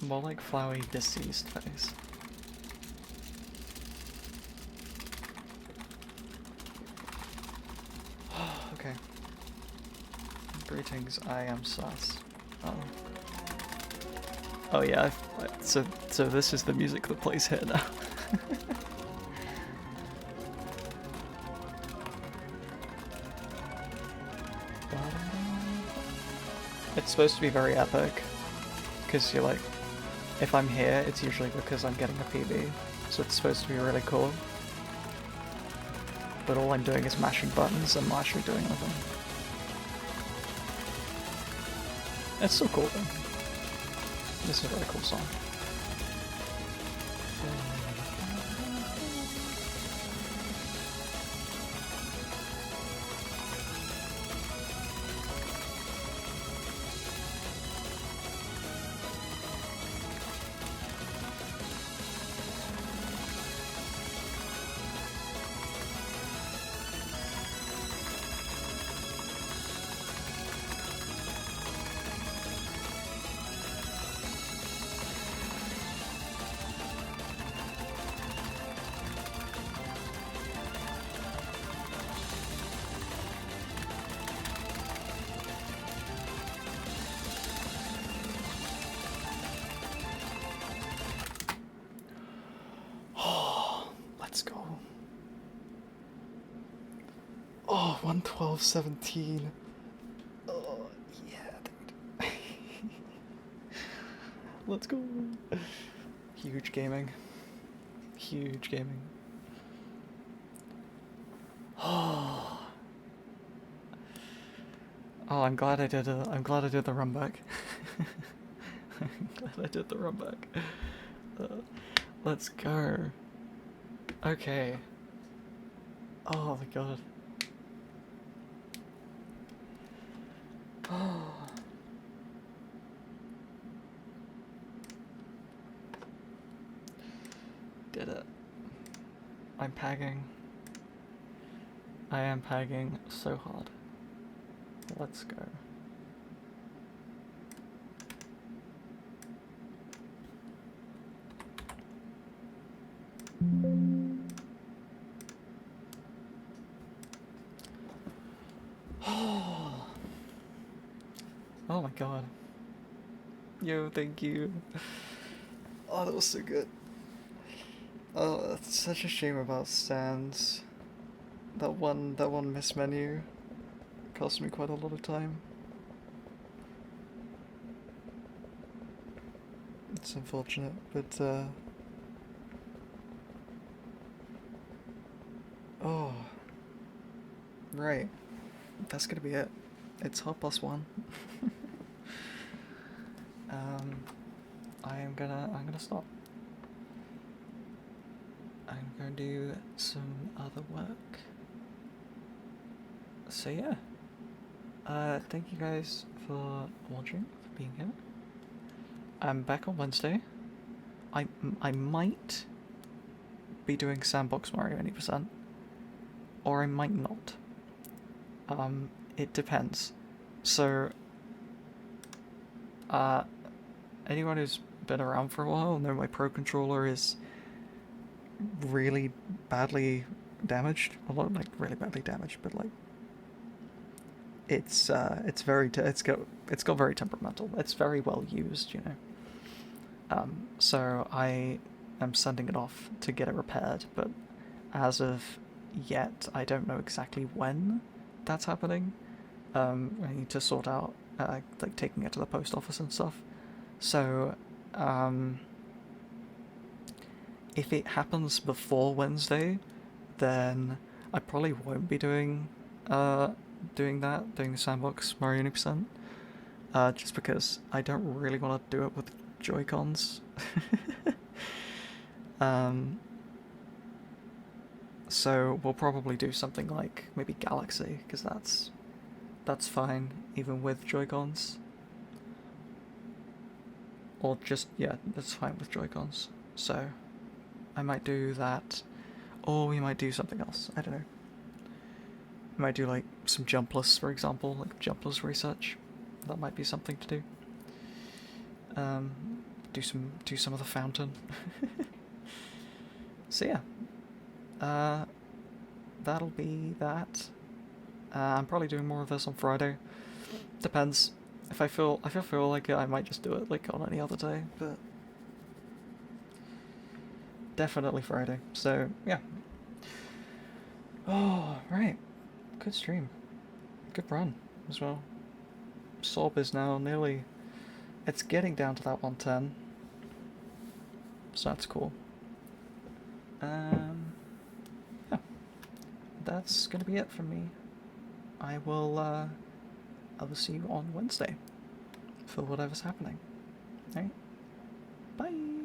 More like flowery deceased face. Okay. Greetings, I am sus. Oh. Oh yeah, so this is the music that plays here now. It's supposed to be very epic, because you're like, if I'm here, it's usually because I'm getting a PB, so it's supposed to be really cool. But all I'm doing is mashing buttons, I'm not actually doing anything. It's so cool though. This is a really cool song. Let's go. Oh, 112.17. Oh, yeah, dude. Let's go. Huge gaming. Huge gaming. Oh. Oh, I'm glad I did the run back. I'm glad I did the run back. Let's go. Okay. Oh my god. Oh. Did it. I'm pagging. I am pagging so hard. Let's go. Oh my god. Yo, thank you. Oh, that was so good. Oh, it's such a shame about stands. That one miss menu cost me quite a lot of time. It's unfortunate, but oh, right. That's gonna be it. It's hot +1. I'm gonna stop. I'm gonna do some other work. So yeah. Thank you guys for watching, for being here. I'm back on Wednesday. I might be doing Sandbox Mario 80%, or I might not. It depends. So, anyone who's been around for a while know my Pro Controller is really badly damaged. A lot, like, really badly damaged, but like, it's got very temperamental. It's very well used, you know. So I am sending it off to get it repaired, but as of yet, I don't know exactly when that's happening. I need to sort out like taking it to the post office and stuff. So if it happens before Wednesday, then I probably won't be doing the Sandbox Mario 80%, just because I don't really want to do it with Joy-Cons. So we'll probably do something like maybe Galaxy, because that's fine even with Joy-Cons. Or just, yeah, that's fine with Joy-Cons. So I might do that, or we might do something else. I don't know. We might do like some jumpless, for example, like jumpless research. That might be something to do. do some of the fountain. So yeah, that'll be that. I'm probably doing more of this on Friday. Depends. If I feel like it, I might just do it like on any other day, but definitely Friday. So yeah. Oh right, good stream, good run as well. Sob is now nearly. It's getting down to that 110, so that's cool. Yeah, that's gonna be it from me. I will see you on Wednesday for whatever's happening. Alright, bye!